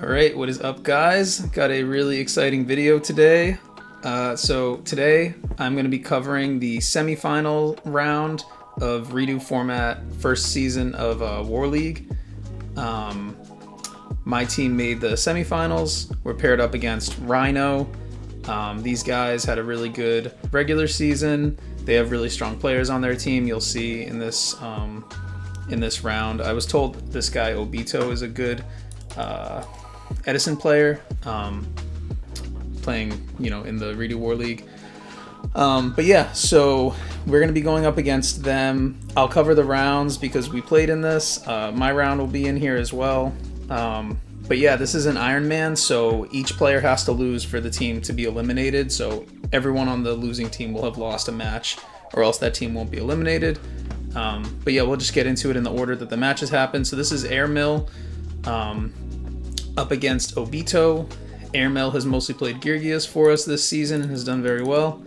Alright, what is up guys? Got a really exciting video today. So today I'm going to be covering the semi-final round of REDU format first season of War League. My team made the semifinals. We're paired up against Rhino. These guys had a really good regular season. They have really strong players on their team. You'll see in this round. I was told this guy Obito is a good Edison player, playing in the REDU War League. But yeah, so we're going to be going up against them. I'll cover the rounds because we played in this. My round will be in here as well. But yeah, this is an Iron Man, so each player has to lose for the team to be eliminated. So everyone on the losing team will have lost a match, or else that team won't be eliminated. But yeah, we'll just get into it in the order that the matches happen. So this is Airmill up against Obito. Airmill has mostly played Geargias for us this season and has done very well.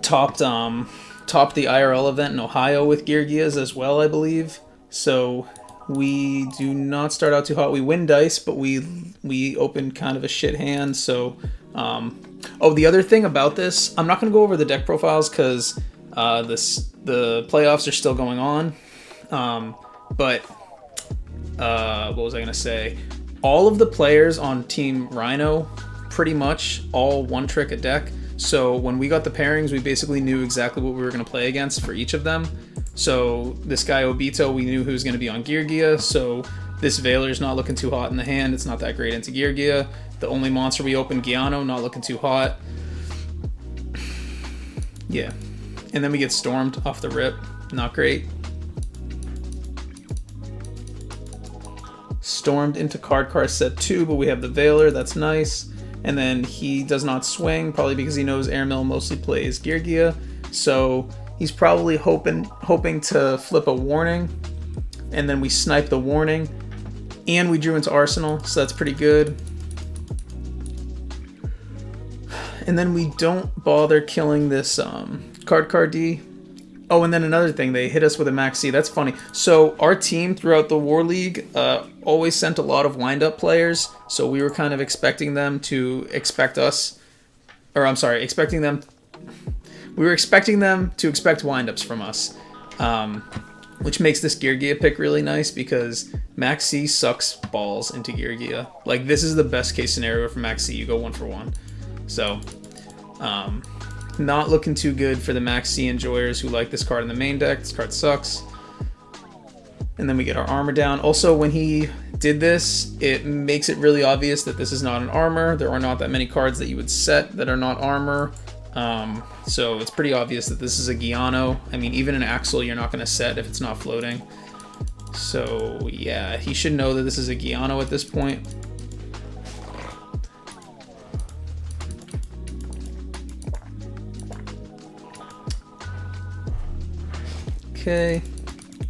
Topped the IRL event in Ohio with Geargias as well, I believe. So we do not start out too hot. We win dice, but we open kind of a shit hand. So, the other thing about this, I'm not going to go over the deck profiles because the playoffs are still going on. But what was I going to say? All of the players on Team Rhino pretty much all one trick a deck. So when we got the pairings, we basically knew exactly what we were going to play against for each of them. So this guy Obito, we knew who was going to be on Geargia. So this Veiler's not looking too hot in the hand. It's not that great into Geargia. The only monster we opened, Giano, not looking too hot. Yeah. And then we get stormed off the rip. Not great. Stormed into card set 2, but we have the Veiler. That's nice. And then he does not swing, probably because he knows Airmill mostly plays Geargia. So he's probably hoping to flip a warning. And then we snipe the warning. And we drew into Arsenal, so that's pretty good. And then we don't bother killing this card D. Oh, and then another thing, they hit us with a Max C. That's funny. So our team throughout the War League always sent a lot of wind-up players. So we were kind of expecting them to expect us. Or I'm sorry, we were expecting them to expect wind-ups from us. Which makes this Geargia pick really nice because Max C sucks balls into Geargia. Like, this is the best case scenario for Max C. You go 1-for-1. So, not looking too good for the Max C enjoyers who like this card in the main deck. This card sucks. And then we get our armor down. Also, when he did this, it makes it really obvious that this is not an armor. There are not that many cards that you would set that are not armor. So it's pretty obvious that this is a Giano. I mean, even an Axel you're not going to set if it's not floating. So yeah, he should know that this is a Giano at this point. Okay,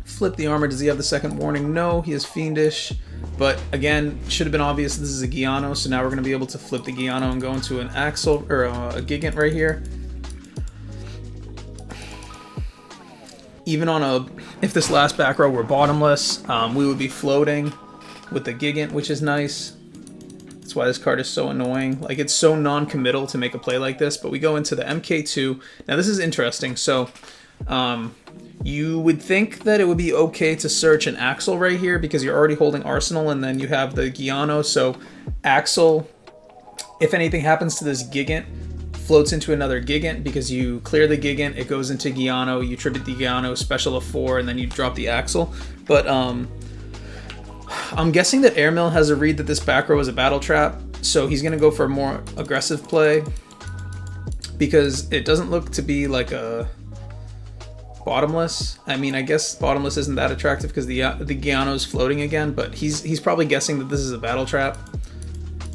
flip the armor. Does he have the second warning? No, he is Fiendish. But again, should have been obvious this is a Giano, so now we're going to be able to flip the Giano and go into an Axel, or a Gigant right here. Even on if this last back row were bottomless, we would be floating with the Gigant, which is nice. That's why this card is so annoying. Like, it's so non-committal to make a play like this, but we go into the MK2. Now this is interesting. So, you would think that it would be okay to search an Axel right here because you're already holding Arsenal and then you have the Giano. So Axel, if anything happens to this Gigant, floats into another Gigant because you clear the Gigant, it goes into Giano, you tribute the Giano, special of 4, and then you drop the Axel. But I'm guessing that Airmill has a read that this back row is a battle trap, so he's going to go for a more aggressive play because it doesn't look to be like a bottomless. I mean, I guess bottomless isn't that attractive because the Giano's floating again, but he's probably guessing that this is a battle trap.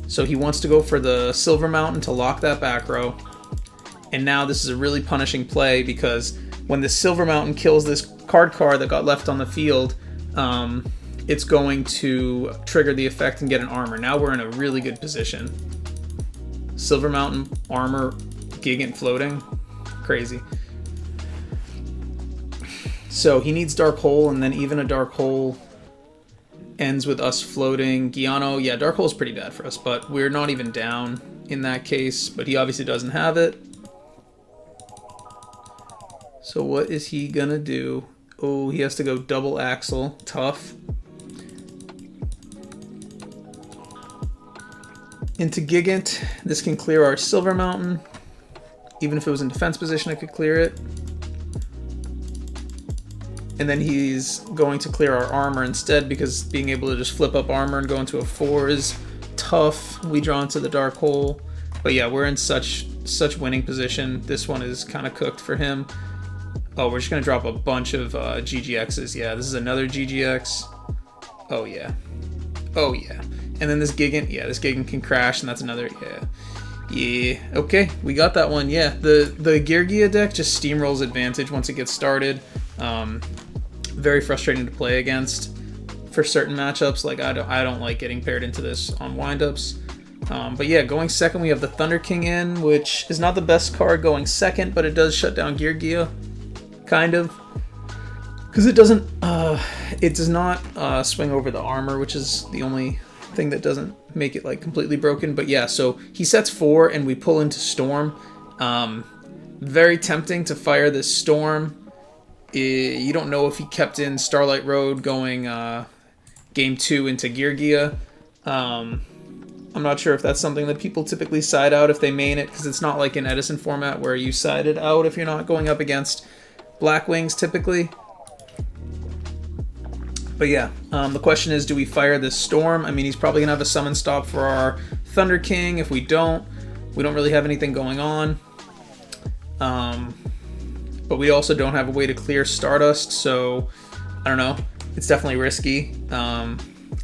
So he wants to go for the Silver Mountain to lock that back row. And now this is a really punishing play because when the Silver Mountain kills this card that got left on the field, it's going to trigger the effect and get an armor. Now we're in a really good position. Silver Mountain, armor, Gigant floating. Crazy. So he needs Dark Hole, and then even a Dark Hole ends with us floating Giano. Yeah, Dark Hole is pretty bad for us, but we're not even down in that case. But he obviously doesn't have it. So what is he gonna do? Oh, he has to go double axle. Tough. Into Gigant. This can clear our Silver Mountain. Even if it was in defense position, it could clear it. And then he's going to clear our armor instead, because being able to just flip up armor and go into a 4 is tough. We draw into the Dark Hole. But yeah, we're in such winning position. This one is kind of cooked for him. Oh, we're just going to drop a bunch of GGXs. Yeah, this is another GGX. Oh, yeah. Oh, yeah. And then this Gigant. Yeah, this Gigant can crash, and that's another... Yeah. Yeah. Okay, we got that one. Yeah, the Geargia deck just steamrolls advantage once it gets started. Very frustrating to play against for certain matchups. Like, I don't like getting paired into this on windups. But yeah, going second, we have the Thunder King in, which is not the best card going second, but it does shut down Geargia. Kind of, because it does not swing over the armor, which is the only thing that doesn't make it like completely broken. But yeah, so he sets 4 and we pull into Storm. Very tempting to fire this Storm. You don't know if he kept in Starlight Road going game 2 into Geargia. I'm not sure if that's something that people typically side out if they main it, because it's not like an Edison format where you side it out if you're not going up against Black Wings typically. But yeah, the question is, do we fire this Storm? I mean, he's probably gonna have a summon stop for our Thunder King. If we don't really have anything going on. But we also don't have a way to clear Stardust, so I don't know. It's definitely risky.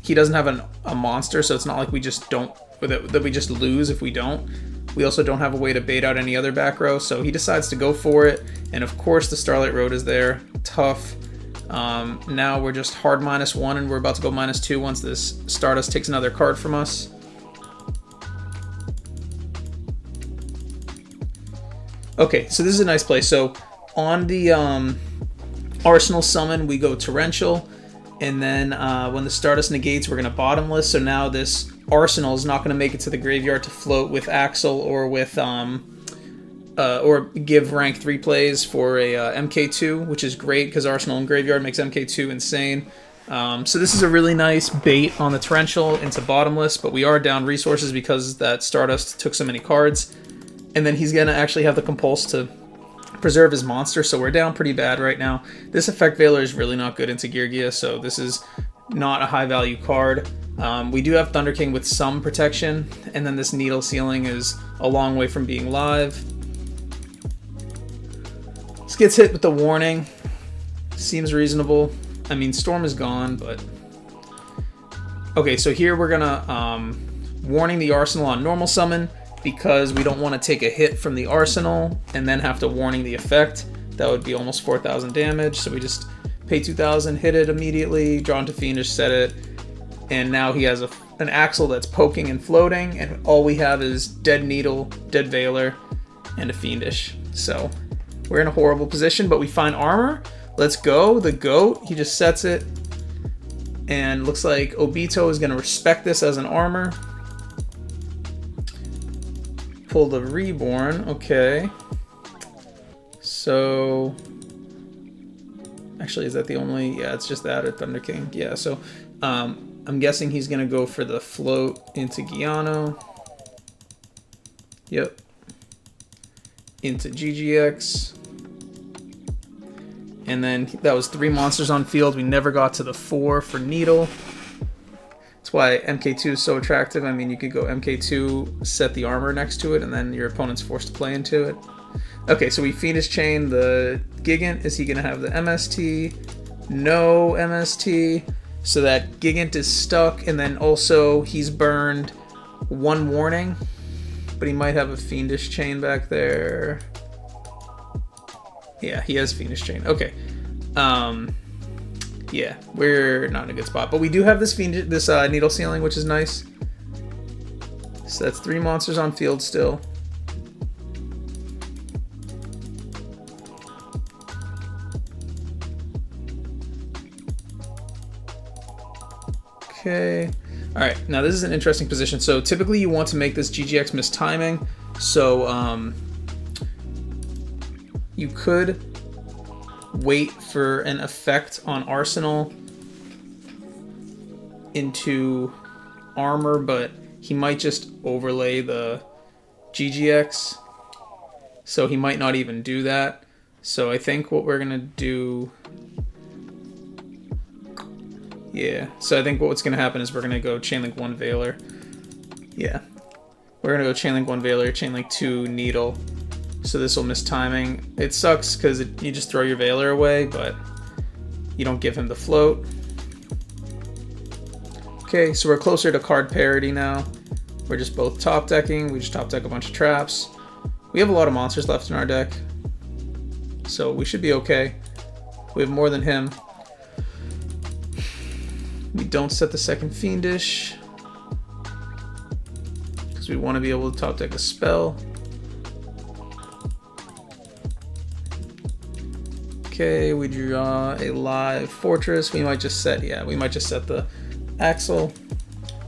He doesn't have a monster, so it's not like we just don't that we just lose if we don't. We also don't have a way to bait out any other back row, so he decides to go for it. And of course the Starlight Road is there. Tough. Now we're just hard -1, and we're about to go -2 once this Stardust takes another card from us. Okay, so this is a nice play. So on the Arsenal summon, we go Torrential, and then when the Stardust negates, we're going to Bottomless. So now this Arsenal is not going to make it to the graveyard to float with Axel or with or give rank 3 plays for a MK2, which is great because Arsenal in graveyard makes MK2 insane. So this is a really nice bait on the Torrential into Bottomless, but we are down resources because that Stardust took so many cards. And then he's going to actually have the Compulse to preserve his monster, so we're down pretty bad right now. This Effect Veiler is really not good into Geargia, so this is not a high value card. We do have Thunder King with some protection, and then this Needle Ceiling is a long way from being live. This gets hit with the warning. Seems reasonable. I mean, Storm is gone, but... Okay, so here we're gonna warning the Arsenal on normal summon, because we don't want to take a hit from the Arsenal and then have to warning the effect. That would be almost 4,000 damage, so we just pay 2,000, hit it immediately, draw into Fiendish, set it, and now he has an Axle that's poking and floating, and all we have is Dead Needle, Dead Veiler, and a Fiendish. So we're in a horrible position, but we find armor. Let's go. The GOAT, he just sets it, and looks like Obito is going to respect this as an armor. Pull the Reborn, okay. So, actually, is that the only? Yeah, it's just that or Thunder King. Yeah, so I'm guessing he's gonna go for the float into Giano. Yep. Into GGX. And then that was 3 monsters on field. We never got to the 4 for Needle. That's why MK2 is so attractive. I mean, you could go MK2, set the armor next to it, and then your opponent's forced to play into it. Okay, so we Fiendish Chain the Gigant. Is he going to have the MST? No MST. So that Gigant is stuck, and then also he's burned 1 warning, but he might have a Fiendish Chain back there. Yeah, he has Fiendish Chain. Okay. Yeah, we're not in a good spot, but we do have this Needle Ceiling, which is nice. So that's 3 monsters on field still. Okay. All right. Now this is an interesting position. So typically you want to make this GGX miss timing. So you could wait for an effect on Arsenal into armor, but he might just overlay the GGX. So he might not even do that. So I think what we're gonna do, yeah. So I think what's gonna happen is we're gonna go Chainlink 1 Veiler. Yeah. We're gonna go Chainlink 1 Veiler, Chainlink 2 Needle. So this will miss timing. It sucks because you just throw your Veiler away, but you don't give him the float. Okay, so we're closer to card parity now. We're just both top decking. We just top deck a bunch of traps. We have a lot of monsters left in our deck, so we should be okay. We have more than him. We don't set the second Fiendish because we want to be able to top deck a spell. Okay, we draw a live fortress. We might just set, yeah, we might just set the Axle.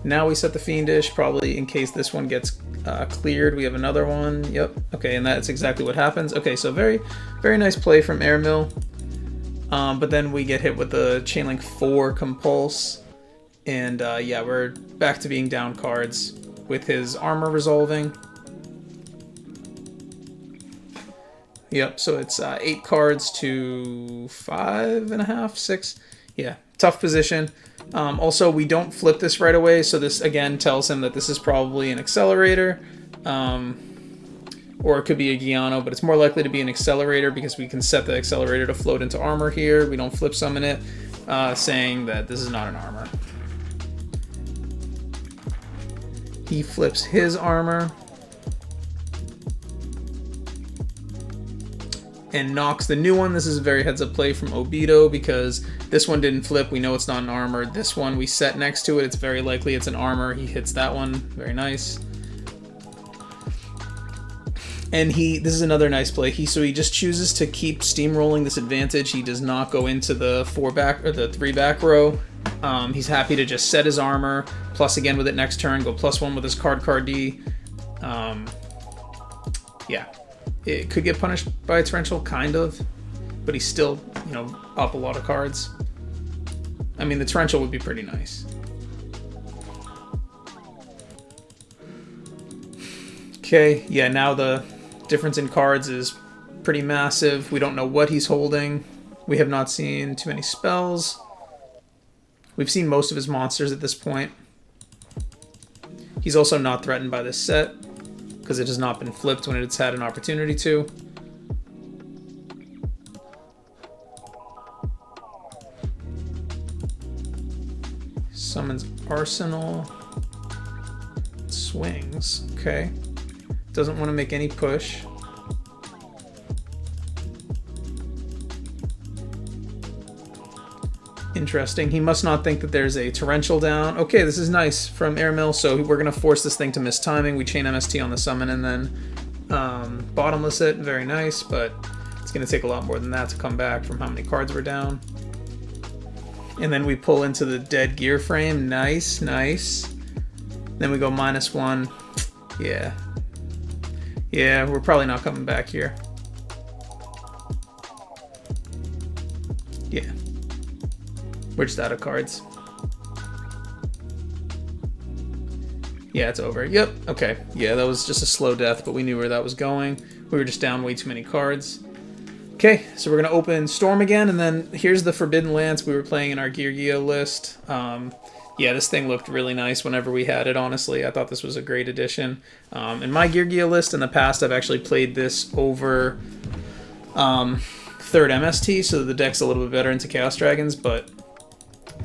Now we set the Fiendish, probably in case this one gets cleared. We have another one. Yep. Okay, and that's exactly what happens. Okay, so very, very nice play from Airmill. But then we get hit with the Chainlink 4 Compulse. And yeah, we're back to being down cards with his armor resolving. Yep, so it's 8 cards to 5.5, 6. Yeah, tough position. Also, we don't flip this right away, so this again tells him that this is probably an accelerator. Or it could be a Giano, but it's more likely to be an accelerator because we can set the accelerator to float into armor here. We don't flip summon it, saying that this is not an armor. He flips his armor and knocks the new one. This is a very heads up play from Obito because this one didn't flip. We know it's not an armor. This one we set next to it. It's very likely it's an armor. He hits that one. Very nice. And this is another nice play. So he just chooses to keep steamrolling this advantage. He does not go into the 3 back row. He's happy to just set his armor, plus again with it next turn, go +1 with his card D. Yeah. It could get punished by a torrential, kind of, but he's still, you know, up a lot of cards. I mean, the torrential would be pretty nice. Okay, yeah, now the difference in cards is pretty massive. We don't know what he's holding. We have not seen too many spells. We've seen most of his monsters at this point. He's also not threatened by this set, because it has not been flipped when it's had an opportunity to. Summons Arsenal. Swings. Okay. Doesn't want to make any push. Interesting. He must not think that there's a torrential down. Okay, this is nice from Airmill. So we're going to force this thing to miss timing. We chain MST on the summon and then bottomless it. Very nice, but it's going to take a lot more than that to come back from how many cards we're down. And then we pull into the dead gear frame. Nice, nice. Then we go -1. Yeah. Yeah, we're probably not coming back here. Yeah. We're just out of cards. Yeah, it's over. Yep, okay. Yeah, that was just a slow death, but we knew where that was going. We were just down way too many cards. Okay, so we're going to open Storm again, and then here's the Forbidden Lance we were playing in our Gear list. Yeah, this thing looked really nice whenever we had it, honestly. I thought this was a great addition. In my Gear list in the past, I've actually played this over 3rd MST, so the deck's a little bit better into Chaos Dragons, but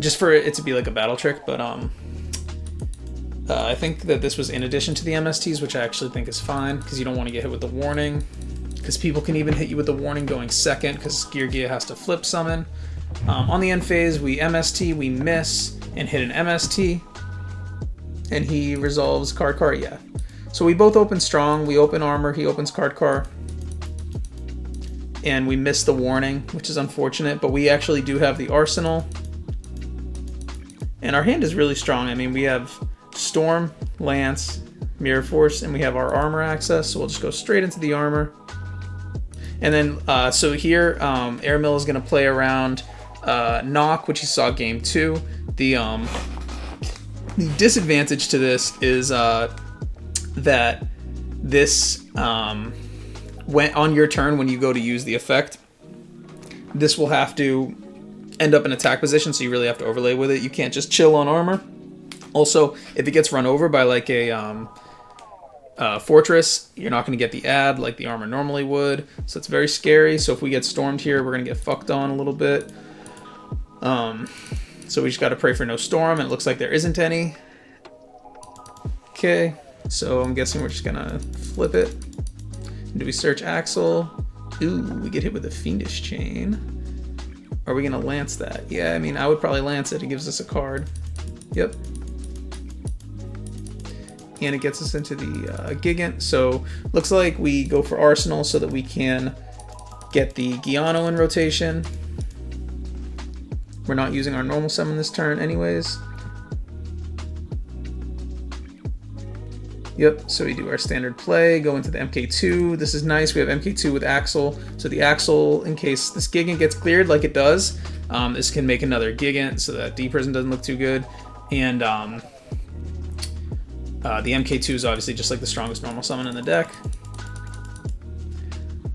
just for it to be like a battle trick, but I think that this was in addition to the MSTs, which I actually think is fine, because you don't want to get hit with the warning, because people can even hit you with the warning going second, because Gear has to flip summon. On the end phase, we MST, we miss, and hit an MST, and he resolves card, yeah. So we both open strong, we open armor, he opens card, and we miss the warning, which is unfortunate, but we actually do have the Arsenal. And our hand is really strong. I mean, we have Storm, Lance, Mirror Force, and we have our armor access, so we'll just go straight into the armor. And then, so here, Airmill is going to play around Knock, which you saw game 2. The disadvantage to this is that this, when on your turn when you go to use the effect, this will have to end up in attack position, so you really have to overlay with it. You can't just chill on armor. Also, if it gets run over by like a fortress, you're not going to get the add like the armor normally would, so it's very scary. So if we get stormed here, we're going to get fucked on a little bit. So we just got to pray for no storm, and it looks like there isn't any. Okay, so I'm guessing we're just going to flip it. Do we search Axel? Ooh, we get hit with a Fiendish Chain. Are we going to lance that? Yeah, I mean, I would probably lance it. It gives us a card. Yep. And it gets us into the Gigant. So looks like we go for Arsenal so that we can get the Giano in rotation. We're not using our normal summon this turn anyways. Yep, so we do our standard play, go into the MK2. This is nice, we have MK2 with Axel. So the Axel, in case this Gigant gets cleared like it does, this can make another Gigant so that D-Prison doesn't look too good. And the MK2 is obviously just like the strongest normal summon in the deck.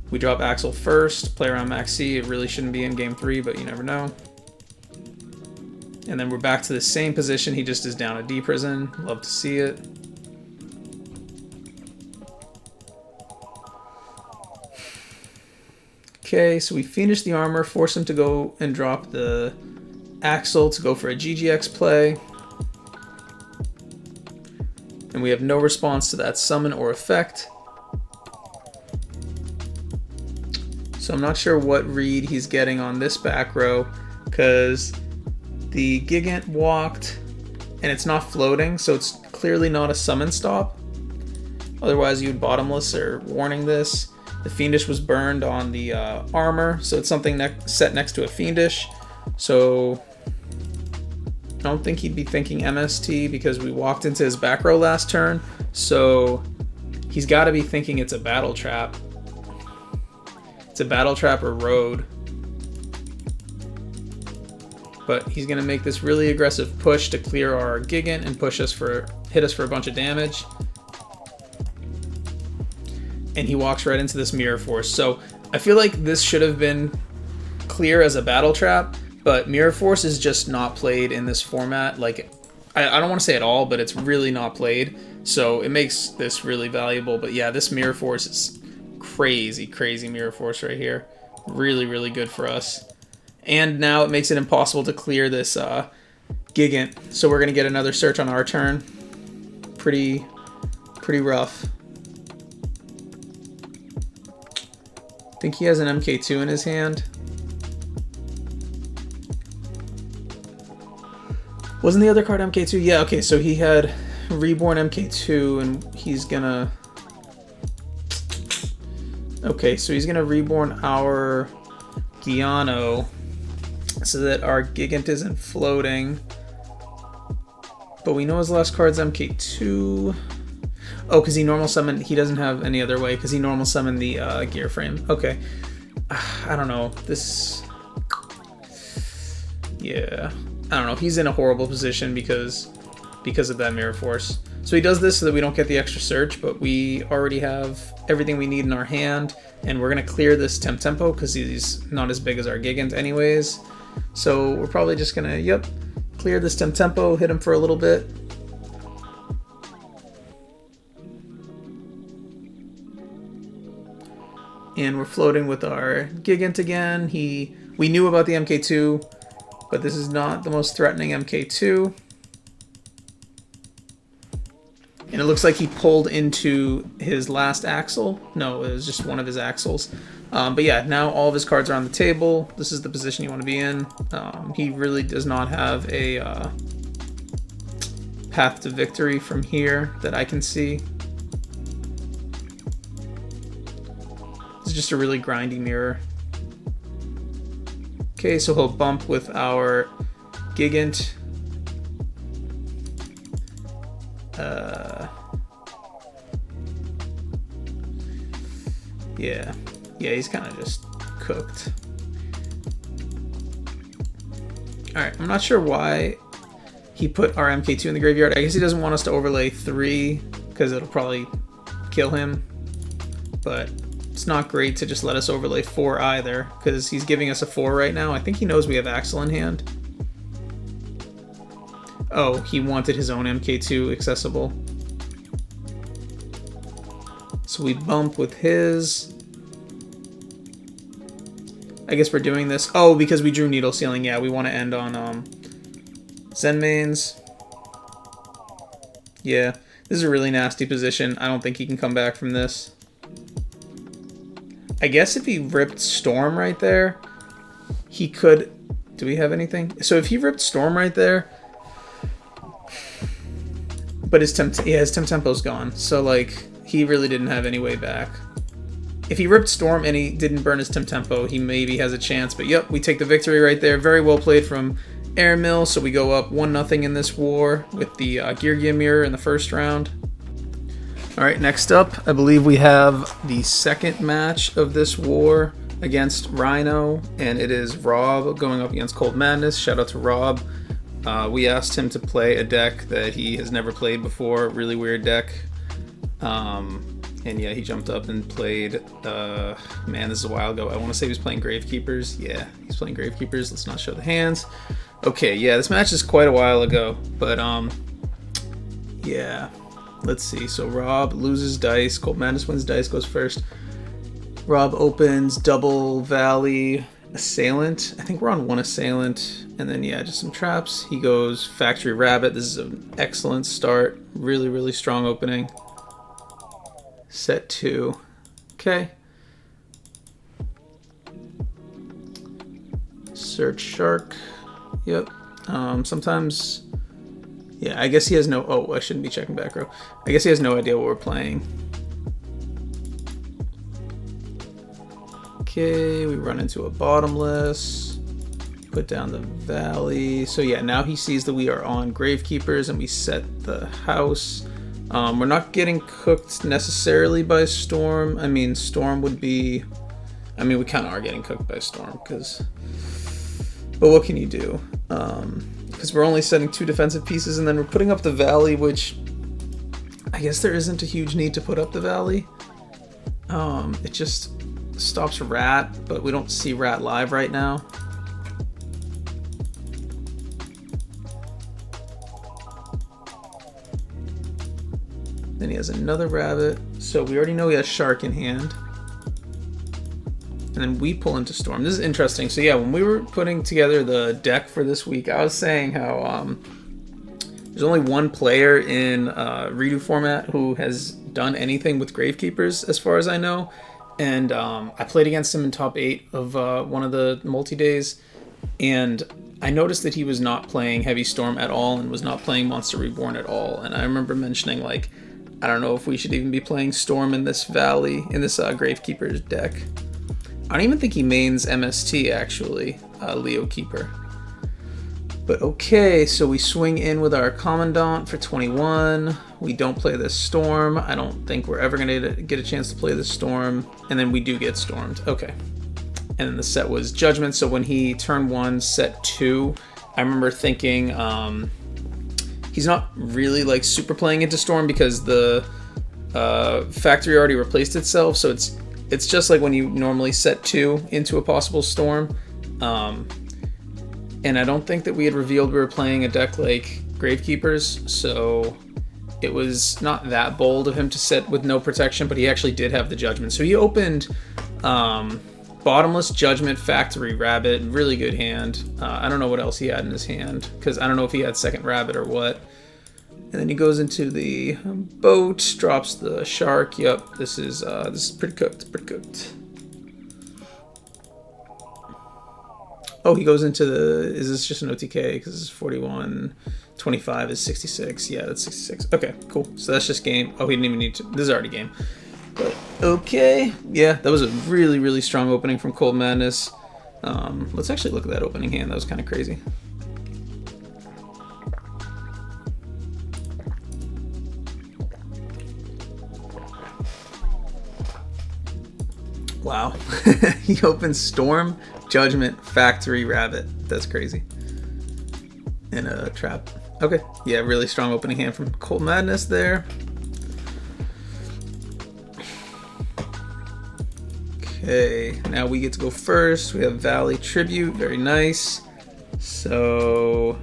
We drop Axel first, play around Max C. It really shouldn't be in game 3, but you never know. And then we're back to the same position. He just is down a D-Prison. Love to see it. Okay, so we finish the armor, force him to go and drop the Axel to go for a GGX play. And we have no response to that summon or effect. So I'm not sure what read he's getting on this back row, because the Gigant walked and it's not floating, so it's clearly not a summon stop. Otherwise you'd bottomless or warning this. The Fiendish was burned on the armor, so it's something set next to a Fiendish. So I don't think he'd be thinking MST because we walked into his back row last turn. So he's got to be thinking it's a battle trap. It's a battle trap or road. But he's going to make this really aggressive push to clear our Gigant and hit us for a bunch of damage. And he walks right into this Mirror Force. So I feel like this should have been clear as a battle trap, but Mirror Force is just not played in this format. Like, I don't want to say at all, but it's really not played. So it makes this really valuable. But yeah, this Mirror Force is crazy, crazy Mirror Force right here. Really, really good for us. And now it makes it impossible to clear this Gigant. So we're going to get another search on our turn. Pretty rough. I think he has an MK2 in his hand. Wasn't the other card MK2? Yeah, okay, so he had Reborn MK2 and he's gonna... Okay, so he's gonna Reborn our Giano so that our Gigant isn't floating. But we know his last card's MK2. Oh, because he normal summoned, he doesn't have any other way, because he normal summoned the gear frame. Okay. I don't know. This... Yeah. I don't know. He's in a horrible position because of that Mirror Force. So he does this so that we don't get the extra search, but we already have everything we need in our hand, and we're going to clear this Tempo because he's not as big as our Gigant anyways. So we're probably just going to, yep, clear this Tempo, hit him for a little bit. And we're floating with our Gigant again. We knew about the MK2, but this is not the most threatening MK2. And it looks like he pulled into his last Axel. No, it was just one of his Axels. But yeah, now all of his cards are on the table. This is the position you want to be in. He really does not have a path to victory from here that I can see. It's just a really grindy mirror. Okay, so he'll bump with our Gigant. Yeah, he's kind of just cooked. All right, I'm not sure why he put our MK2 in the graveyard. I guess he doesn't want us to overlay 3 because it'll probably kill him. But it's not great to just let us overlay 4 either because he's giving us a 4 right now. I think he knows we have Axel in hand. Oh, he wanted his own MK2 accessible. So we bump with his. I guess we're doing this. Oh, because we drew Needle Sealing. Yeah, we want to end on Zenmain's. Yeah, this is a really nasty position. I don't think he can come back from this. I guess if he ripped Storm right there, he could... Do we have anything? So if he ripped Storm right there... But his temp tempo's gone. So, like, he really didn't have any way back. If he ripped Storm and he didn't burn his tempo, he maybe has a chance. But yep, we take the victory right there. Very well played from Airmill. So we go up 1-0 in this war with the Gear Mirror in the first round. All right, next up, I believe we have the second match of this war against Rhino. And it is Rob going up against Cold Madness. Shout out to Rob. We asked him to play a deck that he has never played before. Really weird deck. And yeah, he jumped up and played, man, this is a while ago. I want to say he was playing Gravekeepers. Yeah, he's playing Gravekeepers. Let's not show the hands. Okay, yeah, this match is quite a while ago. But, yeah, let's see. So Rob loses dice. Cold Madness wins dice, goes first. Rob opens Double Valley Assailant. I think we're on 1 Assailant. And then, yeah, just some traps. He goes Factory Rabbit. This is an excellent start. Really, really strong opening. Set 2. Okay. Search Shark. Yep. Sometimes... Yeah, I guess he has no... Oh, I shouldn't be checking back row. I guess he has no idea what we're playing. Okay, we run into a bottomless. Put down the Valley. So yeah, now he sees that we are on Gravekeepers and we set the house. We're not getting cooked necessarily by Storm. I mean, Storm would be... I mean, we kind of are getting cooked by Storm, because... But what can you do? Because we're only setting 2 defensive pieces, and then we're putting up the Valley, which... I guess there isn't a huge need to put up the Valley. It just stops Rat, but we don't see Rat live right now. Then he has another rabbit. So we already know he has Shark in hand. And then we pull into Storm. This is interesting. So yeah, when we were putting together the deck for this week, I was saying how there's only 1 player in Redo format who has done anything with Gravekeepers, as far as I know. And I played against him in top 8 of one of the multi-days. And I noticed that he was not playing Heavy Storm at all and was not playing Monster Reborn at all. And I remember mentioning, like, I don't know if we should even be playing Storm in this Valley, in this Gravekeeper's deck. I don't even think he mains MST, actually, Leo Keeper. But okay, so we swing in with our Commandant for 21. We don't play this Storm. I don't think we're ever going to get a chance to play this Storm. And then we do get Stormed. Okay. And then the set was Judgment. So when he turn 1, set 2, I remember thinking... he's not really like super playing into Storm because the factory already replaced itself, so it's just like when you normally set 2 into a possible Storm. And I don't think that we had revealed we were playing a deck like Gravekeepers, so it was not that bold of him to set with no protection, but he actually did have the Judgment. So he opened Bottomless, Judgment, Factory Rabbit, really good hand. I don't know what else he had in his hand, because I don't know if he had second Rabbit or what. And then he goes into the boat, drops the Shark. Yep, this is pretty cooked, pretty cooked. Oh, he goes into the... Is this just an OTK? Because this is 41, 25 is 66. Yeah, that's 66. Okay, cool. So that's just game. Oh, he didn't even need to... This is already game. But okay, yeah, that was a really, really strong opening from Cold Madness. Let's actually look at that opening hand. That was kind of crazy. Wow. He opens Storm, Judgment, Factory, Rabbit. That's crazy. And a Trap. Okay. Yeah, really strong opening hand from Cold Madness there. Okay, now we get to go first. We have Valley Tribute. Very nice. So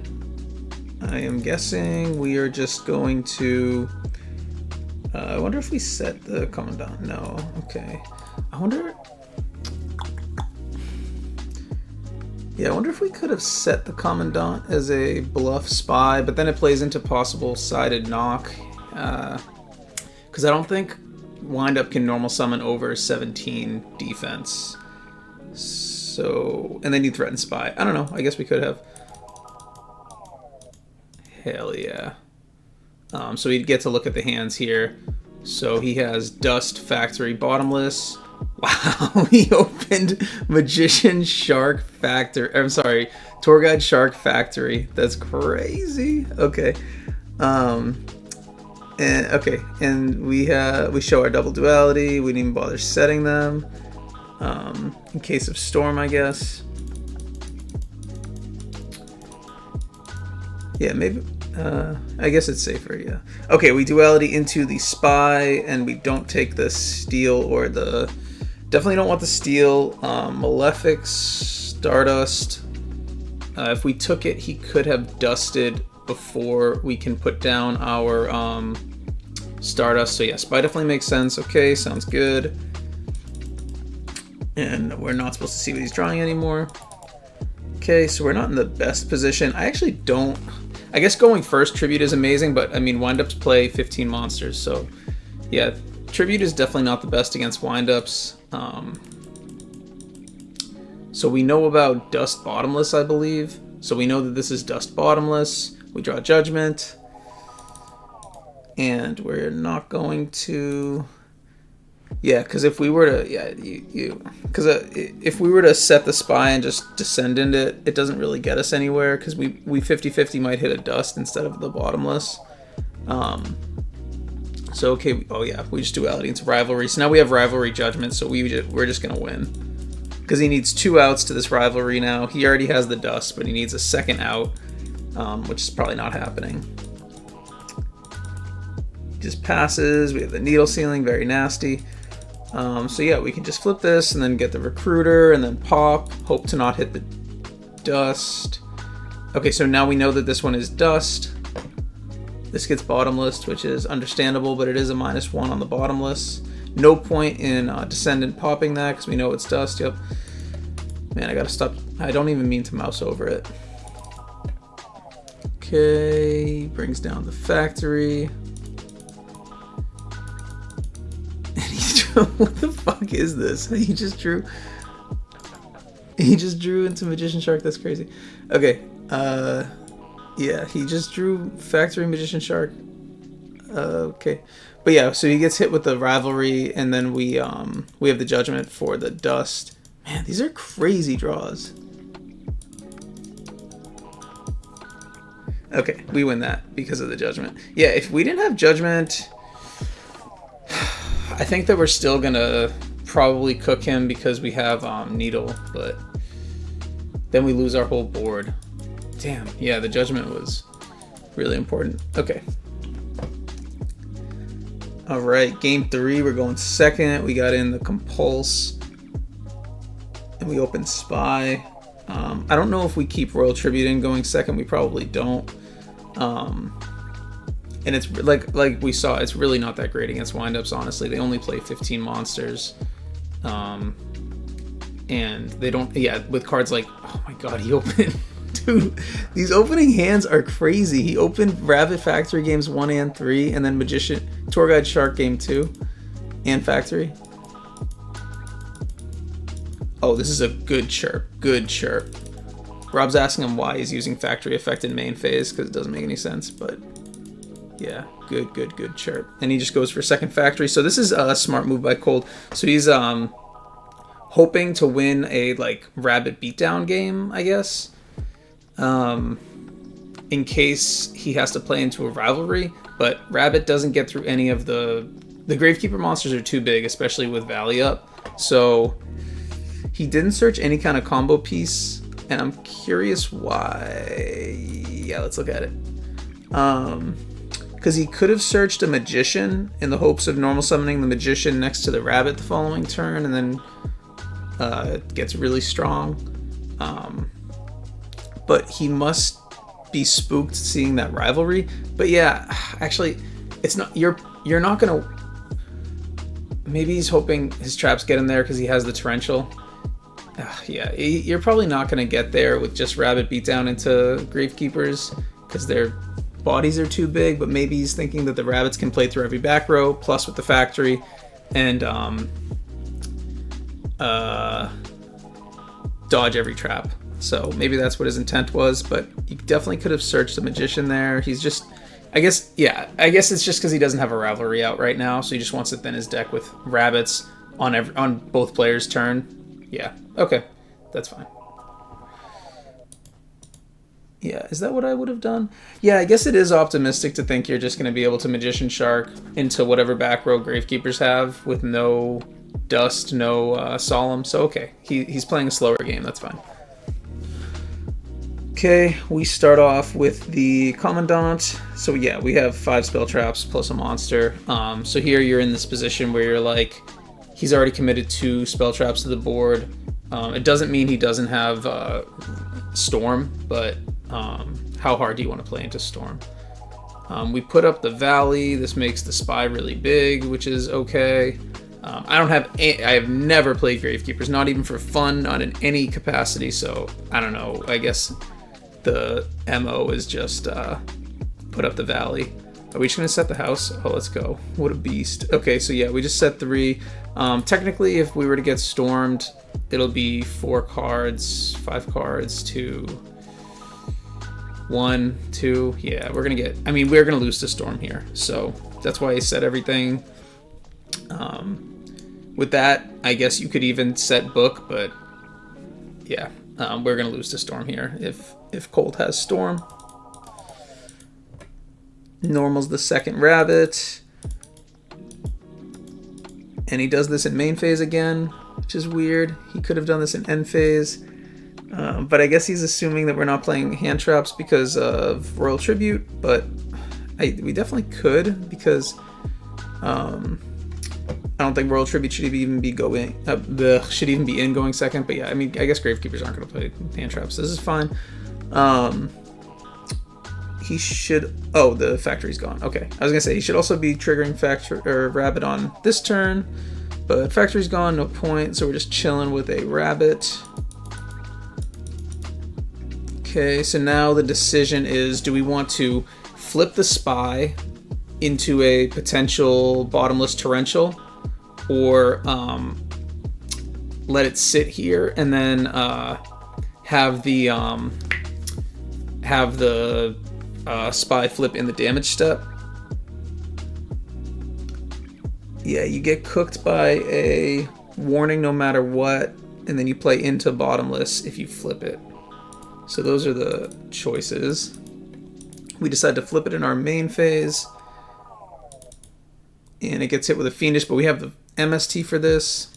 I am guessing we are just going to... I wonder if we set the Commandant. No. Okay. I wonder... Yeah, I wonder if we could have set the Commandant as a bluff spy, but then it plays into possible sided knock. Because I don't think Windup can normal summon over 17 defense. So... And then you threaten spy. I don't know. I guess we could have. Hell yeah. So we get to look at the hands here. So he has Dust, Factory, Bottomless. Wow, he opened Magician, Shark, Factory. I'm sorry, Tour Guide, Shark, Factory. That's crazy. Okay. And we show our double duality. We didn't even bother setting them. In case of Storm, I guess. Yeah, maybe. I guess it's safer, yeah. Okay, we duality into the spy, and we don't take the steal or the... Definitely don't want the steal. Malefic, Stardust. If we took it, he could have dusted before we can put down our Stardust. So yeah, spy definitely makes sense. Okay, sounds good. And we're not supposed to see what he's drawing anymore. Okay, so we're not in the best position. I actually don't... I guess going first, Tribute is amazing, but I mean, Windups play 15 monsters, so yeah, Tribute is definitely not the best against Windups. So we know about Dust Bottomless, I believe. So we know that this is Dust Bottomless. We draw Judgment. And we're not going to... Yeah, because if we were to... Yeah, if we were to set the spy and just descend into it, it doesn't really get us anywhere, because we 50-50 might hit a Dust instead of the Bottomless. So, okay, oh yeah, we just duality into Rivalry. So now we have Rivalry Judgment, so we're just going to win. Because he needs 2 outs to this Rivalry now. He already has the Dust, but he needs a second out, which is probably not happening. Just passes. We have the Needle Ceiling, very nasty. So yeah, we can just flip this and then get the Recruiter and then pop. Hope to not hit the Dust. Okay, so now we know that this one is Dust. This gets Bottomless, which is understandable, but it is a -1 on the Bottomless. No point in Descendant popping that because we know it's Dust. Yep. Man, I gotta stop. I don't even mean to mouse over it. Okay, brings down the Factory. What the fuck is this? He just drew into Magician Shark. That's crazy. Okay. Yeah, he just drew Factory Magician Shark. Okay. But yeah, so he gets hit with the Rivalry, and then we have the Judgment for the Dust. Man, these are crazy draws. Okay, we win that because of the Judgment. Yeah, if we didn't have Judgment, I think that we're still gonna probably cook him because we have Needle, but then we lose our whole board. Damn, yeah, the Judgment was really important. Okay. All right, game 3, we're going second. We got in the Compulse, and we open Spy. I don't know if we keep Royal Tribute in going second. We probably don't. And it's like we saw, it's really not that great against Windups, honestly. They only play 15 monsters. And they don't, yeah, with cards like, oh my god, he opened, dude, these opening hands are crazy. He opened Rabbit Factory games 1 and 3, and then Magician, Tour Guide Shark game 2, and Factory. Oh, this is a good chirp, good chirp. Rob's asking him why he's using Factory Effect in main phase, because it doesn't make any sense, but yeah, good chirp. And he just goes for second Factory. So this is a smart move by Cold. So he's hoping to win a like Rabbit beatdown game, I guess. In case he has to play into a Rivalry, but Rabbit doesn't get through any of the Gravekeeper monsters are too big, especially with Valley up. So he didn't search any kind of combo piece, and I'm curious why. Yeah, let's look at it. Because he could have searched a magician in the hopes of normal summoning the magician next to the rabbit the following turn, and then it gets really strong. But he must be spooked seeing that rivalry. But yeah, actually, it's not. You're not gonna. Maybe he's hoping his traps get him there because he has the torrential. Yeah, you're probably not gonna get there with just rabbit beatdown into Gravekeepers because their bodies are too big. But maybe he's thinking that the rabbits can play through every back row, plus with the factory, and dodge every trap. So maybe that's what his intent was, but you definitely could have searched the magician there. He's just, I guess it's just because he doesn't have a rivalry out right now, so he just wants to thin his deck with rabbits on both players' turn. Yeah, okay, that's fine. Yeah, is that what I would have done? Yeah, I guess it is optimistic to think you're just going to be able to Magician Shark into whatever back row Gravekeepers have with no dust, no solemn. So okay, he's playing a slower game. That's fine. Okay, we start off with the Commandant. So yeah, we have 5 spell traps plus a monster. So here you're in this position where you're like, he's already committed 2 spell traps to the board. It doesn't mean he doesn't have Storm, but how hard do you want to play into Storm? We put up the Valley. This makes the Spy really big, which is okay. I have never played Gravekeepers, not even for fun, not in any capacity. So I don't know. I guess the MO is just put up the Valley. Are we just gonna set the house? Oh, let's go. What a beast. Okay, so yeah, we just set 3. Technically, if we were to get stormed, it'll be 4 cards, 5 cards to 1, 2. Yeah, we're gonna lose to storm here. So that's why I set everything. With that, I guess you could even set book, but yeah, we're gonna lose to storm here if Cold has storm. Normal's the second rabbit, and he does this in main phase again, which is weird. He could have done this in end phase, but I guess he's assuming that we're not playing hand traps because of Royal Tribute, but we definitely could, because I don't think Royal Tribute should even be in going second. But yeah, I mean, I guess Gravekeepers aren't going to play hand traps. This is fine. He should. Oh, the factory's gone. Okay, I was gonna say he should also be triggering rabbit on this turn, but factory's gone, no point. So we're just chilling with a rabbit. Okay, so now the decision is: do we want to flip the Spy into a potential bottomless torrential, or let it sit here and then have the Spy flip in the damage step? Yeah, you get cooked by a warning no matter what, and then you play into bottomless if you flip it. So those are the choices. We decide to flip it in our main phase, and it gets hit with a Fiendish, but we have the MST for this.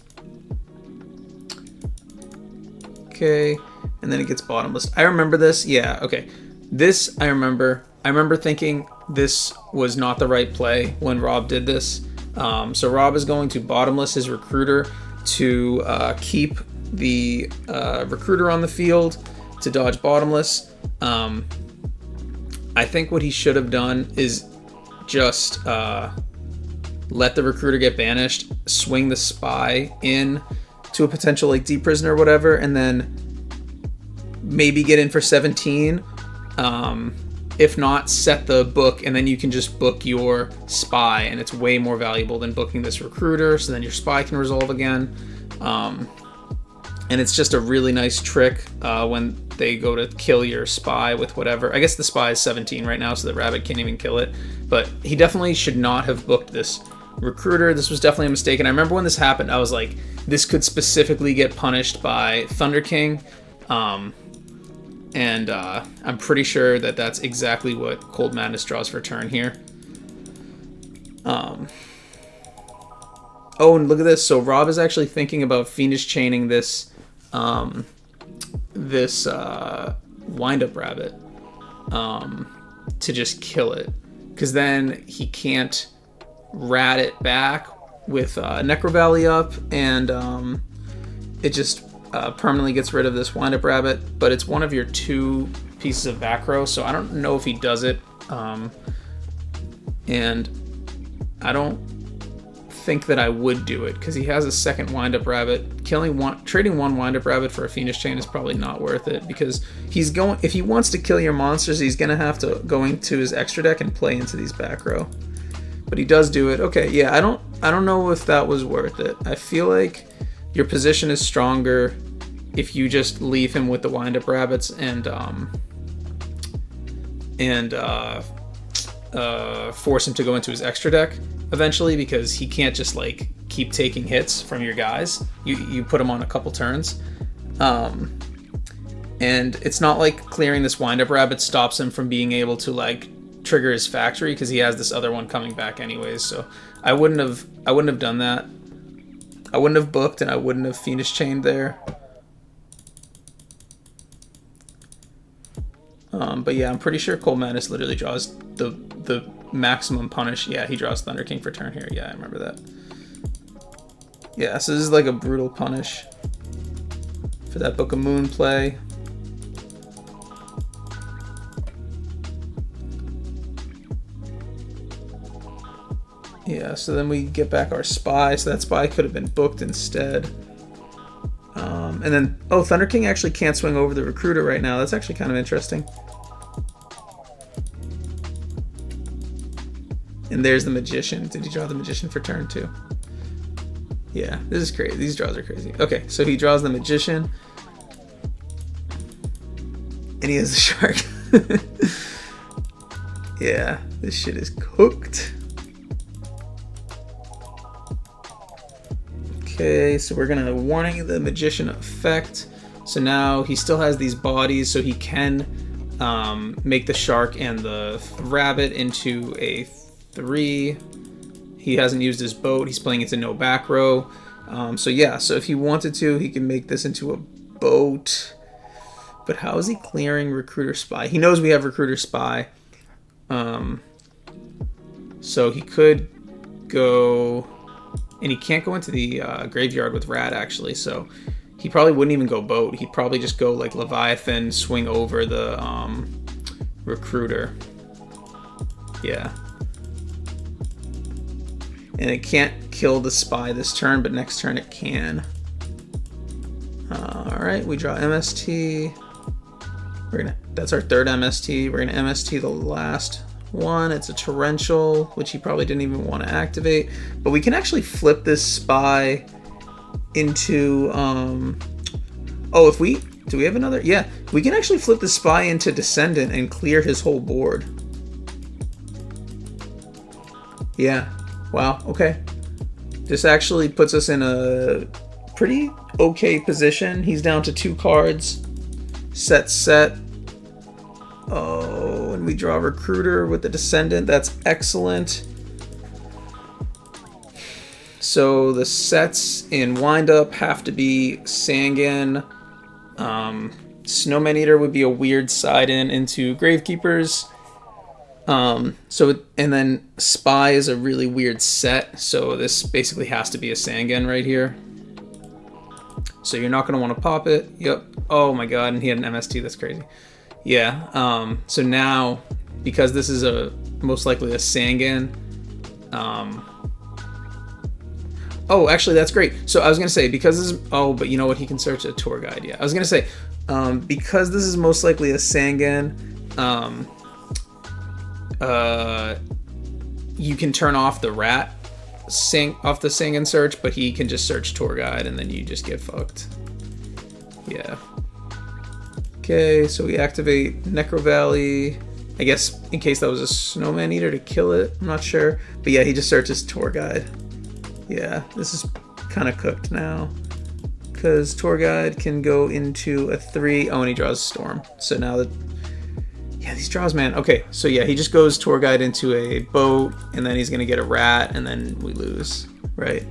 Okay, and then it gets bottomless. I remember this. Yeah, okay. This I remember. I remember thinking this was not the right play when Rob did this. So Rob is going to bottomless his recruiter to keep the recruiter on the field to dodge bottomless. I think what he should have done is just let the recruiter get banished, swing the Spy in to a potential like deep prison or whatever, and then maybe get in for 17. If not, set the book, and then you can just book your Spy, and it's way more valuable than booking this recruiter, so then your Spy can resolve again. And it's just a really nice trick when they go to kill your Spy with whatever. I guess the Spy is 17 right now, so the rabbit can't even kill it. But he definitely should not have booked this recruiter. This was definitely a mistake, and I remember when this happened, I was like, this could specifically get punished by Thunder King. And I'm pretty sure that that's exactly what Cold Madness draws for turn here. Oh, and look at this. So Rob is actually thinking about Fiendish chaining this wind-up rabbit to just kill it, because then he can't rat it back with Necro Valley up, and it just permanently gets rid of this wind-up rabbit. But it's one of your 2 pieces of back row, so I don't know if he does it, and I don't think that I would do it, because he has a second wind-up rabbit. Trading one wind-up rabbit for a Fiendish chain is probably not worth it, because if he wants to kill your monsters, he's gonna have to go into his extra deck and play into these back row. But he does do it. Okay, yeah, I don't know if that was worth it. I feel like your position is stronger if you just leave him with the wind-up rabbits and force him to go into his extra deck eventually, because he can't just like keep taking hits from your guys. You put him on a couple turns, and it's not like clearing this wind-up rabbit stops him from being able to like trigger his factory, because he has this other one coming back anyways. So I wouldn't have done that. I wouldn't have booked, and I wouldn't have Fiendish chained there. But yeah, I'm pretty sure Cold Madness literally draws the maximum punish. Yeah, he draws Thunder King for turn here. Yeah, I remember that. Yeah, so this is like a brutal punish for that Book of Moon play. Yeah, so then we get back our Spy, so that Spy could have been booked instead. And then, oh, Thunder King actually can't swing over the Recruiter right now. That's actually kind of interesting. And there's the Magician. Did he draw the Magician for turn 2? Yeah, this is crazy. These draws are crazy. Okay, so he draws the Magician. And he has the Shark. Yeah, this shit is cooked. Okay, so we're gonna warning the Magician effect. So now he still has these bodies, so he can make the Shark and the Rabbit into a 3. He hasn't used his boat. He's playing into no back row. So yeah, so if he wanted to, he can make this into a boat. But how is he clearing Recruiter Spy? He knows we have Recruiter Spy. So he could go... And he can't go into the graveyard with Rat, actually, so he probably wouldn't even go boat. He'd probably just go like Leviathan, swing over the Recruiter. Yeah. And it can't kill the Spy this turn, but next turn it can. Alright, we draw MST. That's our 3rd MST. We're gonna MST the last one. It's a Torrential, which he probably didn't even want to activate, but we can actually flip this Spy into oh, if we do we have another? Yeah, we can actually flip the Spy into Descendant and clear his whole board. Yeah, wow, okay, this actually puts us in a pretty okay position. He's down to 2 cards. Set. Oh, and we draw Recruiter with the Descendant. That's excellent. So the sets in Wind-Up have to be Sangan. Snowman Eater would be a weird side-in into Gravekeepers. And then Spy is a really weird set, so this basically has to be a Sangan right here. So you're not going to want to pop it. Yep. Oh my god, and he had an MST. That's crazy. Yeah, so now, because this is most likely a Sangan, oh, actually, that's great. So I was going to say, because this is, oh, but you know what, he can search a tour guide, yeah. I was going to say, because this is most likely a Sangan, you can turn off the Rat, off the Sangan search, but he can just search tour guide, and then you just get fucked. Yeah. Okay, so we activate Necro Valley, I guess in case that was a Snowman Eater to kill it, I'm not sure. But yeah, he just searches tour guide. Yeah, this is kind of cooked now, because tour guide can go into a 3. Oh, and he draws Storm. So now that, yeah, these draws, man. Okay, so yeah, he just goes tour guide into a boat, and then he's gonna get a Rat, and then we lose, right?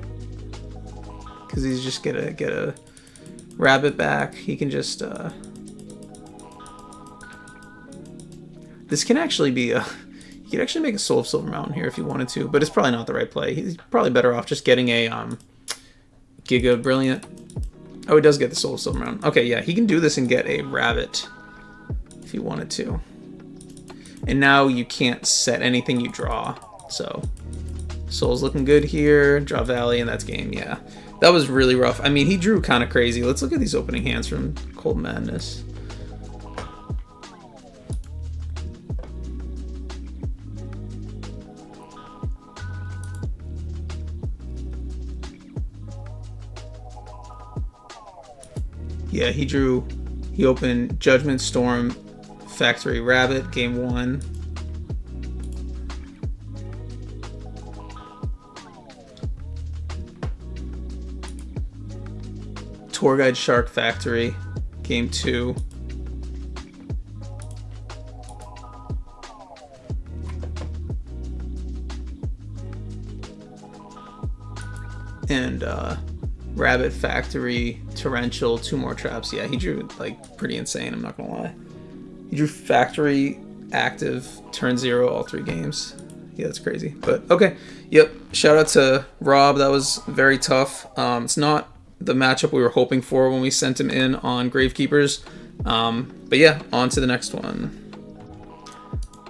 because he's just gonna get a rabbit back. He can just this can actually be a, you could actually make a Soul of Silver Mountain here if you wanted to, but it's probably not the right play. He's probably better off just getting a Giga Brilliant. Oh, he does get the Soul of Silver Mountain. Okay, yeah, he can do this and get a rabbit if he wanted to. And now you can't set anything you draw, so Soul's looking good here. Draw Valley, and that's game. Yeah, that was really rough. I mean, he drew kind of crazy. Let's look at these opening hands from Cold Madness. Yeah, he opened Judgment Storm, Factory Rabbit, game 1. Tour Guide Shark Factory, game 2. And Rabbit Factory, Torrential, 2 more traps. Yeah, he drew like pretty insane, I'm not gonna lie. He drew Factory, Active, turn 0, all 3 games. Yeah, that's crazy. But okay, yep. Shout out to Rob. That was very tough. It's not the matchup we were hoping for when we sent him in on Gravekeepers. But yeah, on to the next one.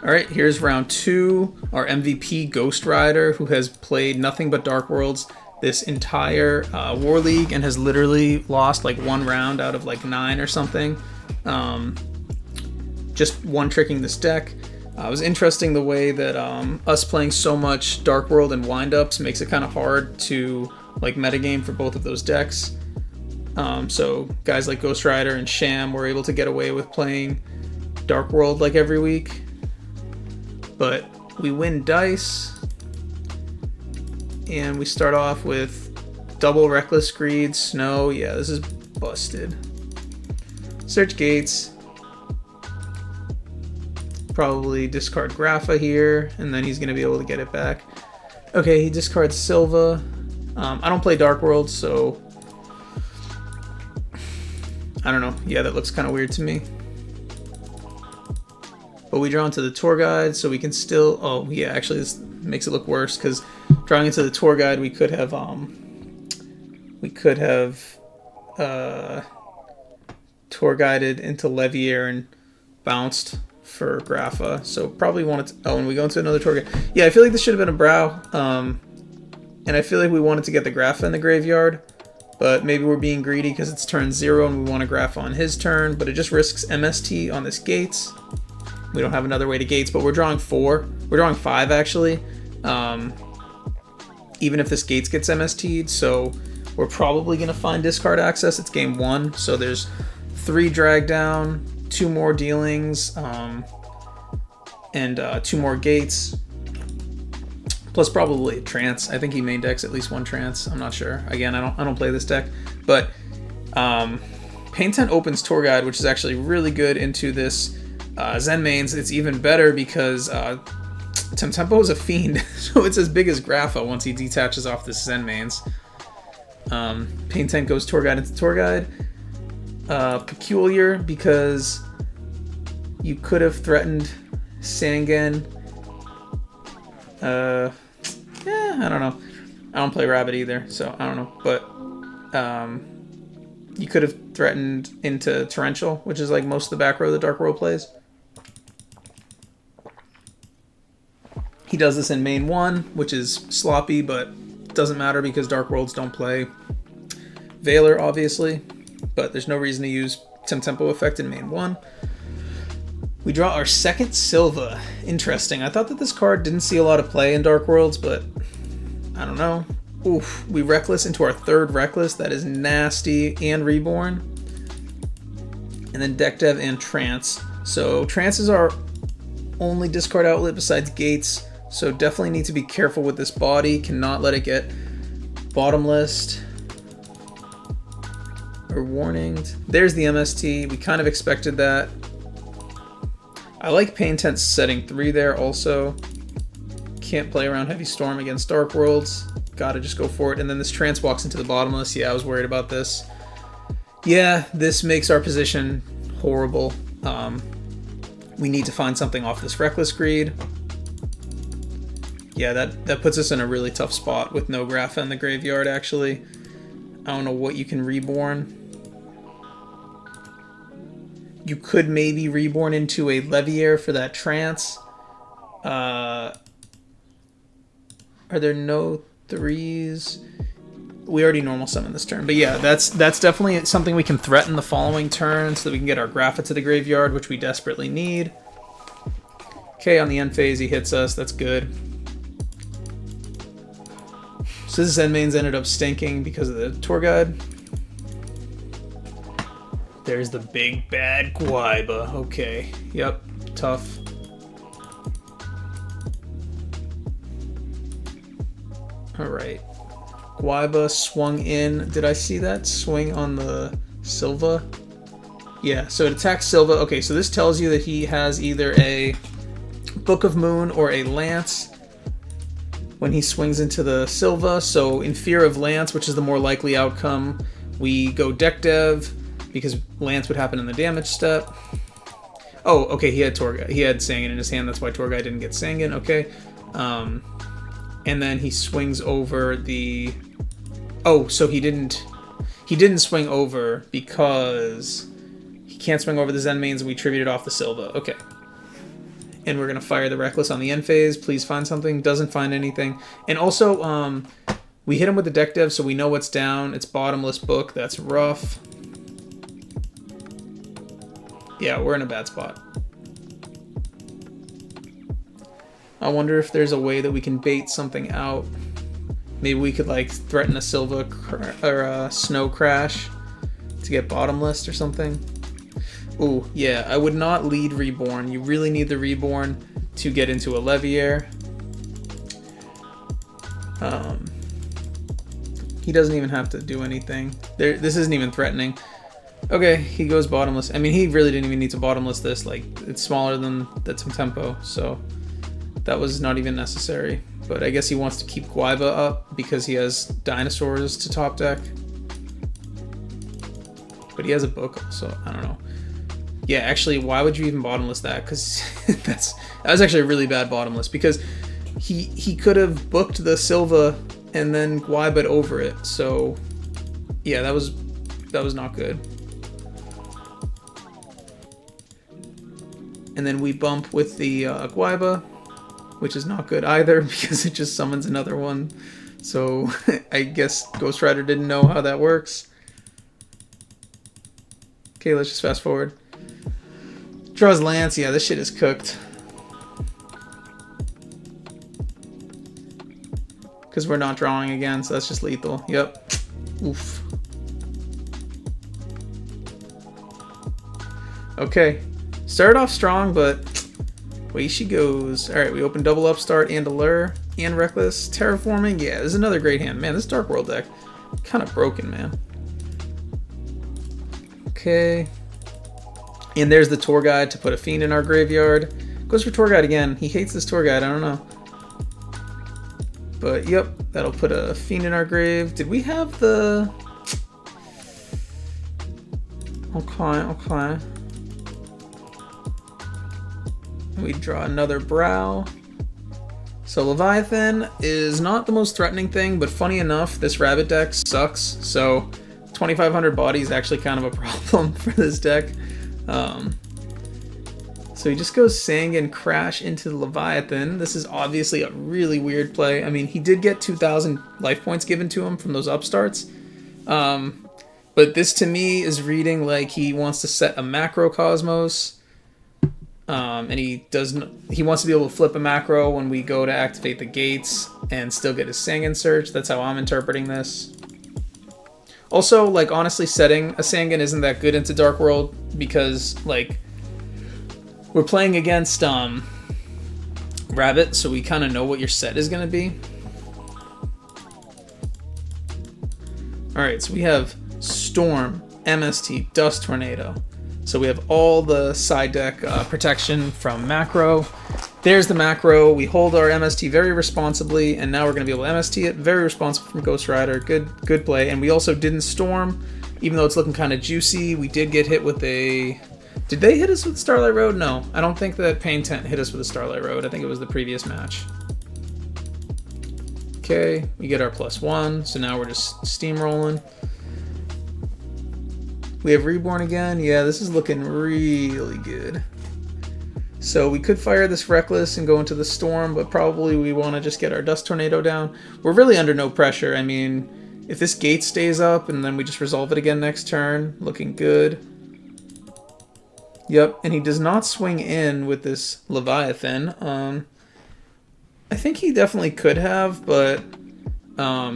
All right, here's round 2. Our MVP, Ghost Rider, who has played nothing but Dark Worlds this entire War League and has literally lost like 1 round out of like 9 or something. Just one-tricking this deck. It was interesting the way that us playing so much Dark World and wind-ups makes it kind of hard to like metagame for both of those decks. So guys like Ghost Rider and Sham were able to get away with playing Dark World like every week. But we win dice. And we start off with double Reckless Greed, Snow. Yeah, this is busted. Search Gates. Probably discard Grapha here, and then he's going to be able to get it back. Okay, he discards Silva. I don't play Dark World, so I don't know. Yeah, that looks kind of weird to me. But we draw into the Tour Guide, so we can still... Oh, yeah, actually this makes it look worse, because drawing into the Tour Guide, we could have Tour Guided into Levier and bounced for Grapha. So probably wanted to... Oh, and we go into another Tour Guide. Yeah, I feel like this should have been a Brow. And I feel like we wanted to get the Grapha in the graveyard, but maybe we're being greedy because it's turn 0 and we want to Grapha on his turn, but it just risks MST on this Gates. We don't have another way to Gates, but we're drawing 4. We're drawing 5, actually. Even if this Gates gets MST'd, so we're probably going to find discard access. It's game 1, so there's 3 drag down, 2 more dealings, and 2 more Gates, plus probably a Trance. I think he main decks at least 1 Trance. I'm not sure. Again, I don't play this deck, but Pain Tent opens Tour Guide, which is actually really good into this Zen mains. It's even better because Temtempo is a fiend, so it's as big as Grapha once he detaches off this Zen mains. Pain Tent goes Tour Guide into Tour Guide. Peculiar because you could have threatened Sangen. Yeah, I don't know. I don't play Rabbit either, so I don't know. But you could have threatened into Torrential, which is like most of the back row the Dark World plays. He does this in main 1, which is sloppy, but doesn't matter because Dark Worlds don't play Veiler, obviously. But there's no reason to use Temtempo effect in main 1. We draw our second Silva. Interesting. I thought that this card didn't see a lot of play in Dark Worlds, but I don't know. Oof. We Reckless into our 3rd Reckless. That is nasty. And Reborn. And then Deck Dev and Trance. So Trance is our only discard outlet besides Gates. So definitely need to be careful with this body. Cannot let it get bottomless or warninged. There's the MST. We kind of expected that. I like Pain Tent setting 3 there also. Can't play around Heavy Storm against Dark Worlds. gotta just go for it. And then this trance walks into the bottomless. Yeah, I was worried about this. Yeah, this makes our position horrible. We need to find something off this Reckless Greed. Yeah, that puts us in a really tough spot with no Grapha in the graveyard, actually. I don't know what you can reborn. You could maybe reborn into a Leviair for that trance. Are there no 3s? We already normal summon this turn. But yeah, that's definitely something we can threaten the following turn so that we can get our Grapha to the graveyard, which we desperately need. Okay, on the end phase he hits us. That's good. So this end mains ended up stinking because of the tour guide. There's the big bad Guaiba. Okay. Yep. Tough. Alright. Guaiba swung in. Did I see that? Swing on the Silva? Yeah, so it attacks Silva. Okay, so this tells you that he has either a Book of Moon or a Lance when he swings into the Silva. So in fear of Lance, which is the more likely outcome, we go Deck Dev, because Lance would happen in the damage step. Oh, okay, he had Torgai. He had Sangan in his hand, that's why Torgai didn't get Sangan, okay. And then he swings over the... Oh, so he didn't swing over because he can't swing over the Zen mains and we tributed off the Silva. Okay. And we're going to fire the Reckless on the end phase. Please find something. Doesn't find anything. And also, we hit him with the Deck Dev, so we know what's down. It's Bottomless Book. That's rough. Yeah, we're in a bad spot. I wonder if there's a way that we can bait something out. Maybe we could like threaten a Silva or a Snow Crash to get Bottomless or something. Ooh, yeah, I would not lead Reborn. You really need the Reborn to get into a Leviair. He doesn't even have to do anything. This isn't even threatening. Okay, he goes Bottomless. I mean, he really didn't even need to Bottomless this. Like, it's smaller than that some tempo, so that was not even necessary. But I guess he wants to keep Guaiba up because he has dinosaurs to top deck. But he has a book, so I don't know. Yeah, actually, why would you even Bottomless that? Because that was actually a really bad Bottomless, because he could have booked the Silva and then Guaiba'd over it. So yeah, that was not good. And then we bump with the Guaiba, which is not good either because it just summons another one. So I guess Ghost Rider didn't know how that works. Okay, let's just fast forward. Draws Lance. Yeah, this shit is cooked. Because we're not drawing again, so that's just lethal. Yep. Oof. Okay. Started off strong, but away she goes. Alright, we open double Upstart and Allure and Reckless. Terraforming. Yeah, this is another great hand. Man, this Dark World deck kind of broken, man. Okay. And there's the Tour Guide to put a Fiend in our graveyard. Goes for Tour Guide again. He hates this Tour Guide, I don't know. But yep, that'll put a Fiend in our grave. Did we have the... Okay. We draw another Brow. So Leviathan is not the most threatening thing, but funny enough, this Rabbit deck sucks. So 2,500 body is actually kind of a problem for this deck. So he just goes Sangan Crash into the Leviathan. This is obviously a really weird play. I mean, he did get 2,000 life points given to him from those Upstarts. But this to me is reading like he wants to set a Macrocosmos. And he wants to be able to flip a macro when we go to activate the gates and still get his Sangan Search. That's how I'm interpreting this. Also, like, honestly, setting a Sangan isn't that good into Dark World because, like, we're playing against Rabbit, so we kind of know what your set is going to be. Alright, so we have Storm, MST, Dust Tornado. So we have all the side deck protection from Macro. There's the macro. We hold our MST very responsibly, and now we're going to be able to MST it. Very responsible from Ghost Rider. Good play. And we also didn't storm, even though it's looking kind of juicy. We did get hit with a... Did they hit us with Starlight Road? No. I don't think that Pain Tent hit us with a Starlight Road. I think it was the previous match. Okay, we get our +1, so now we're just steamrolling. We have Reborn again. Yeah, this is looking really good. So we could fire this Reckless and go into the Storm, but probably we want to just get our Dust Tornado down. We're really under no pressure. I mean, if this gate stays up and then we just resolve it again next turn, looking good. Yep, and he does not swing in with this Leviathan. I think he definitely could have, but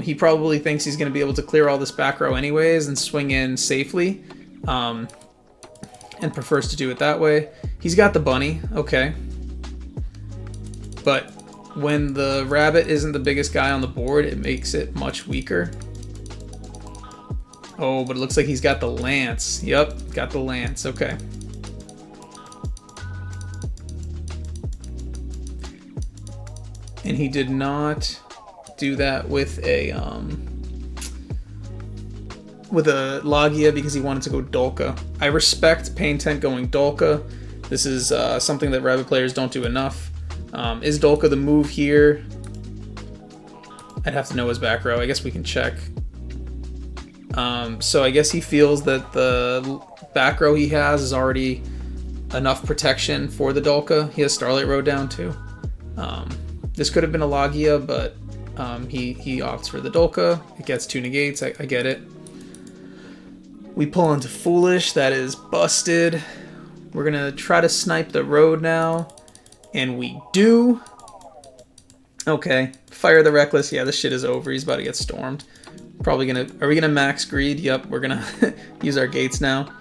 he probably thinks he's going to be able to clear all this back row anyways and swing in safely, and prefers to do it that way. He's got the bunny, okay. But when the rabbit isn't the biggest guy on the board, it makes it much weaker. Oh, but it looks like he's got the lance. Yep, got the lance, okay. And he did not do that with a Logia because he wanted to go Dolka. I respect Pain Tent going Dolka. This is something that rabbit players don't do enough. Is Dolka the move here? I'd have to know his back row. I guess we can check. So I guess he feels that the back row he has is already enough protection for the Dolka. He has Starlight Road down too. This could have been a Logia, but he opts for the Dolka. It gets 2 negates. I get it. We pull into Foolish. That is busted. We're going to try to snipe the road now. And we do. Okay. Fire the Reckless. Yeah, this shit is over. He's about to get stormed. Probably going to... Are we going to max greed? Yep, we're going to use our gates now.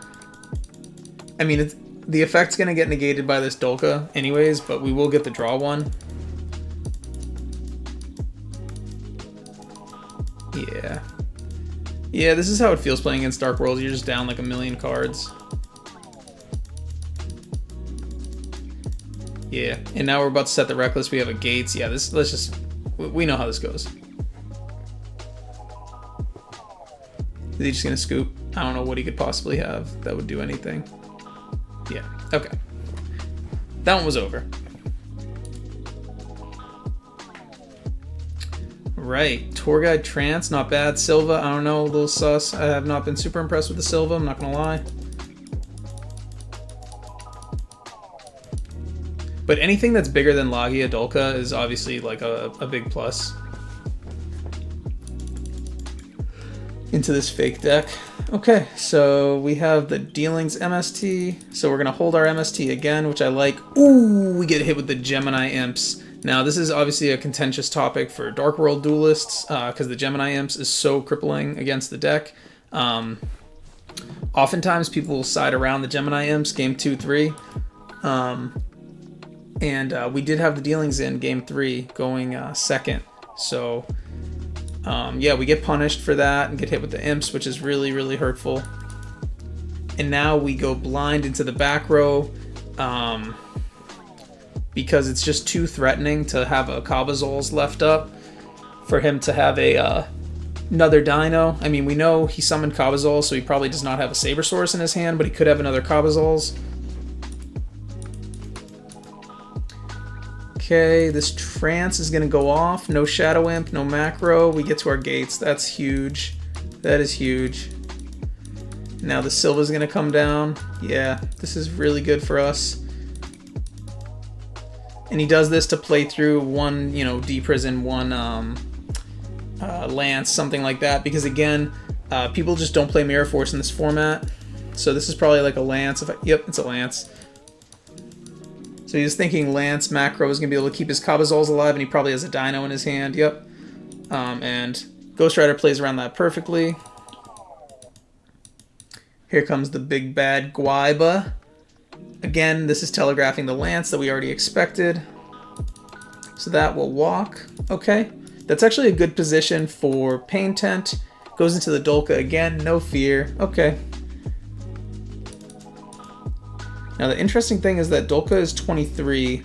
I mean, the effect's going to get negated by this Dolka anyways, but we will get the draw one. Yeah. Yeah, this is how it feels playing against Dark World. You're just down like a million cards. Yeah, and now we're about to set the Reckless. We have a Gates. Yeah, let's just... We know how this goes. Is he just gonna scoop? I don't know what he could possibly have that would do anything. Yeah, okay. That one was over. Right, Tour Guide Trance, not bad. Silva, I don't know, a little sus. I have not been super impressed with the Silva, I'm not gonna lie. But anything that's bigger than Logia Dolka is obviously like a big plus. Into this fake deck. Okay, so we have the Dealings MST. So we're gonna hold our MST again, which I like. Ooh, we get hit with the Gemini Imps. Now, this is obviously a contentious topic for Dark World duelists because the Gemini Imps is so crippling against the deck. Oftentimes, people will side around the Gemini Imps game 2, 3. And we did have the Dealings in game 3 going second. So, yeah, we get punished for that and get hit with the Imps, which is really, really hurtful. And now we go blind into the back row. Because it's just too threatening to have a Cabazol's left up for him to have a another Dino. I mean, we know he summoned Cabazol, so he probably does not have a Sabersaurus in his hand, but he could have another Cabazol's. Okay, this Trance is going to go off. No Shadow Imp, no Macro. We get to our gates. That's huge. That is huge. Now the Silva's going to come down. Yeah, this is really good for us. And he does this to play through one, you know, D-Prison, one Lance, something like that. Because again, people just don't play Mirror Force in this format. So this is probably like a Lance. Yep, it's a Lance. So he's thinking Lance Macro is going to be able to keep his Cabazols alive, and he probably has a Dino in his hand. Yep. And Ghost Rider plays around that perfectly. Here comes the big bad Guaiba. Again, this is telegraphing the Lance that we already expected. So that will walk. Okay. That's actually a good position for Pain Tent. Goes into the Dolka again. No fear. Okay. Now the interesting thing is that Dolka is 23,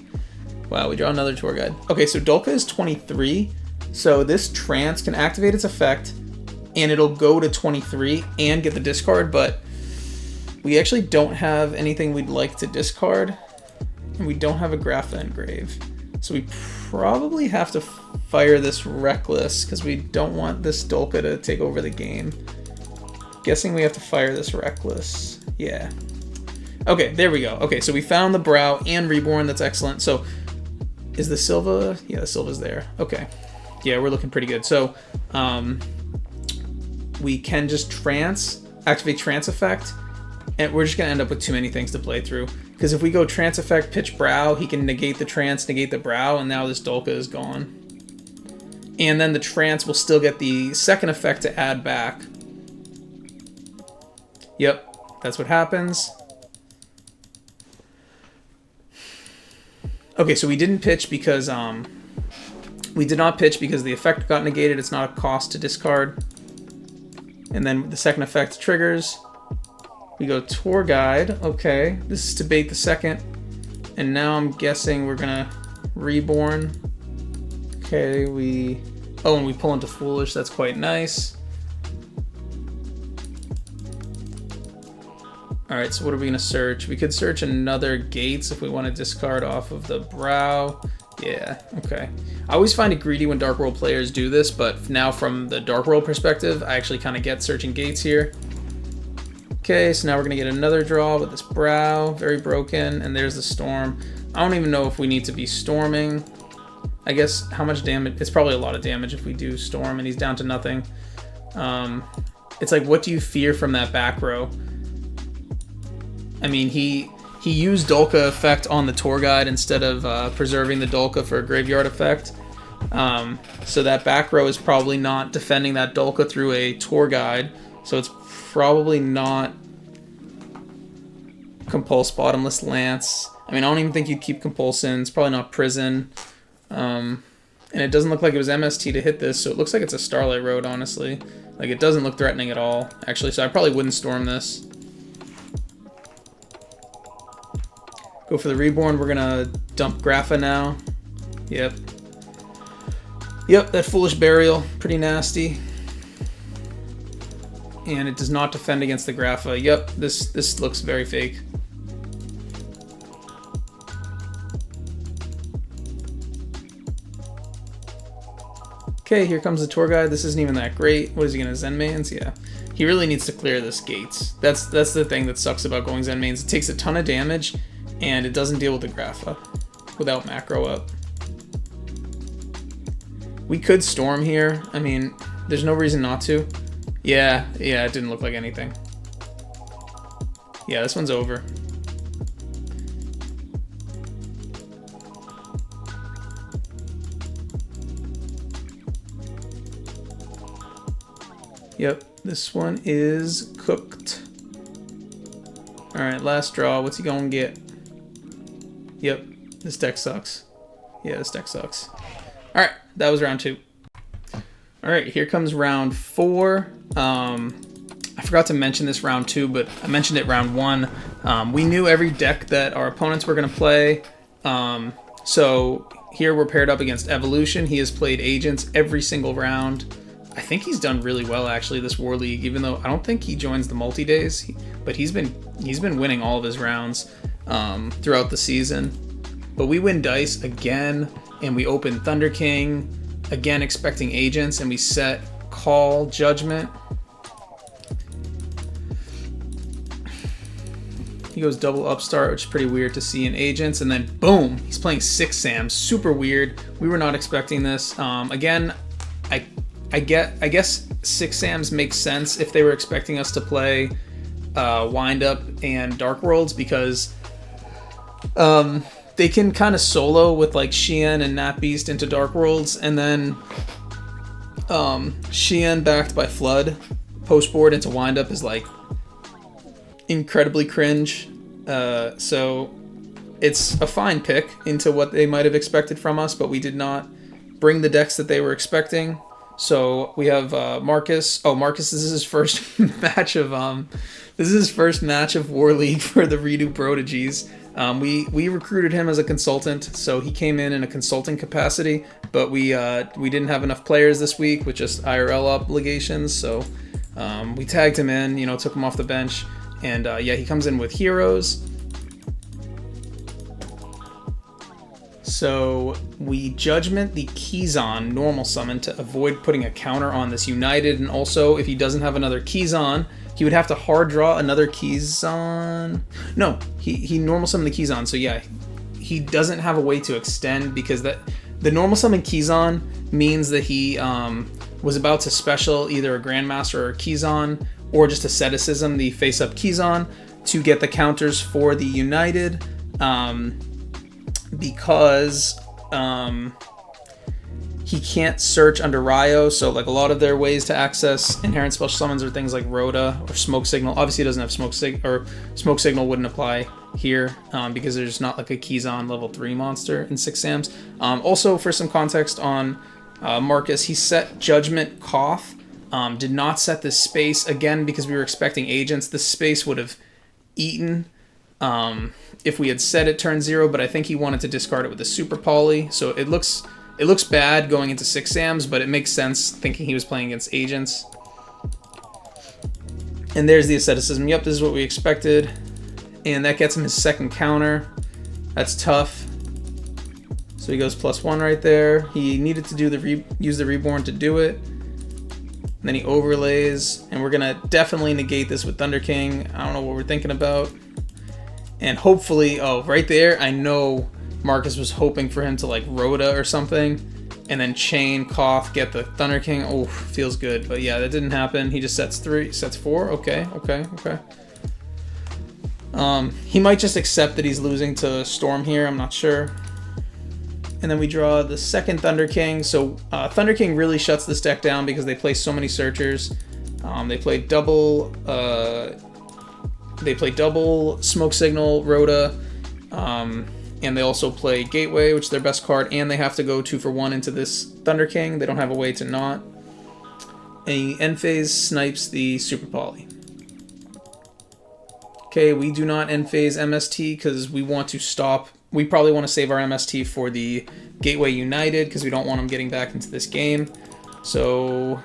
Wow, we draw another tour guide. Okay, so Dolka is 23. So this trance can activate its effect, and it'll go to 23 and get the discard, but we actually don't have anything we'd like to discard, and we don't have a Grapha Engrave. So we probably have to fire this Reckless, because we don't want this Dolka to take over the game. Guessing we have to fire this Reckless. Yeah. Okay, there we go. Okay, so we found the Brow and Reborn. That's excellent. So is the Silva? Yeah, the Silva's there. Okay. Yeah, we're looking pretty good. So we can just activate Trance Effect, and we're just going to end up with too many things to play through. Because if we go Trance Effect, pitch Brow, he can negate the Trance, negate the Brow, and now this Dolka is gone. And then the Trance will still get the second effect to add back. Yep, that's what happens. Okay, so we didn't pitch because we did not pitch because the effect got negated. It's not a cost to discard. And then the second effect triggers. We go Tour Guide. Okay, this is to bait the second. And now I'm guessing we're gonna Reborn. Okay, and we pull into Foolish. That's quite nice. Alright, so what are we going to search? We could search another Gates if we want to discard off of the Brow. Yeah, okay. I always find it greedy when Dark World players do this, but now from the Dark World perspective, I actually kind of get searching Gates here. Okay, so now we're going to get another draw with this Brow. Very broken, and there's the Storm. I don't even know if we need to be storming. I guess how much damage? It's probably a lot of damage if we do Storm, and he's down to nothing. It's like, what do you fear from that back row? I mean, he used Dolka effect on the Tour Guide instead of preserving the Dolka for a Graveyard effect. So that back row is probably not defending that Dolka through a Tour Guide. So it's probably not Compulse, Bottomless Lance. I mean, I don't even think you'd keep Compulsion. It's probably not Prison. And it doesn't look like it was MST to hit this, so it looks like it's a Starlight Road, honestly. Like, it doesn't look threatening at all, actually, so I probably wouldn't storm this. Go for the Reborn. We're gonna dump Grapha now. Yep. Yep, that Foolish Burial. Pretty nasty. And it does not defend against the Grapha. Yep, this looks very fake. Okay, here comes the Tour Guide. This isn't even that great. What is he gonna Zen Mains? Yeah. He really needs to clear this Gates. That's the thing that sucks about going Zen Mains. It takes a ton of damage, and it doesn't deal with the Grapha without macro up. We could Storm here. I mean, there's no reason not to. Yeah, it didn't look like anything. Yeah, this one's over. Yep, this one is cooked. Alright, last draw. What's he gonna get? Yep, this deck sucks. Yeah, this deck sucks. Alright, that was round 2. Alright, here comes round 4. I forgot to mention this round 2, but I mentioned it round 1. We knew every deck that our opponents were going to play. So here we're paired up against Evolution. He has played Agents every single round. I think he's done really well, actually, this War League, even though I don't think he joins the multi-days. But he's been winning all of his rounds throughout the season. But we win Dice again, and we open Thunder King, again expecting Agents, and we set Call Judgment. He goes double Upstart, which is pretty weird to see in Agents, and then boom, he's playing 6 Sams. Super weird. We were not expecting this. Again, I guess 6 Sams makes sense if they were expecting us to play Wind Up and Dark Worlds, because they can kind of solo with like Xian and Nat Beast into Dark Worlds, and then Xian backed by Flood post board into Wind Up is like incredibly cringe. So it's a fine pick into what they might have expected from us, but we did not bring the decks that they were expecting. So we have Marcus. Oh, Marcus, this is his first match of War League for the REDU Brodigies. We recruited him as a consultant, so he came in a consulting capacity, but we didn't have enough players this week with just IRL obligations, so we tagged him in, took him off the bench, and yeah, he comes in with heroes. So we Judgment the Keyzon normal summon to avoid putting a counter on this United, and also if he doesn't have another Keyzon, he would have to hard draw another Keyzon. No, he normal summon the Keyzon, so yeah, he doesn't have a way to extend, because the normal summon Keyzon means that he was about to special either a Grandmaster or a Keyzon, or just asceticism the face-up Keyzon to get the counters for the United. Because he can't search under Rhino, so like a lot of their ways to access inherent special summons are things like Rhoda or Smoke Signal. Obviously he doesn't have Smoke Signal wouldn't apply here because there's not like a Keyzon level 3 monster in 6 Sams. Also, for some context on Marcus, he set Judgment Koth, did not set this space, again because we were expecting agents. This space would have eaten if we had set it turn 0, but I think he wanted to discard it with a Super Poly, so it looks bad going into 6 Sams, but it makes sense thinking he was playing against agents. And there's the asceticism. Yep, this is what we expected, and that gets him his second counter. That's tough. So he goes +1 right there. He needed to do use the Reborn to do it. And then he overlays, and we're gonna definitely negate this with Thunder King. I don't know what we're thinking about. And hopefully, oh, right there, I know Marcus was hoping for him to like Rhoda or something, and then chain Koth, get the Thunder King. Oh, feels good. But yeah, that didn't happen. He just sets 4. Okay. He might just accept that he's losing to Storm here. I'm not sure. And then we draw the second Thunder King. So Thunder King really shuts this deck down because they play so many searchers. They play double Smoke Signal, Rhoda, and they also play Gateway, which is their best card, and they have to go 2 for 1 into this Thunder King. They don't have a way to not. And he end phase snipes the Super Poly. Okay, we do not end phase MST because we want to stop. We probably want to save our MST for the Gateway United because we don't want them getting back into this game. So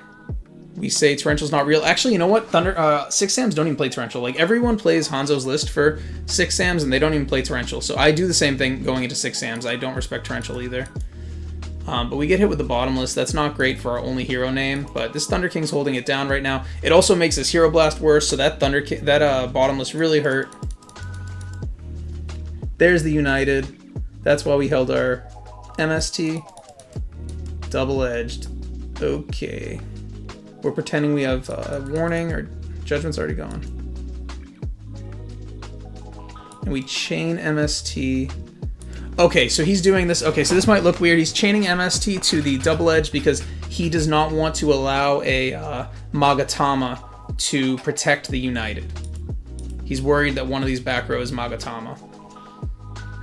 we say Torrential's not real. Actually, you know what? 6 Sams don't even play Torrential. Like, everyone plays Hanzo's list for 6 Sams, and they don't even play Torrential. So I do the same thing going into 6 Sams. I don't respect Torrential either. But we get hit with the Bottomless. That's not great for our only hero name, but this Thunder King's holding it down right now. It also makes this Hero Blast worse, so that Bottomless really hurt. There's the United. That's why we held our MST. Double-edged. Okay. We're pretending we have Warning, or Judgment's already gone. And we chain MST. Okay, so he's doing this. Okay, so this might look weird. He's chaining MST to the double edge because he does not want to allow a Magatama to protect the United. He's worried that one of these back row is Magatama.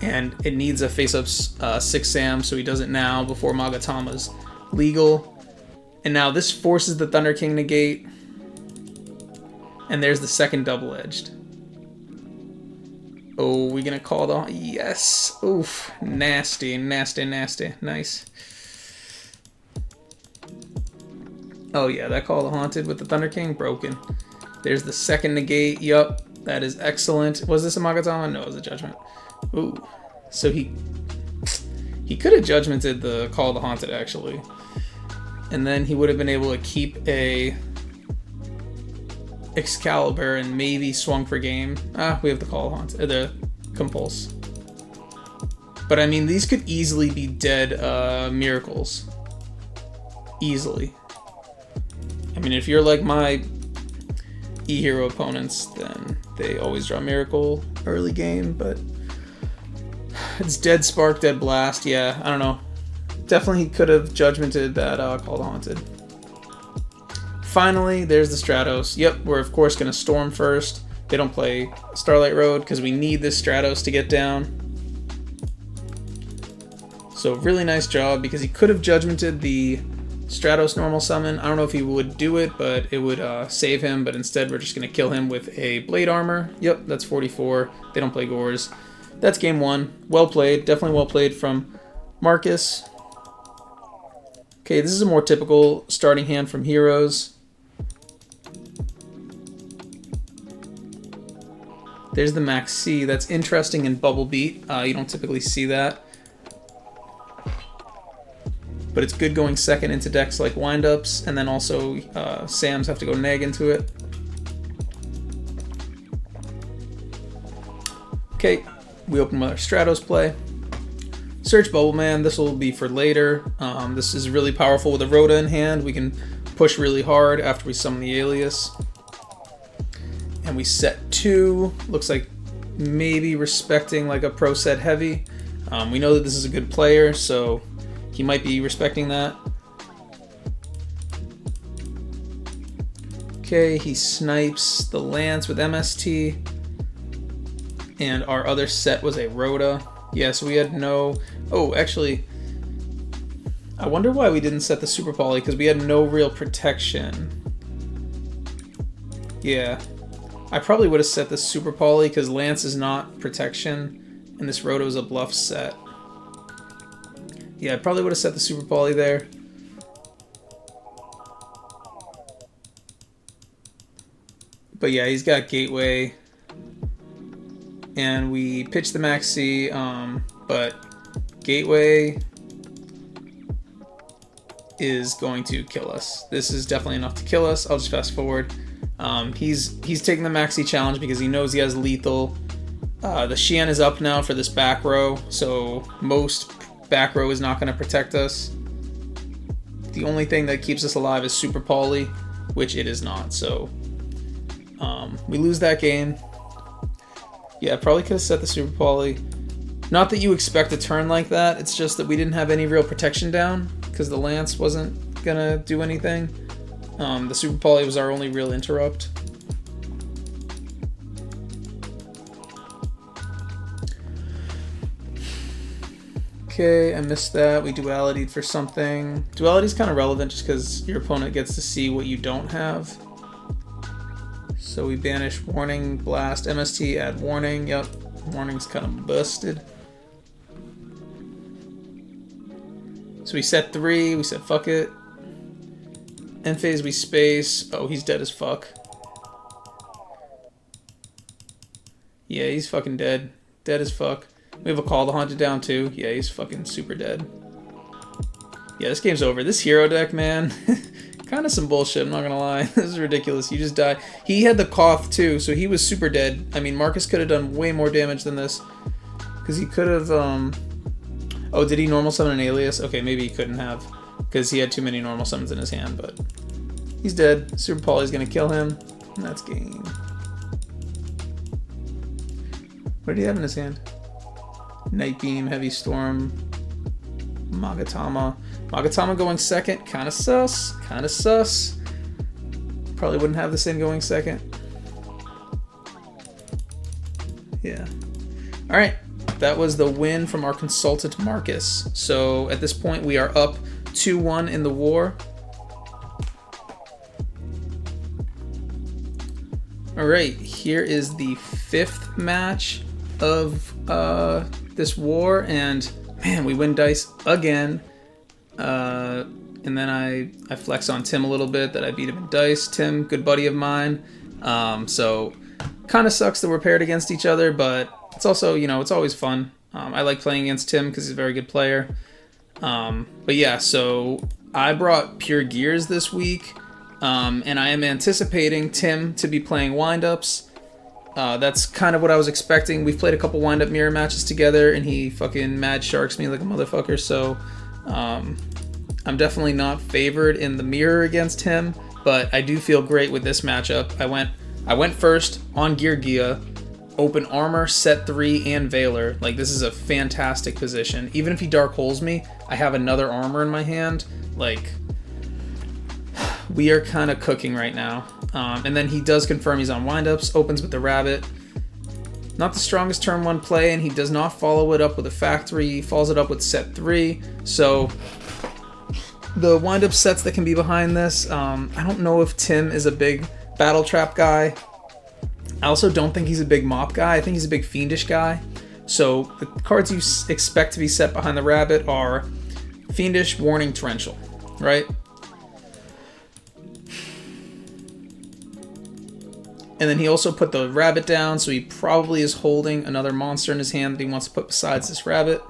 And it needs a face-up 6 Sam, so he does it now before Magatama's legal. And now this forces the Thunder King negate. And there's the second double-edged. Oh, we gonna call the... Yes! Oof. Nasty, nasty, nasty. Nice. Oh yeah, that call the Haunted with the Thunder King, broken. There's the second negate. Yup, that is excellent. Was this a Magatama? No, it was a Judgment. Ooh. So he could have Judgmented the Call of the Haunted, actually. And then he would have been able to keep a Excalibur and maybe swung for game. We have the Call of the Haunted, the Compulse. But I mean, these could easily be dead miracles. Easily. I mean, if you're like my E-Hero opponents, then they always draw Miracle early game, but it's Dead Spark, Dead Blast. Yeah, I don't know. Definitely could have Judgmented that Call the Haunted. Finally, there's the Stratos. Yep, we're of course going to Storm first. They don't play Starlight Road because we need this Stratos to get down. So really nice job because he could have Judgmented the Stratos normal summon. I don't know if he would do it, but it would save him. But instead, we're just going to kill him with a Blade Armor. Yep, that's 44. They don't play Gores. that's game one. Well played, definitely well played from Marcus. Okay, this is a more typical starting hand from Heroes. There's the Max C. That's interesting in Bubble Beat. You don't typically see that. But it's good going second into decks like Windups, and then also Sams have to go neg into it. Okay, we open with our Stratos play. Search Bubble Man, this will be for later. This is really powerful with a Rhoda in hand. We can push really hard after we summon the Alias. And we set 2. Looks like maybe respecting like a Pro Set Heavy. We know that this is a good player, so he might be respecting that. Okay, he snipes the Lance with MST. And our other set was a Rhoda. Yeah, so we had no... Oh, actually, I wonder why we didn't set the Super Poly, because we had no real protection. Yeah, I probably would have set the Super Poly, because Lance is not protection, and this Rhoda is a bluff set. Yeah, I probably would have set the Super Poly there. But yeah, he's got Gateway. And we pitch the Max C, but Gateway is going to kill us. This is definitely enough to kill us. I'll just fast forward. He's taking the Max C challenge because he knows he has lethal. The Xian is up now for this back row, so most back row is not going to protect us. The only thing that keeps us alive is Super Poly, which it is not, so we lose that game. Yeah, I probably could have set the Super Poly. Not that you expect a turn like that, it's just that we didn't have any real protection down because the Lance wasn't gonna do anything. The Super Poly was our only real interrupt. Okay, I missed that. We dualitied for something. Duality is kind of relevant just because your opponent gets to see what you don't have. So we banish Warning, Blast, MST, add Warning. Yep, Warning's kind of busted. So we set 3, we said fuck it. End phase we space. Oh, he's dead as fuck. Yeah, he's fucking dead. Dead as fuck. We have a Call to Hunt it down too. Yeah, he's fucking super dead. Yeah, this game's over. This hero deck, man. Kind of some bullshit, I'm not gonna lie. This is ridiculous. You just die. He had the Koth too, so he was super dead. I mean, Marcus could have done way more damage than this. Because he could have, Oh, did he normal summon an Alias? Okay, maybe he couldn't have. Because he had too many normal summons in his hand, but... He's dead. Super Poly's gonna kill him. And that's game. What did he have in his hand? Night Beam, Heavy Storm, Magatama. Magatama going second, kind of sus, kind of sus. Probably wouldn't have this in going second. Yeah. All right, that was the win from our consultant Marcus. So at this point we are up 2-1 in the war. All right, here is the 5th match of this war, and man, we win dice again. And then I flex on Tim a little bit that I beat him in dice. Tim, good buddy of mine. So kind of sucks that we're paired against each other, but it's also, you know, it's always fun. I like playing against Tim because he's a very good player. But yeah, so I brought Pure Gears this week, and I am anticipating Tim to be playing windups. That's kind of what I was expecting. We've played a couple wind-up mirror matches together, and he fucking mad sharks me like a motherfucker, so I'm definitely not favored in the mirror against him, but I do feel great with this matchup. I went first on Gear Gia, open armor, set 3, and Veiler. Like, this is a fantastic position. Even if he dark holes me, I have another armor in my hand. Like, we are kind of cooking right now. And then he does confirm he's on windups, opens with the rabbit. Not the strongest turn 1 play, and he does not follow it up with a factory. He follows it up with set 3. So the windup sets that can be behind this, I don't know if Tim is a big battle trap guy. I also don't think he's a big mop guy. I think he's a big fiendish guy. So the cards you expect to be set behind the rabbit are Fiendish, Warning, Torrential, right? And then he also put the rabbit down, so he probably is holding another monster in his hand that he wants to put besides this rabbit.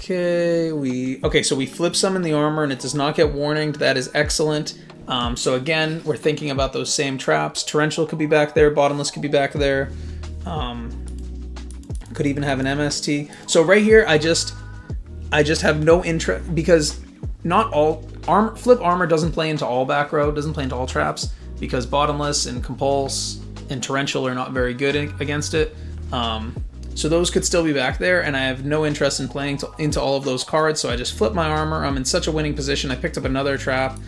Okay, so we flip summon the armor and it does not get warninged. That is excellent. So again, we're thinking about those same traps. Torrential could be back there, Bottomless could be back there. Could even have an MST. So right here, I just have no interest, because not all flip armor doesn't play into all back row, doesn't play into all traps, because Bottomless and Compulse and Torrential are not very good against it. So those could still be back there, and I have no interest in playing into all of those cards, so I just flip my armor. I'm in such a winning position. I picked up another trap.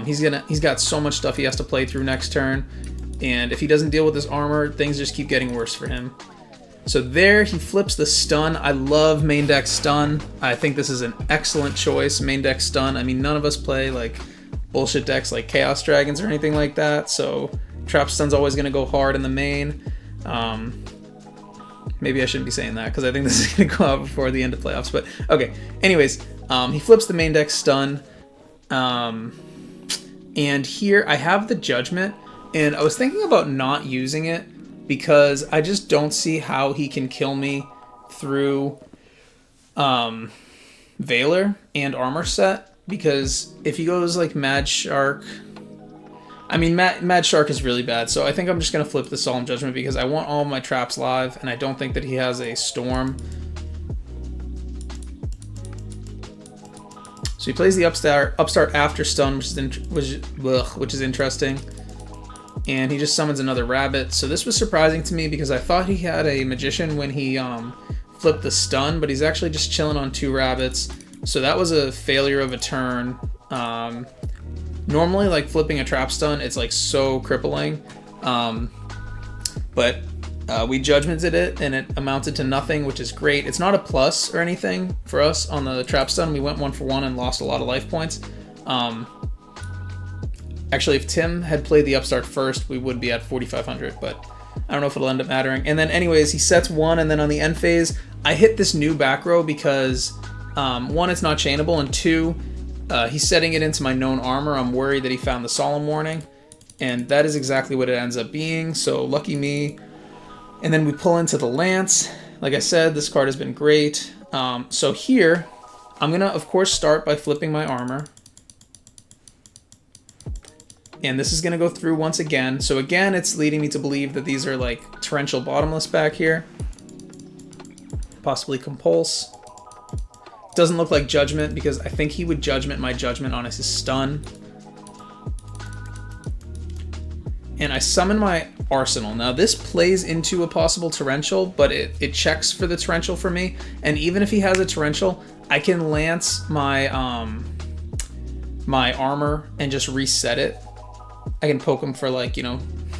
He's got so much stuff he has to play through next turn, and if he doesn't deal with this armor, things just keep getting worse for him. So there, he flips the stun. I love main deck stun. I think this is an excellent choice, main deck stun. I mean, none of us play like bullshit decks like Chaos Dragons or anything like that, so trap stun's always going to go hard in the main. Maybe I shouldn't be saying that because I think this is going to go out before the end of playoffs, but okay. Anyways, he flips the main deck stun. And here I have the Judgment, and I was thinking about not using it because I just don't see how he can kill me through Valor and Armor Set, because if he goes like Mad Shark, I mean, Mad Shark is really bad, so I think I'm just going to flip the Solemn Judgment because I want all my traps live, and I don't think that he has a Storm. So he plays the Upstart after Stun, which is interesting. And he just summons another rabbit. So this was surprising to me because I thought he had a Magician when he flipped the Stun, but he's actually just chilling on 2 rabbits. So that was a failure of a turn. Normally, like flipping a trap stun, it's like so crippling. But we judgmented it and it amounted to nothing, which is great. It's not a plus or anything for us on the trap stun. We went 1 for 1 and lost a lot of life points. Actually, if Tim had played the Upstart first, we would be at 4,500, but I don't know if it'll end up mattering. And then anyways, he sets 1, and then on the end phase, I hit this new back row because 1, it's not chainable, and 2, he's setting it into my known armor. I'm worried that he found the Solemn Warning, and that is exactly what it ends up being, so lucky me. And then we pull into the Lance. Like I said, this card has been great. So here, I'm going to, of course, start by flipping my armor. And this is going to go through once again. So again, it's leading me to believe that these are like Torrential Bottomless back here. Possibly Compulse. Doesn't look like Judgment because I think he would Judgment my Judgment on his Stun. And I summon my Arsenal. Now this plays into a possible Torrential, but it checks for the Torrential for me. And even if he has a Torrential, I can Lance my my armor and just reset it. I can poke him for like,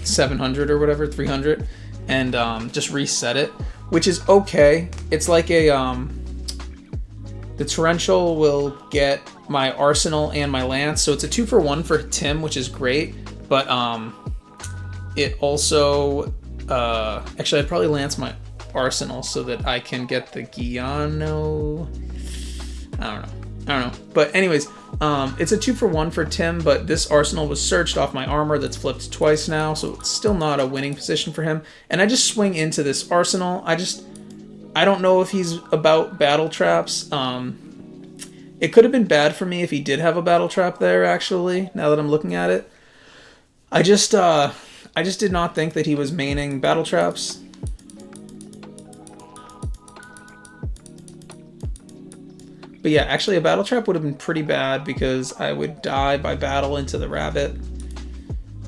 700 or whatever, 300, and just reset it, which is okay. It's like a the Torrential will get my Arsenal and my Lance, so it's a 2 for 1 for Tim, which is great. But it also actually I'd probably Lance my Arsenal so that I can get the Guiano. I don't know. But anyways, it's a 2 for 1 for Tim, but this Arsenal was searched off my armor that's flipped twice now, so it's still not a winning position for him. And I just swing into this Arsenal. I don't know if he's about battle traps. It could have been bad for me if he did have a battle trap there, actually, now that I'm looking at it. I just did not think that he was maining battle traps. But yeah, actually a battle trap would have been pretty bad because I would die by battle into the rabbit.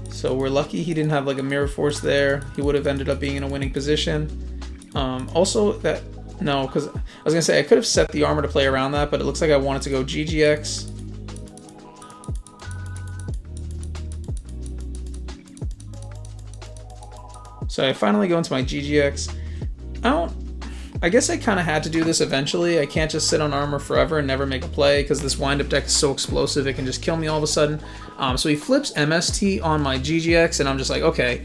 So we're lucky he didn't have like a mirror force there. He would have ended up being in a winning position. Also that, no, because I was gonna say I could have set the armor to play around that, but it looks like I wanted to go GGX. So I finally go into my GGX. I guess I kind of had to do this eventually. I can't just sit on armor forever and never make a play because this wind-up deck is so explosive it can just kill me all of a sudden. So he flips MST on my GGX, and I'm just like, okay,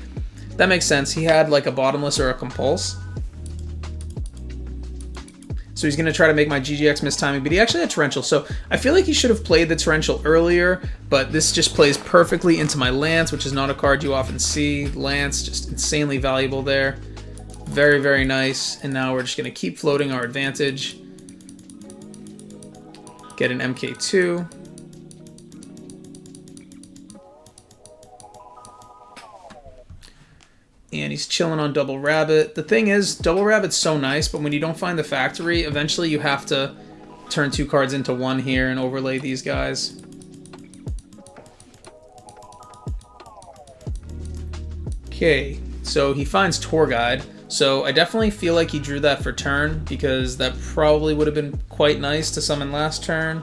that makes sense. He had like a bottomless or a compulse. So he's going to try to make my GGX miss timing, but he actually had torrential. So I feel like he should have played the torrential earlier, but this just plays perfectly into my Lance, which is not a card you often see. Lance, just insanely valuable there. Very, very nice. And now we're just going to keep floating our advantage. Get an MK2. And he's chilling on Double Rabbit. The thing is, Double Rabbit's so nice, but when you don't find the factory, eventually you have to turn 2 cards into 1 here and overlay these guys. Okay, so he finds Tour Guide. So I definitely feel like he drew that for turn, because that probably would have been quite nice to summon last turn.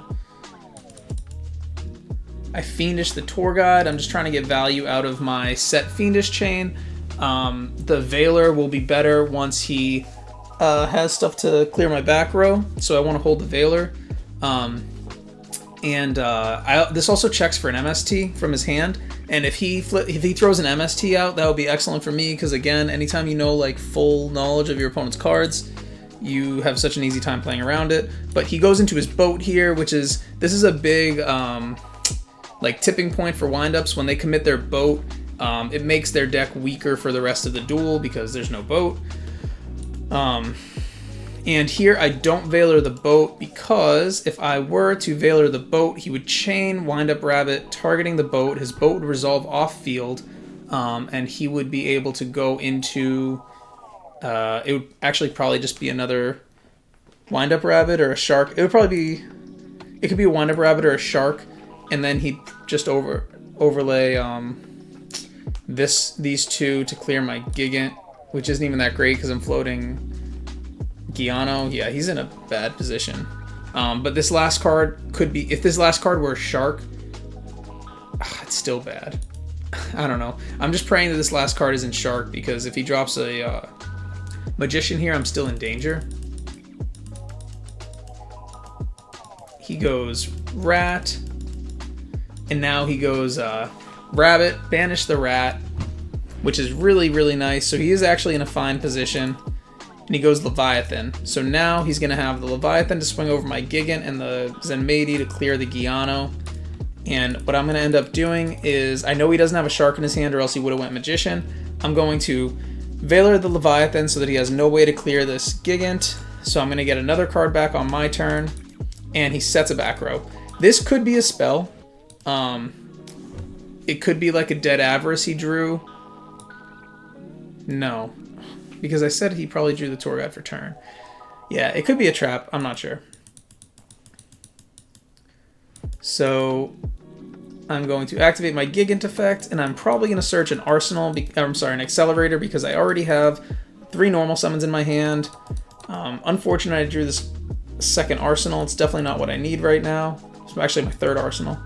I Fiendish the Tour Guide. I'm just trying to get value out of my set Fiendish chain. The Veiler will be better once he has stuff to clear my back row, so I want to hold the Veiler. This also checks for an MST from his hand, and if he throws an MST out, that would be excellent for me, because again, anytime you know like full knowledge of your opponent's cards, you have such an easy time playing around it. But he goes into his boat here, this is a big like tipping point for windups. When they commit their boat, it makes their deck weaker for the rest of the duel because there's no boat. And here I don't Veiler the boat, because if I were to Veiler the boat, he would chain Wind-Up Rabbit targeting the boat. His boat would resolve off field, and he would be able to go into... it would actually probably just be another Wind-Up Rabbit or a Shark. It would probably be... It could be a Wind-Up Rabbit or a Shark, and then he'd just overlay... these two to clear my Gigant, which isn't even that great because I'm floating Giano. Yeah, he's in a bad position. But this last card could be... If this last card were a Shark, it's still bad. I don't know. I'm just praying that this last card isn't Shark, because if he drops a Magician here, I'm still in danger. He goes Rat, and now he goes... Rabbit, banish the Rat, which is really, really nice. So he is actually in a fine position. And he goes Leviathan. So now he's going to have the Leviathan to swing over my Gigant and the Zenmaity to clear the Giano. And what I'm going to end up doing is, I know he doesn't have a Shark in his hand or else he would have went Magician. I'm going to Veiler the Leviathan so that he has no way to clear this Gigant. So I'm going to get another card back on my turn. And he sets a back row. This could be a spell. It could be like a Dead Avarice he drew. No. Because I said he probably drew the Tour Guide for turn. Yeah, it could be a trap. I'm not sure. So I'm going to activate my Gigant effect, and I'm probably going to search an Arsenal, an Accelerator, because I already have 3 normal summons in my hand. Unfortunately, I drew this second Arsenal. It's definitely not what I need right now. It's actually my 3rd Arsenal.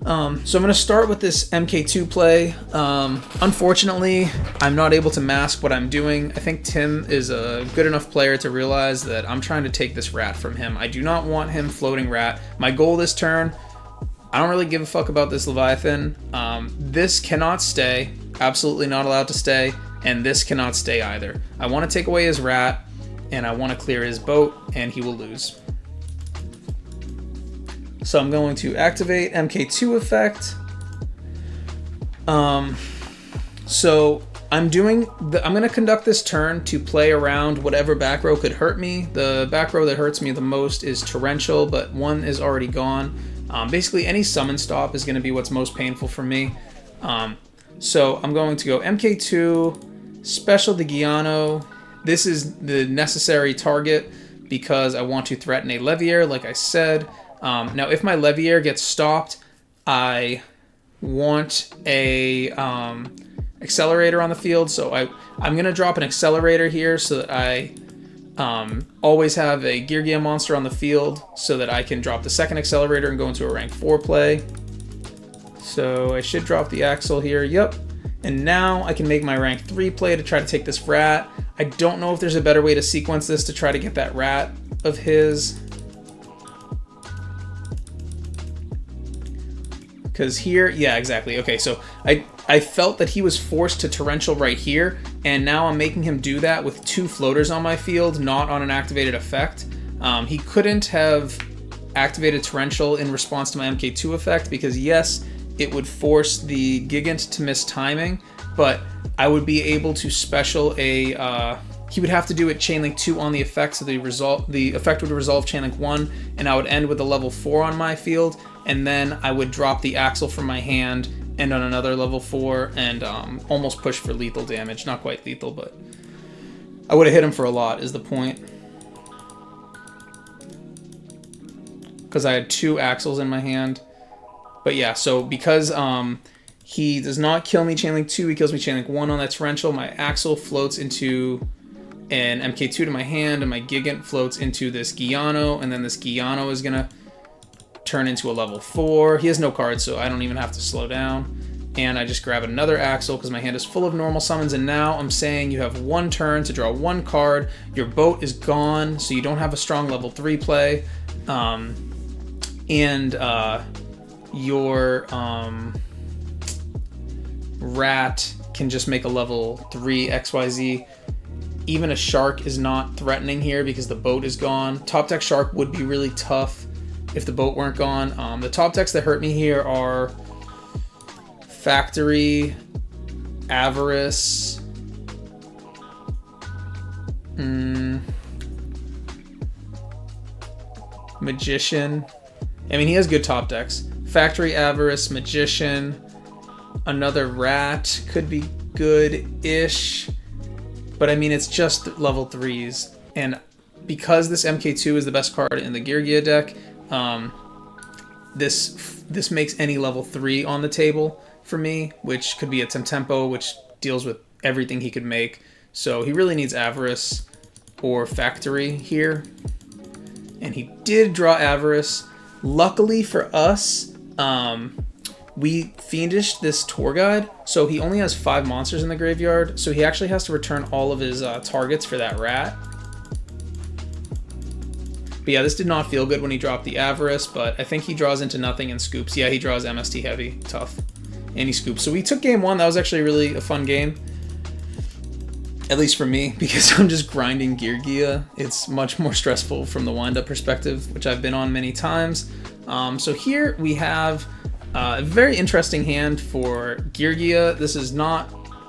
So I'm going to start with this MK2 play. Unfortunately, I'm not able to mask what I'm doing. I think Tim is a good enough player to realize that I'm trying to take this Rat from him. I do not want him floating Rat. My goal this turn, I don't really give a fuck about this Leviathan. This cannot stay. Absolutely not allowed to stay. And this cannot stay either. I want to take away his Rat, and I want to clear his boat, and he will lose. So I'm going to activate MK2 effect. So I'm going to conduct this turn to play around whatever back row could hurt me. The back row that hurts me the most is Torrential, but one is already gone. Basically, any summon stop is going to be what's most painful for me. So I'm going to go MK2, Special the Giano. This is the necessary target because I want to threaten a Levier, like I said. Now, if my Levier gets stopped, I want a Accelerator on the field. So I'm going to drop an Accelerator here so that I always have a Geargia monster on the field so that I can drop the second Accelerator and go into a rank 4 play. So I should drop the Axle here. Yep. And now I can make my rank 3 play to try to take this rat. I don't know if there's a better way to sequence this to try to get that rat of his. Because here, yeah, exactly. Okay, so I felt that he was forced to torrential right here, and now I'm making him do that with 2 floaters on my field, not on an activated effect. He couldn't have activated torrential in response to my MK2 effect, because yes, it would force the Gigant to miss timing, but I would be able to special a... he would have to do it Chainlink 2 on the effect, so the effect would resolve Chainlink 1, and I would end with a level 4 on my field, and then I would drop the Axle from my hand, end on another level 4, and almost push for lethal damage. Not quite lethal, but I would have hit him for a lot, is the point. Because I had 2 Axles in my hand. But yeah, so because he does not kill me Chainlink 2, he kills me Chainlink 1 on that torrential, my Axle floats into an MK2 to my hand, and my Gigant floats into this Giano, and then this Giano is going to turn into a level 4. He has no cards, so I don't even have to slow down. And I just grab another Axle because my hand is full of normal summons, and now I'm saying you have 1 turn to draw 1 card. Your boat is gone, so you don't have a strong level 3 play. Your rat can just make a level 3 XYZ. Even a shark is not threatening here because the boat is gone. Top deck shark would be really tough if the boat weren't gone. The top decks that hurt me here are Factory, Avarice, Magician. I mean, he has good top decks. Factory, Avarice, Magician, another rat could be good-ish. But I mean, it's just level 3s. And because this MK2 is the best card in the Geargia deck, this makes any level 3 on the table for me, which could be a Tempo, which deals with everything he could make. So he really needs Avarice or Factory here. And he did draw Avarice. Luckily for us, we fiendished this tour guide, so he only has 5 monsters in the graveyard, so he actually has to return all of his targets for that rat. But yeah, this did not feel good when he dropped the Avarice, but I think he draws into nothing and scoops. Yeah, he draws MST heavy, tough, and he scoops. So we took game 1. That was actually really a fun game, at least for me, because I'm just grinding Geargia. It's much more stressful from the wind-up perspective, which I've been on many times. So here we have a very interesting hand for Geargia. This is not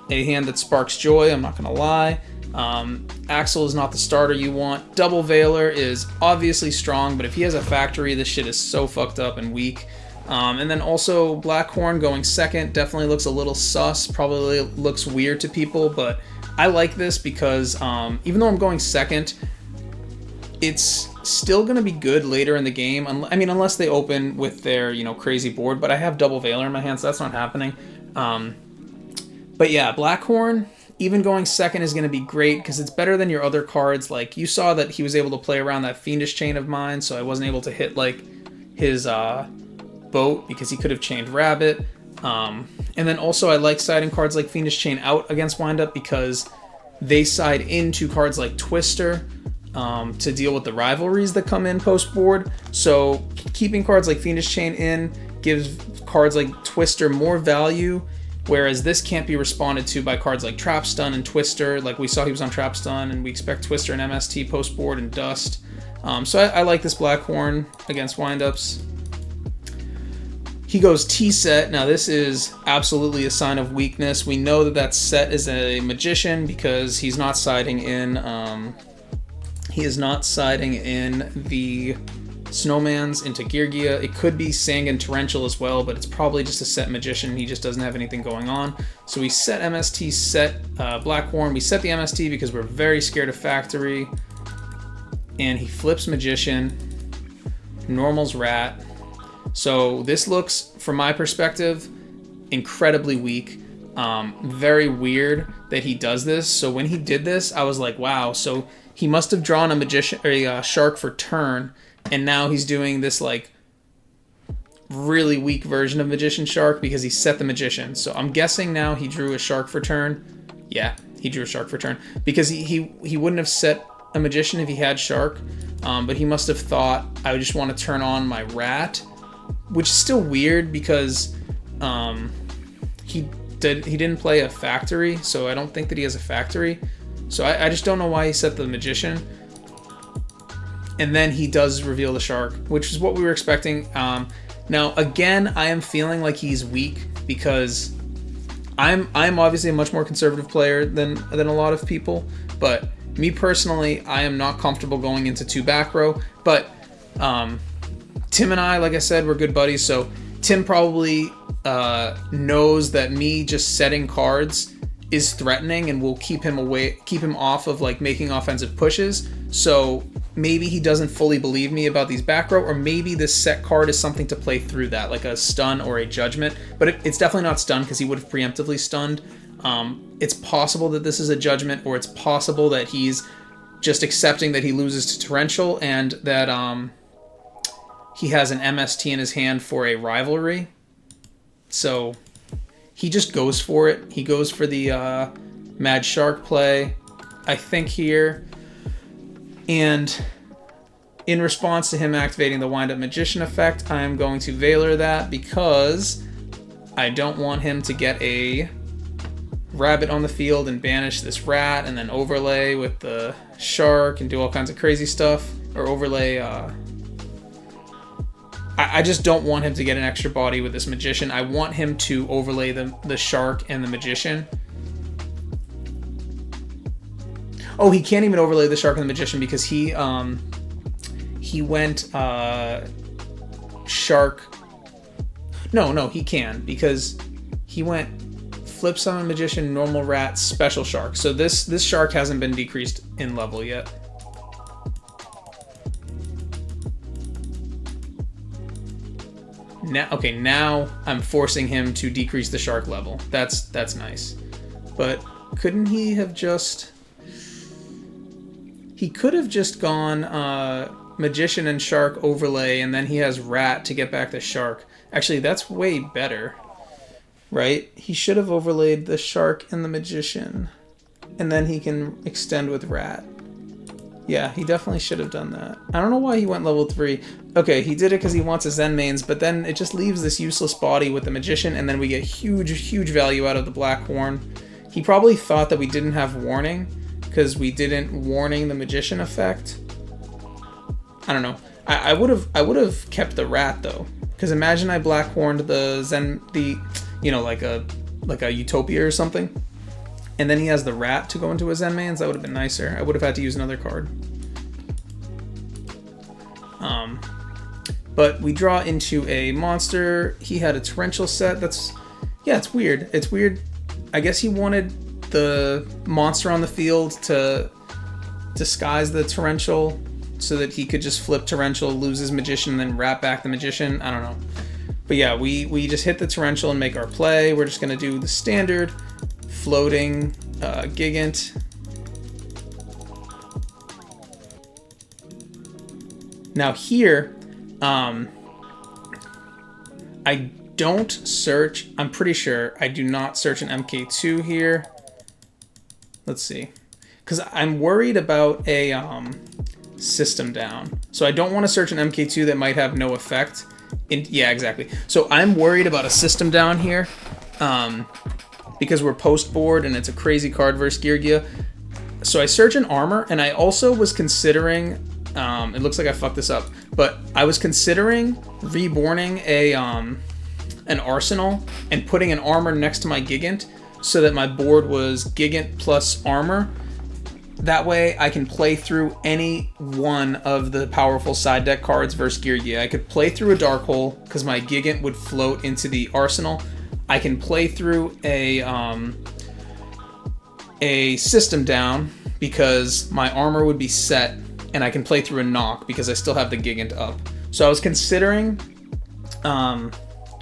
a hand that sparks joy, I'm not going to lie. Axle is not the starter you want. Double Veiler is obviously strong, but if he has a Factory, this shit is so fucked up and weak. And then also Blackhorn going second definitely looks a little sus, probably looks weird to people, but I like this because even though I'm going second, it's still going to be good later in the game. I mean, unless they open with their, crazy board, but I have Double Veiler in my hand, so that's not happening. But yeah, Blackhorn, even going second is going to be great because it's better than your other cards. Like, you saw that he was able to play around that Fiendish Chain of mine, so I wasn't able to hit, like, his boat because he could have chained Rabbit. And then also I like siding cards like Fiendish Chain out against windup because they side into cards like Twister to deal with the rivalries that come in post-board. So keeping cards like Fiendish Chain in gives cards like Twister more value, whereas this can't be responded to by cards like Trap Stun and Twister. Like we saw he was on Trap Stun, and we expect Twister and MST post-board and Dust. So I like this Blackhorn against windups. He goes T-Set. Now this is absolutely a sign of weakness. We know that that set is a Magician because he's not siding in. He is not siding in the Snowmans into Geargia. It could be Sangan Torrential as well, but it's probably just a set Magician. He just doesn't have anything going on. So we set MST, set Blackhorn. We set the MST because we're very scared of Factory. And he flips Magician. Normal's Rat. So this looks, from my perspective, incredibly weak. Very weird that he does this. So when he did this, I was like, wow. So he must have drawn a Magician or a Shark for turn, and now he's doing this like really weak version of Magician Shark because he set the Magician. So I'm guessing now he drew a Shark for turn. Yeah, he drew a Shark for turn because he wouldn't have set a Magician if he had Shark, but he must have thought I just want to turn on my Rat, which is still weird because he didn't play a Factory, so I don't think that he has a Factory. So I just don't know why he set the Magician. And then he does reveal the Shark, which is what we were expecting. Now, again, I am feeling like he's weak because I'm obviously a much more conservative player than a lot of people. But me personally, I am not comfortable going into 2 back row. But Tim and I, like I said, we're good buddies. So Tim probably knows that me just setting cards is threatening and will keep him off of like making offensive pushes. So maybe he doesn't fully believe me about these back row, or maybe this set card is something to play through that, like a stun or a judgment. But it's definitely not stun because he would have preemptively stunned. It's possible that this is a judgment, or it's possible that he's just accepting that he loses to Torrential and that he has an MST in his hand for a rivalry. So he just goes for it. He goes for the Mad Shark play, I think, here. And in response to him activating the Wind Up Magician effect, I am going to Veiler that because I don't want him to get a rabbit on the field and banish this rat and then overlay with the shark and do all kinds of crazy stuff. Or overlay... I just don't want him to get an extra body with this Magician. I want him to overlay the shark and the Magician. Oh, he can't even overlay the Shark and the Magician because he went Shark. No, he can because he went Flip Summon Magician, Normal Rat, Special Shark. So this Shark hasn't been decreased in level yet. Now I'm forcing him to decrease the Shark level. That's nice. But couldn't he have just... He could have just gone Magician and Shark overlay, and then he has Rat to get back the Shark. Actually, that's way better, right? He should have overlaid the Shark and the Magician, and then he can extend with Rat. Yeah, he definitely should have done that. I don't know why he went level 3. Okay, he did it because he wants his Zen mains, but then it just leaves this useless body with the Magician, and then we get huge value out of the Black Horn. He probably thought that we didn't have Warning, because we didn't warning the Magician effect. I don't know. I would have kept the Rat though, because imagine I Black Horned the Zen, like a Utopia or something, and then he has the Rat to go into his Zen mains. That would have been nicer. I would have had to use another card. But we draw into a monster. He had a Torrential set. It's weird. It's weird. I guess he wanted the monster on the field to disguise the Torrential so that he could just flip Torrential, lose his Magician, and then wrap back the Magician. I don't know. But yeah, we just hit the Torrential and make our play. We're just going to do the standard floating Gigant. Now here, I don't search. I'm pretty sure I do not search an MK2 here. Let's see, because I'm worried about a system down. So I don't want to search an MK2 that might have no effect. Yeah, exactly. So I'm worried about a system down here because we're post board and it's a crazy card versus Geargia. So I search an armor, and I also was considering, it looks like I fucked this up, but I was considering reborning an arsenal and putting an armor next to my Gigant, so that my board was Gigant plus armor. That way I can play through any one of the powerful side deck cards versus Geargia. I could play through a Dark Hole because my Gigant would float into the arsenal. I can play through a system down because my armor would be set, and I can play through a knock because I still have the Gigant up. So I was considering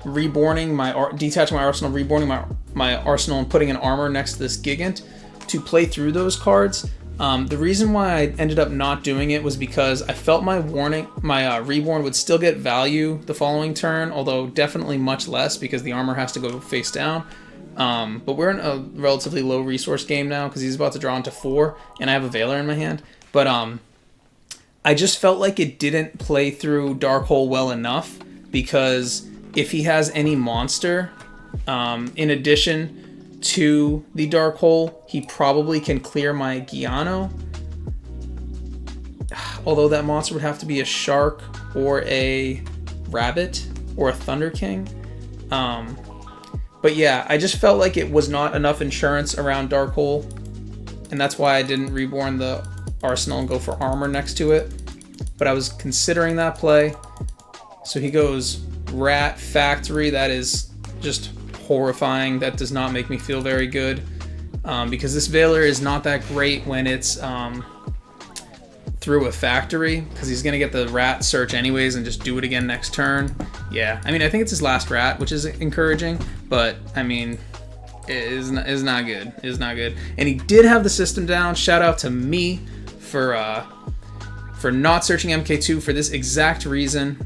detaching my arsenal, reborning my arsenal, and putting an armor next to this Gigant to play through those cards. The reason why I ended up not doing it was because I felt my reborn would still get value the following turn, although definitely much less because the armor has to go face down. But we're in a relatively low resource game now because he's about to draw into 4, and I have a Veiler in my hand. But I just felt like it didn't play through Dark Hole well enough, because if he has any monster, in addition to the Dark Hole, he probably can clear my Giano. Although that monster would have to be a shark or a rabbit or a Thunder King. But yeah, I just felt like it was not enough insurance around Dark Hole, and that's why I didn't reborn the Arsenal and go for armor next to it. But I was considering that play. So he goes Rat Factory. That is just horrifying. That does not make me feel very good, because this Veiler is not that great when it's through a factory, because he's gonna get the rat search anyways and just do it again next turn. Yeah, I mean, I think it's his last rat, which is encouraging, but I mean, it is not good. It is not good. And he did have the system down. Shout out to me for not searching MK2 for this exact reason.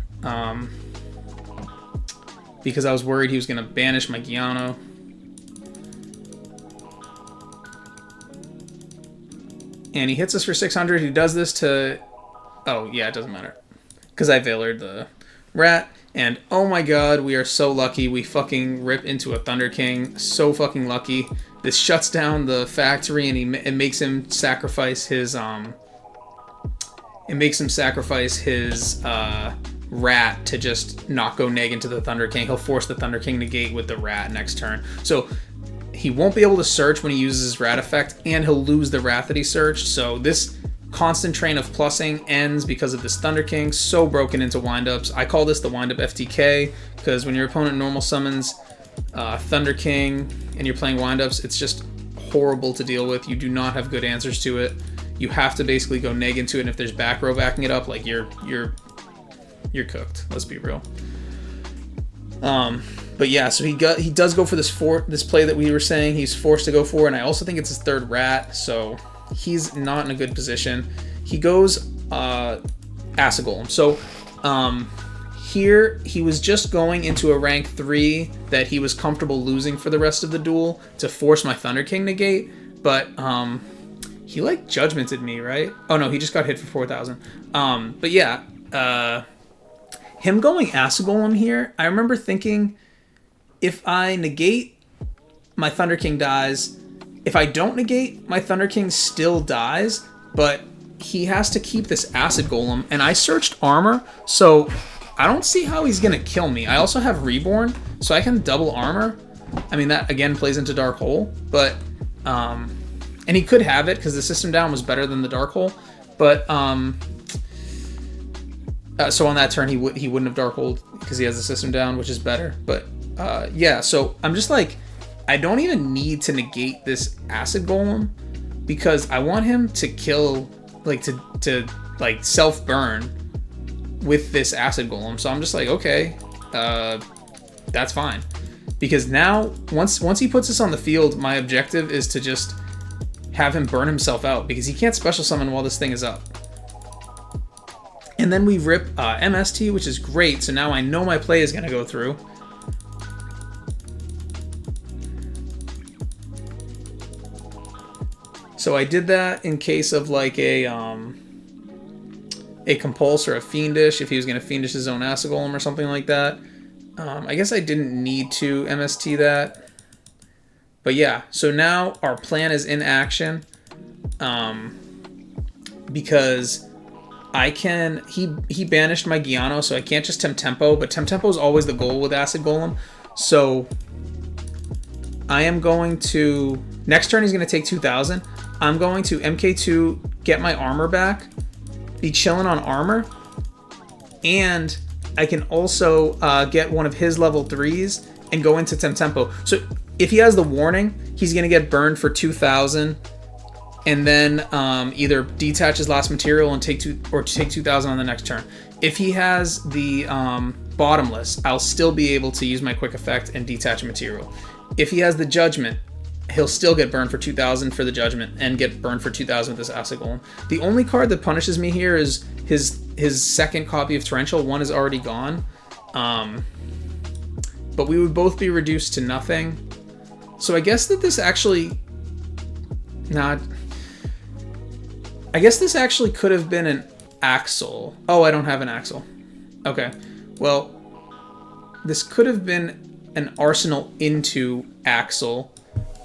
Because I was worried he was going to banish my Giano. And he hits us for 600. He does this to... Oh, yeah, it doesn't matter. Because I Veilered the rat. And oh my god, we are so lucky. We fucking rip into a Thunder King. So fucking lucky. This shuts down the factory, and it makes him sacrifice his... It makes him sacrifice his... rat to just not go neg into the Thunder King. He'll force the Thunder King negate with the rat next turn. So he won't be able to search when he uses his rat effect, and he'll lose the rat that he searched. So this constant train of plussing ends because of this Thunder King. So broken into windups. I call this the windup FTK, because when your opponent normal summons Thunder King and you're playing windups, it's just horrible to deal with. You do not have good answers to it. You have to basically go neg into it, and if there's back row backing it up, like you're cooked. Let's be real. But yeah, so he does go for this play that we were saying he's forced to go for, and I also think it's his third rat, so he's not in a good position. He goes Acid Golem. So here he was just going into a rank 3 that he was comfortable losing for the rest of the duel to force my Thunder King negate, but he like judgmented me, right? Oh no, he just got hit for 4,000. But yeah, him going Acid Golem here, I remember thinking, if I negate, my Thunder King dies. If I don't negate, my Thunder King still dies, but he has to keep this Acid Golem, and I searched armor, so I don't see how he's gonna kill me. I also have Reborn, so I can double armor. I mean, that again plays into Dark Hole, but, and he could have it, because the system down was better than the Dark Hole, but, so on that turn, he wouldn't have Dark Hold because he has the system down, which is better. But yeah, so I'm just like, I don't even need to negate this Acid Golem, because I want him to kill, like to like self burn with this Acid Golem. So I'm just like, okay, that's fine, because now once he puts this on the field, my objective is to just have him burn himself out, because he can't special summon while this thing is up. And then we rip MST, which is great, so now I know my play is going to go through. So I did that in case of like a Compulse or a Fiendish, if he was going to Fiendish his own Acid Golem or something like that. I guess I didn't need to MST that. But yeah, so now our plan is in action, because he banished my Giano, so I can't just Tempo, but Tempo is always the goal with Acid Golem. So I am going to, next turn he's going to take 2,000. I'm going to MK2, get my armor back, be chilling on armor, and I can also get one of his level 3s and go into Tempo. So if he has the warning, he's going to get burned for 2,000, and then either detach his last material and take 2,000 on the next turn. If he has the bottomless, I'll still be able to use my quick effect and detach a material. If he has the judgment, he'll still get burned for 2,000 for the Judgment and get burned for 2,000 with this Acid Golem. The only card that punishes me here is his second copy of Torrential. One is already gone. But we would both be reduced to nothing. So I guess that this actually... I guess this actually could have been an Axle. Oh, I don't have an Axle. Okay. Well, this could have been an Arsenal into Axle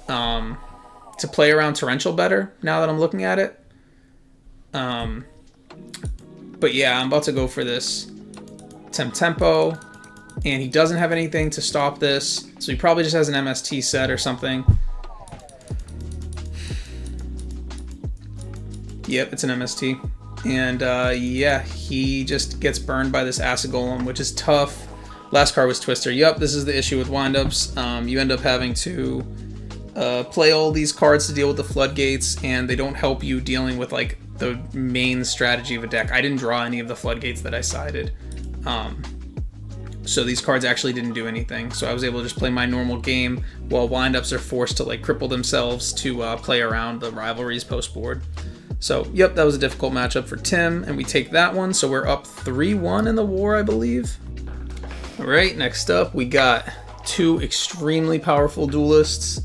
to play around Torrential better, now that I'm looking at it. But yeah, I'm about to go for this Tempo, and he doesn't have anything to stop this, so he probably just has an MST set or something. Yep, it's an MST. And yeah, he just gets burned by this Acid Golem, which is tough. Last card was Twister. Yep, this is the issue with windups. You end up having to play all these cards to deal with the floodgates, and they don't help you dealing with like the main strategy of a deck. I didn't draw any of the floodgates that I sided. So these cards actually didn't do anything. So I was able to just play my normal game while windups are forced to like cripple themselves to play around the rivalries post board. So, yep, that was a difficult matchup for Tim, and we take that one. So we're up 3-1 in the war, I believe. All right, next up, we got two extremely powerful duelists.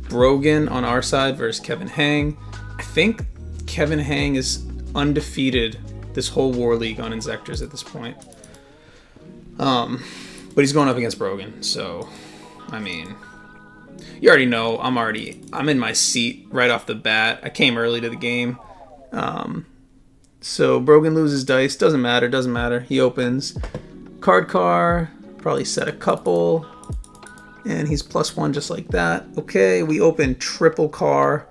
Brogan on our side versus Kevin Hang. I think Kevin Hang is undefeated this whole war league on Inzectors at this point. But he's going up against Brogan, so, I mean... You already know, I'm in my seat right off the bat. I came early to the game. So Brogan loses dice. Doesn't matter. He opens. Card car. Probably set a couple. And he's +1 just like that. Okay, we open triple car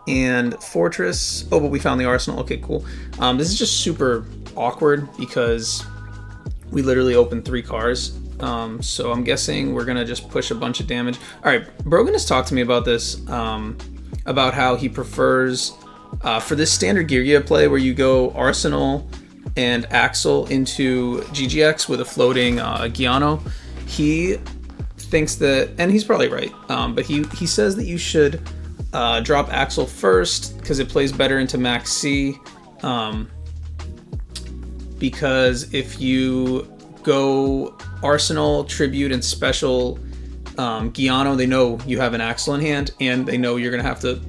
and Fortress. Oh, but we found the Arsenal. Okay, cool. This is just super awkward because we literally opened 3 cars. So I'm guessing we're going to just push a bunch of damage. All right, Brogan has talked to me about this, about how he prefers, for this standard Girgia play where you go Arsenal and Axle into GGX with a floating Giano. He thinks that, and he's probably right, but he says that you should drop Axle first because it plays better into Max C, because if you go Arsenal, Tribute, and Special Giano, they know you have an Axle in hand, and they know you're going to have to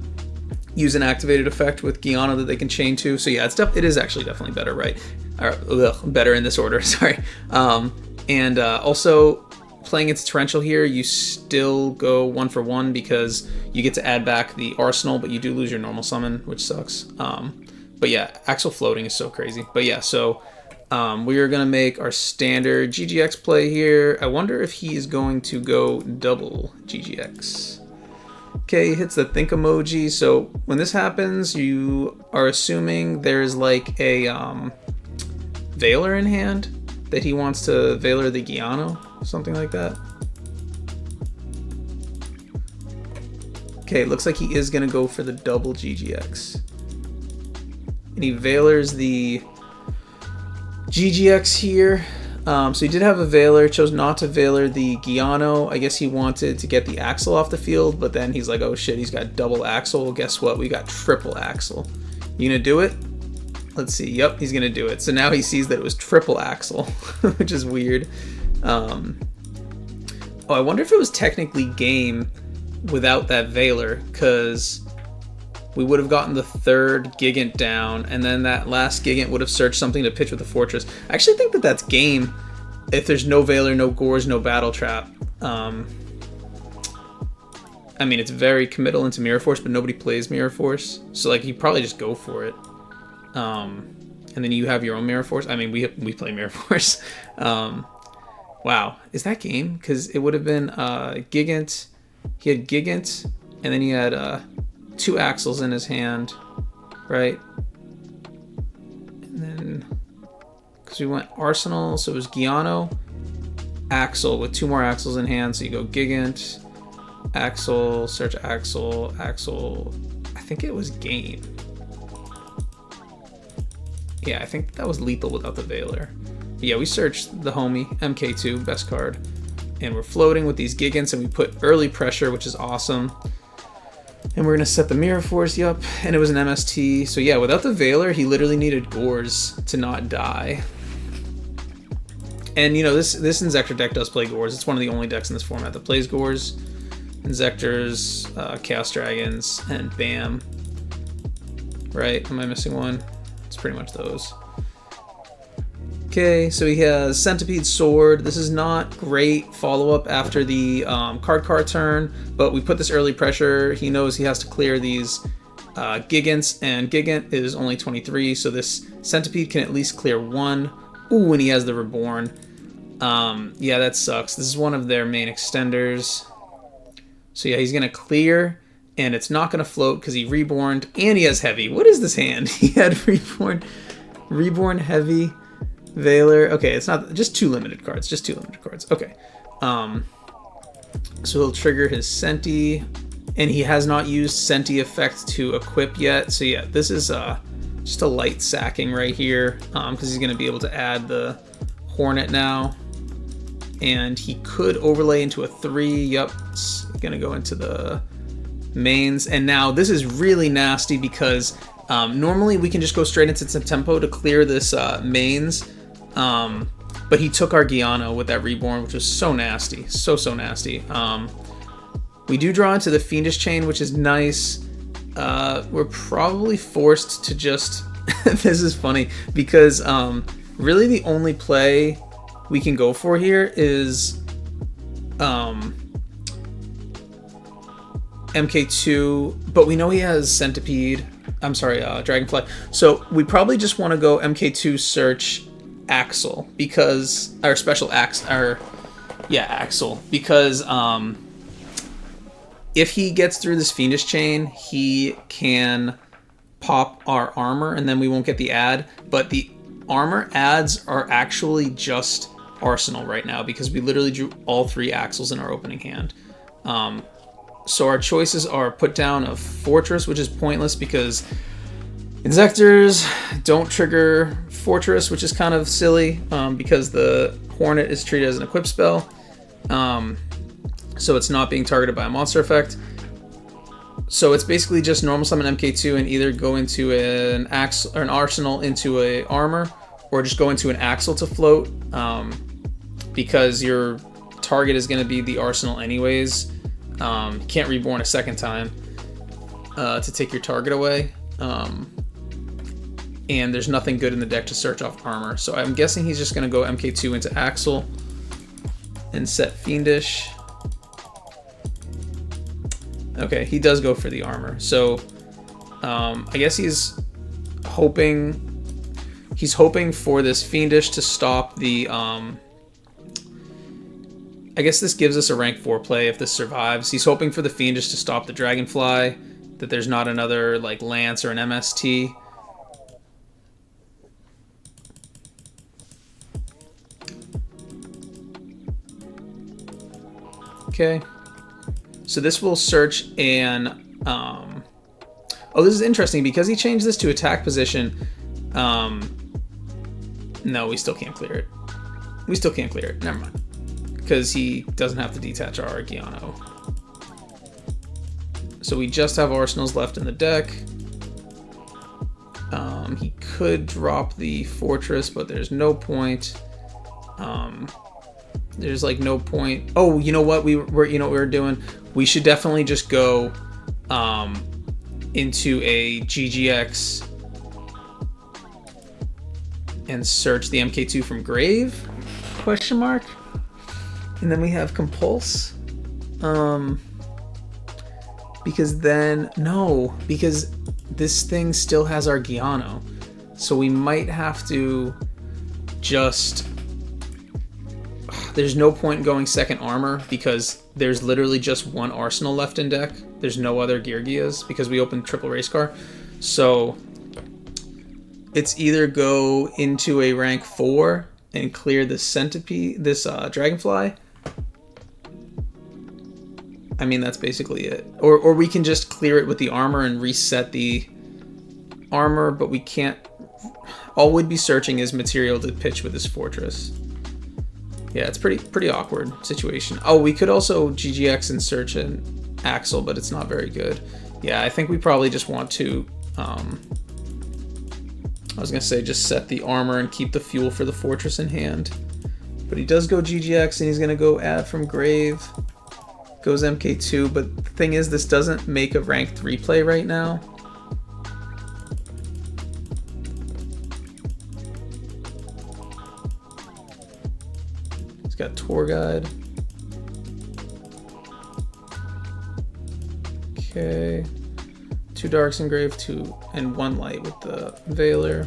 use an activated effect with Giano that they can chain to. So yeah, it is actually definitely better, right? Or, better in this order, sorry. And also, playing into Torrential here, you still go 1 for 1 because you get to add back the Arsenal, but you do lose your normal summon, which sucks. But yeah, Axle floating is so crazy. But yeah, so... we are going to make our standard GGX play here. I wonder if he is going to go double GGX. Okay, he hits the think emoji. So when this happens, you are assuming there's like a Veiler in hand that he wants to Veiler the Giano, something like that. Okay, it looks like he is going to go for the double GGX. And he Veilers the GGX here. So he did have a Veiler, chose not to Veiler the Giano. I guess he wanted to get the Axle off the field, but then he's like, oh shit, he's got double Axle. Well, guess what? We got triple Axle. You gonna do it? Let's see. Yep, he's gonna do it. So now he sees that it was triple Axle, which is weird. Oh, I wonder if it was technically game without that Veiler, because we would have gotten the 3rd Gigant down, and then that last Gigant would have searched something to pitch with the Fortress. I actually think that that's game if there's no Veiler, no Gores, no Battle Trap. I mean, it's very committal into Mirror Force, but nobody plays Mirror Force. So, like, you probably just go for it. And then you have your own Mirror Force. I mean, we play Mirror Force. Wow. Is that game? Because it would have been Gigant. He had Gigant, and then he had... 2 Axles in his hand, right? And then, because we went Arsenal, so it was Giano, Axle with 2 more Axles in hand, so you go Gigant, Axle, search Axle, Axle, I think it was game. Yeah, I think that was lethal without the Veiler. But yeah, we searched the homie, MK2, best card, and we're floating with these Gigants, and we put early pressure, which is awesome. And we're gonna set the Mirror Force, yup, and it was an MST. So yeah, without the Veiler, he literally needed Gores to not die. And you know, this Inzektor deck does play Gores. It's one of the only decks in this format that plays Gores. Inzektors, Chaos Dragons, and bam. Right, am I missing one? It's pretty much those. Okay, so he has Centipede Sword. This is not great follow-up after the card turn, but we put this early pressure. He knows he has to clear these Gigants, and Gigant is only 23, so this Centipede can at least clear one. Ooh, and he has the Reborn. Yeah, that sucks. This is one of their main extenders. So yeah, he's going to clear, and it's not going to float because he Reborned, and he has Heavy. What is this hand? He had Reborn, Heavy, Veiler. Okay, it's not just two limited cards. Just two limited cards. Okay. So he'll trigger his Senti, and he has not used Senti effect to equip yet. So yeah, this is just a light sacking right here because he's going to be able to add the Hornet now. And he could overlay into a 3. Yup, it's going to go into the mains. And now this is really nasty because normally we can just go straight into tempo to clear this mains. But he took our Giano with that Reborn, which was so nasty. So nasty. We do draw into the Fiendish Chain, which is nice. We're probably forced to just... This is funny because really the only play we can go for here is MK2, but we know he has Centipede. I'm sorry, Dragonfly. So we probably just want to go MK2 search Axel because our special Axel, because if he gets through this Fiendish Chain, he can pop our armor, and then we won't get the ad. But the armor ads are actually just Arsenal right now because we literally drew all 3 Axels in our opening hand. So our choices are put down a Fortress, which is pointless because Inzektors don't trigger Fortress, which is kind of silly because the Hornet is treated as an equip spell. So it's not being targeted by a monster effect. So it's basically just normal summon MK2 and either go into an Axel or an Arsenal into a armor, or just go into an Axel to float, because your target is going to be the Arsenal anyways. You can't Reborn a second time to take your target away. And there's nothing good in the deck to search off armor. So I'm guessing he's just going to go MK2 into Axel and set Fiendish. Okay, he does go for the armor. So I guess he's hoping for this Fiendish to stop the I guess this gives us a rank 4 play if this survives. He's hoping for the Fiendish to stop the Dragonfly, that there's not another like Lance or an MST. Okay. So this will search and oh, this is interesting because he changed this to attack position. No, we still can't clear it. We still can't clear it. Never mind. Because he doesn't have to detach our Giano. So we just have Arsenals left in the deck. He could drop the Fortress, but there's no point. There's like no point. Oh, you know what you know what we're doing? We should definitely just go into a GGX and search the MK2 from Grave? Question mark. And then we have Compulse. Because then no, because this thing still has our Giano. So we might have to just... There's no point in going second armor because there's literally just one Arsenal left in deck. There's no other Geargias because we opened triple race car. So it's either go into a rank 4 and clear the Centipede, this Dragonfly. I mean, that's basically it. Or we can just clear it with the armor and reset the armor, but we can't... All we'd be searching is material to pitch with this Fortress. Yeah, it's pretty awkward situation. Oh, we could also GGX and search an Axle, but it's not very good. Yeah, I think we probably just want to, I was going to say just set the armor and keep the fuel for the fortress in hand. But he does go GGX and he's going to go add from grave. Goes MK2, but the thing is this doesn't make a rank 3 play right now. He's got tour guide. Okay. 2 darks in grave, 2 and 1 light with the Veiler.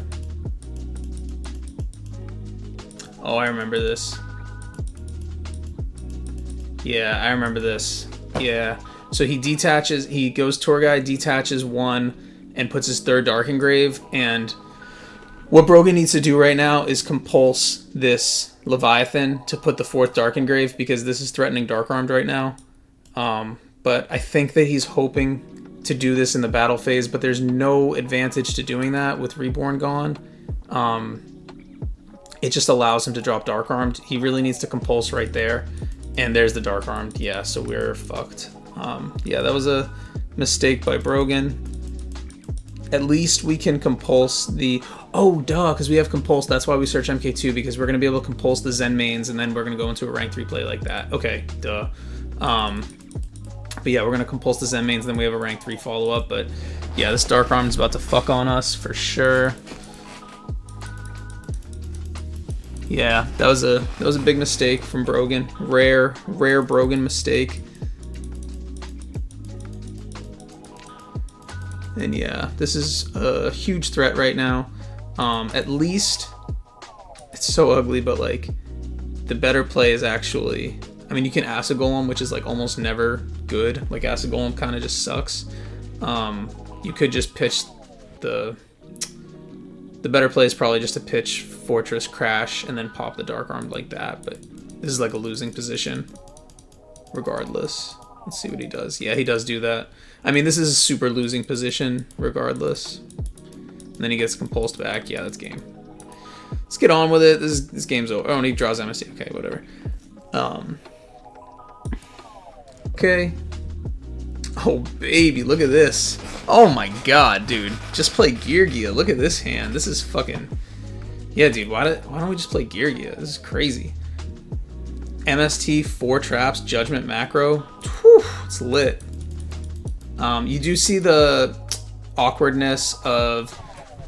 Oh, I remember this. Yeah, I remember this. Yeah. So he detaches, he goes tour guide, detaches 1, and puts his 3rd dark in grave. And what Brogan needs to do right now is compulse this Leviathan to put the 4th dark in grave, because this is threatening dark armed right now. But I think that he's hoping to do this in the battle phase, but there's no advantage to doing that with Reborn gone. It just allows him to drop dark armed. He really needs to compulse right there. And there's the dark armed. Yeah, so we're fucked. Yeah, that was a mistake by Brogan. At least we can compulse the... Oh, duh, because we have compulse. That's why we search MK2, because we're going to be able to compulse the Zen mains, and then we're going to go into a rank 3 play like that. Okay, duh. But yeah, we're going to compulse the Zen mains, and then we have a rank 3 follow-up. But yeah, this dark armed is about to fuck on us for sure. Yeah, that was a big mistake from Brogan. Rare Brogan mistake. And yeah, this is a huge threat right now. At least it's so ugly, but like the better play is actually, I mean, you can Acid Golem, which is like almost never good. Like Acid Golem kind of just sucks. You could just pitch the better play is probably just to pitch Fortress Crash and then pop the Dark Armed like that, but this is like a losing position regardless. Let's see what he does. Yeah, he does do that. I mean, this is a super losing position regardless. And then he gets compulsed back. Yeah, that's game. Let's get on with it. This game's over. Oh, and he draws MST. Okay, whatever. Okay. Oh, baby, look at this. Oh my god, dude. Just play Geargia. Look at this hand. This is fucking... Yeah, dude, why don't we just play Geargia? This is crazy. MST, 4 traps, Judgment macro. Whew, it's lit. You do see the awkwardness of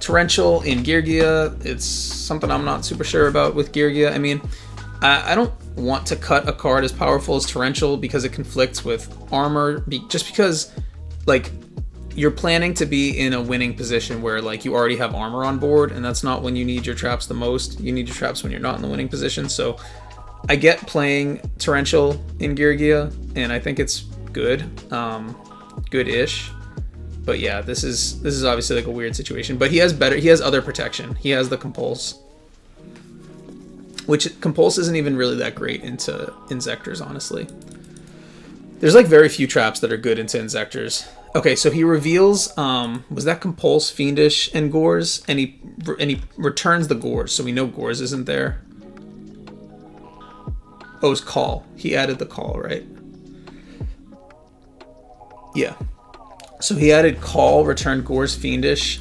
Torrential in Geargia. It's something I'm not super sure about with Geargia. I mean, I don't want to cut a card as powerful as Torrential because it conflicts with armor. Just because, like, you're planning to be in a winning position where, like, you already have armor on board, and that's not when you need your traps the most. You need your traps when you're not in the winning position. So I get playing Torrential in Geargia, and I think it's good, good-ish. But yeah, this is obviously like a weird situation. But he has other protection. He has the Compulse, which Compulse isn't even really that great into Inzectors, honestly. There's like very few traps that are good into Inzectors. Okay, so he reveals, was that Compulse, Fiendish, and Gores? And he returns the Gores, so we know Gores isn't there. Oh, it's Call. He added the Call, right? Yeah. So he added Call, returned Gores, Fiendish.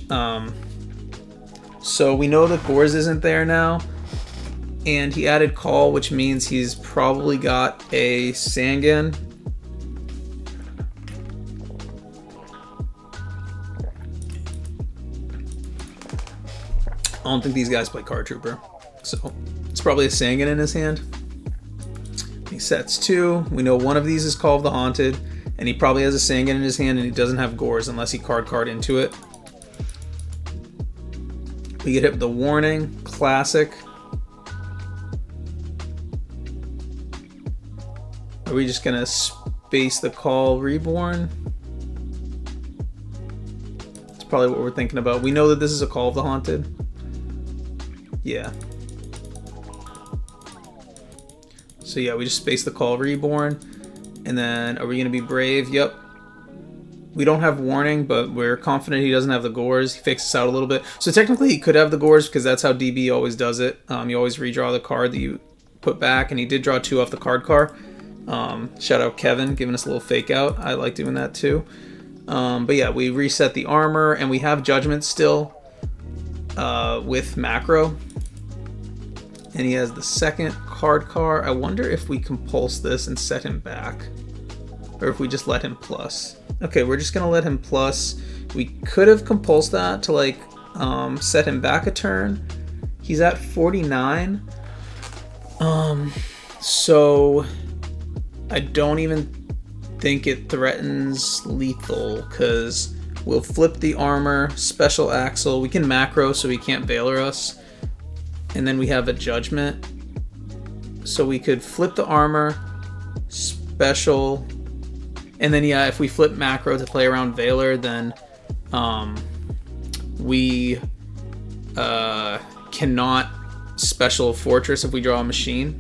So we know that Gores isn't there now. And he added Call, which means he's probably got a Sangan. I don't think these guys play Card Trooper. So it's probably a Sangan in his hand. He sets 2. We know one of these is Call of the Haunted. And he probably has a Sangan in his hand, and he doesn't have Gores unless he card into it. We get hit with the Warning. Classic. Are we just going to space the Call Reborn? That's probably what we're thinking about. We know that this is a Call of the Haunted. Yeah. So yeah, we just space the Call Reborn. And then, are we going to be Brave? Yep. We don't have Warning, but we're confident he doesn't have the Gores. He fakes us out a little bit. So technically he could have the Gores because that's how DB always does it. You always redraw the card that you put back, and he did draw 2 off the card car. Shout out Kevin, giving us a little fake out. I like doing that too. But yeah, we reset the armor, and we have Judgment still with macro. And he has the second card car. I wonder if we compulse this and set him back, or if we just let him plus. Okay, we're just gonna let him plus. We could have compulsed that to like set him back a turn. He's at 49. So I don't even think it threatens lethal, because we'll flip the armor, special axle. We can macro so he can't Veiler us. And then we have a Judgment. So we could flip the armor, special, and then yeah, if we flip macro to play around Veiler, then we cannot special Fortress if we draw a machine.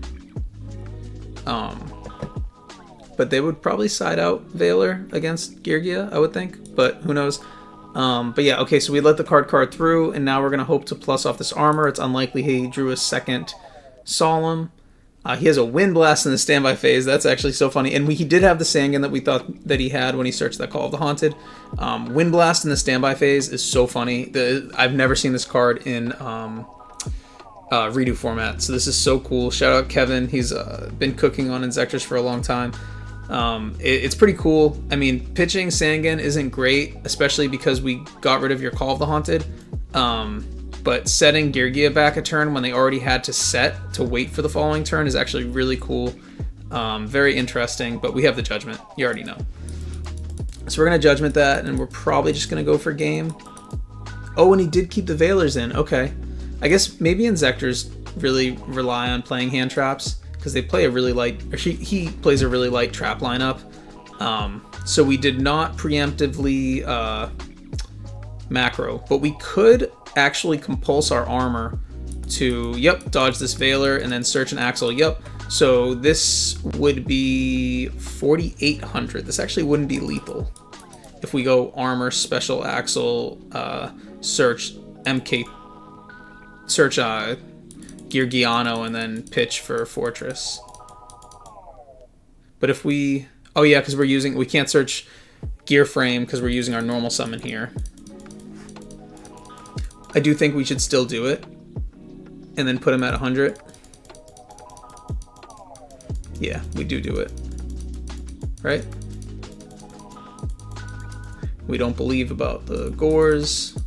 But they would probably side out Veiler against Girgia, I would think, but who knows. But yeah, okay, so we let the card through, and now we're going to hope to plus off this armor. It's unlikely he drew a second Solemn. He has a Wind Blast in the standby phase. That's actually so funny. And he did have the Sangan that we thought that he had when he searched that Call of the Haunted. Wind Blast in the standby phase is so funny. I've never seen this card in redo format, so this is so cool. Shout out Kevin. He's been cooking on Inzectors for a long time. It's pretty cool. I mean, pitching Sangan isn't great, especially because we got rid of your Call of the Haunted. But setting Girgia back a turn when they already had to set to wait for the following turn is actually really cool. Very interesting, but we have the Judgment. You already know. So we're going to Judgment that, and we're probably just going to go for game. Oh, and he did keep the Veilers in. Okay. I guess maybe Inzectors really rely on playing hand traps, because they play a really light, or he plays a really light trap lineup. So we did not preemptively macro, but we could actually compulse our armor to, yep, dodge this Veiler and then search an Axle, yep. So this would be 4,800. This actually wouldn't be lethal if we go armor, special Axle, search MK, search Girgiano, and then pitch for Fortress. But if we, oh yeah, because we can't search Gear Frame because we're using our normal summon here. I do think we should still do it and then put him at 100. Yeah, we do it, right? We don't believe about the Gores,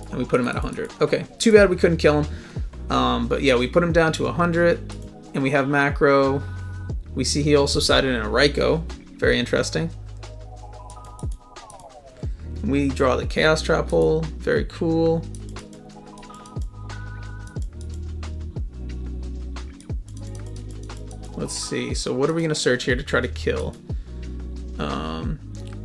and we put him at 100. Okay, too bad we couldn't kill him. But yeah, we put him down to 100, and we have macro. We see he also sided in a Rhino. Very interesting. We draw the Chaos Trap hole. Very cool. Let's see. So what are we going to search here to try to kill?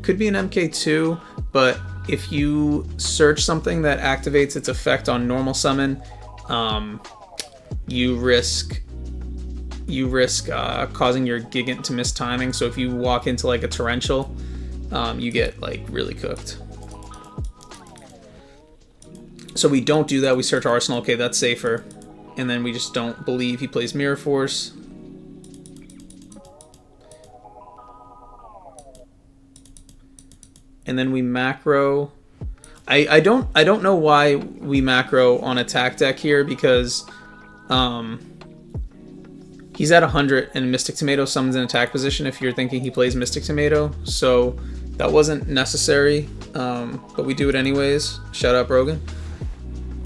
Could be an MK2, but if you search something that activates its effect on normal summon, you risk causing your Gigant to miss timing. So if you walk into like a Torrential, you get like really cooked. So we don't do that. We search Arsenal. Okay, that's safer. And then we just don't believe he plays Mirror Force. And then we macro. I don't know why we macro on attack deck here, because he's at 100 and Mystic Tomato summons an attack position if you're thinking he plays Mystic Tomato. So that wasn't necessary, but we do it anyways. Shout out Brogan.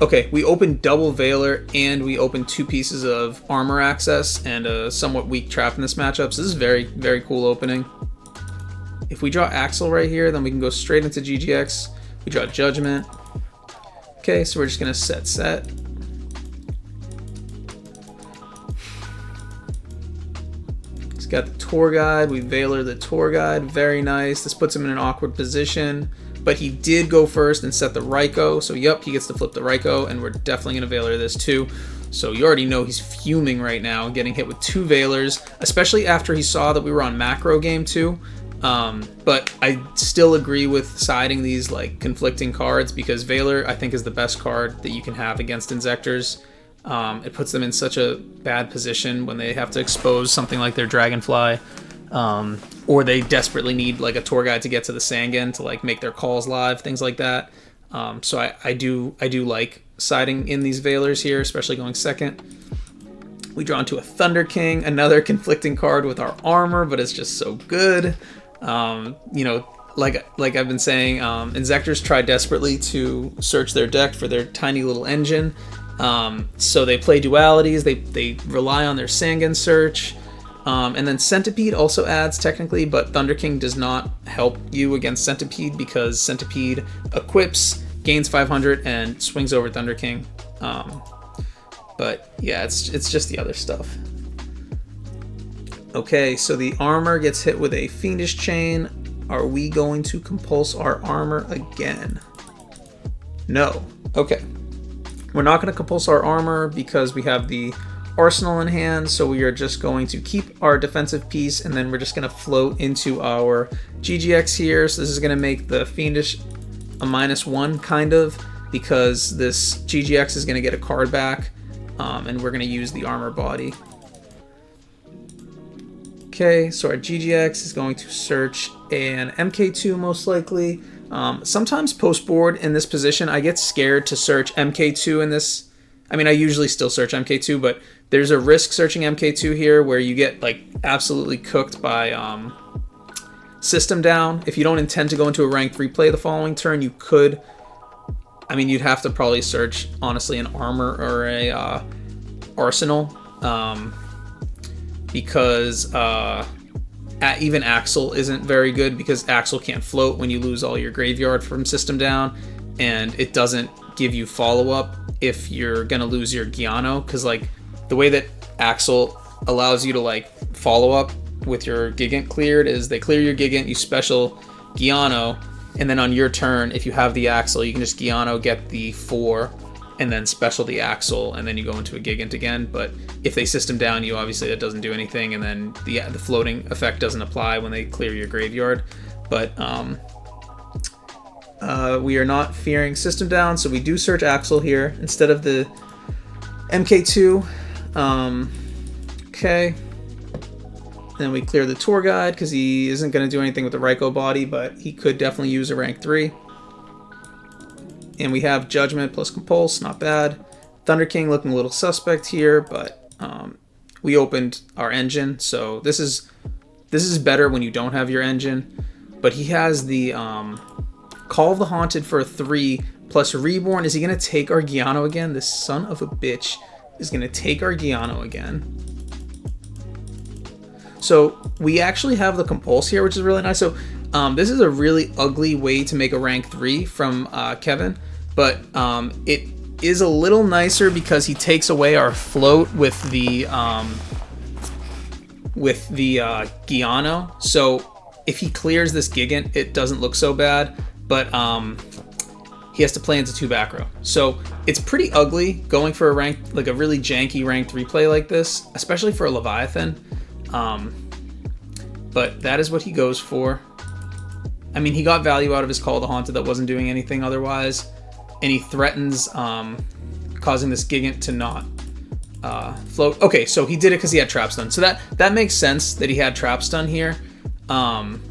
Okay, we opened double Veiler and we opened 2 pieces of armor access and a somewhat weak trap in this matchup. So this is very, very cool opening. If we draw Axle right here, then we can go straight into GGX. We draw Judgment. Okay, so we're just gonna set. He's got the Tour Guide. We Veiler the Tour Guide. Very nice. This puts him in an awkward position, but he did go first and set the Rhino. So yep, he gets to flip the Rhino, and we're definitely gonna Veiler this too. So you already know he's fuming right now, getting hit with 2 Veilers, especially after he saw that we were on macro game too. But I still agree with siding these like conflicting cards, because Veiler I think is the best card that you can have against Inzectors. It puts them in such a bad position when they have to expose something like their Dragonfly, or they desperately need like a tour guide to get to the Sangan to like make their calls live, things like that. So I do like siding in these Veilers here, especially going second. We draw into a Thunder King, another conflicting card with our armor, but it's just so good. You know, like I've been saying, Inzectors try desperately to search their deck for their tiny little engine. So they play dualities, they rely on their Sangan search. And then Centipede also adds technically, but Thunder King does not help you against Centipede because Centipede equips, gains 500, and swings over Thunder King. But yeah, it's just the other stuff. Okay, so the armor gets hit with a Fiendish Chain. Are we going to compulse our armor again? No. Okay. We're not going to compulse our armor because we have the arsenal in hand, so we are just going to keep our defensive piece, and then we're just going to float into our GGX here. So this is going to make the Fiendish a -1 kind of, because this GGX is going to get a card back, and we're going to use the armor body. Okay, so our GGX is going to search an MK2 most likely. Sometimes post-board in this position, I get scared to search MK2 in this. I mean, I usually still search MK2, but there's a risk searching MK2 here where you get like absolutely cooked by system down. If you don't intend to go into a rank 3 play the following turn, you could. I mean, you'd have to probably search, honestly, an armor or a arsenal. Because even Axel isn't very good, because Axel can't float when you lose all your graveyard from system down, and it doesn't give you follow-up if you're gonna lose your Giano, because like the way that Axel allows you to like follow up with your Gigant cleared is they clear your Gigant, you special Giano, and then on your turn, if you have the Axel, you can just Giano, get the 4, and then special the Axel, and then you go into a Gigant again. But if they system down you, obviously that doesn't do anything, and then the floating effect doesn't apply when they clear your graveyard. But we are not fearing system down, so we do search Axel here instead of the MK2. Okay. Then we clear the tour guide because he isn't going to do anything with the Rhino body, but he could definitely use a rank 3. And we have Judgment plus Compulse, not bad. Thunder King looking a little suspect here, but we opened our engine, so this is better when you don't have your engine. But he has the Call of the Haunted for a 3 plus Reborn. Is he going to take our Giano again? This son of a bitch is going to take our Giano again. So we actually have the Compulse here, which is really nice. So this is a really ugly way to make a rank 3 from Kevin, but it is a little nicer because he takes away our float with the Giano. So if he clears this Gigant, it doesn't look so bad, but he has to play into 2 back row. So it's pretty ugly going for a rank, like a really janky rank 3 play like this, especially for a Leviathan. But that is what he goes for. I mean, he got value out of his Call of the Haunted that wasn't doing anything otherwise, and he threatens causing this Gigant to not float. Okay, so he did it because he had Trap Stun. So that makes sense that he had Trap Stun here,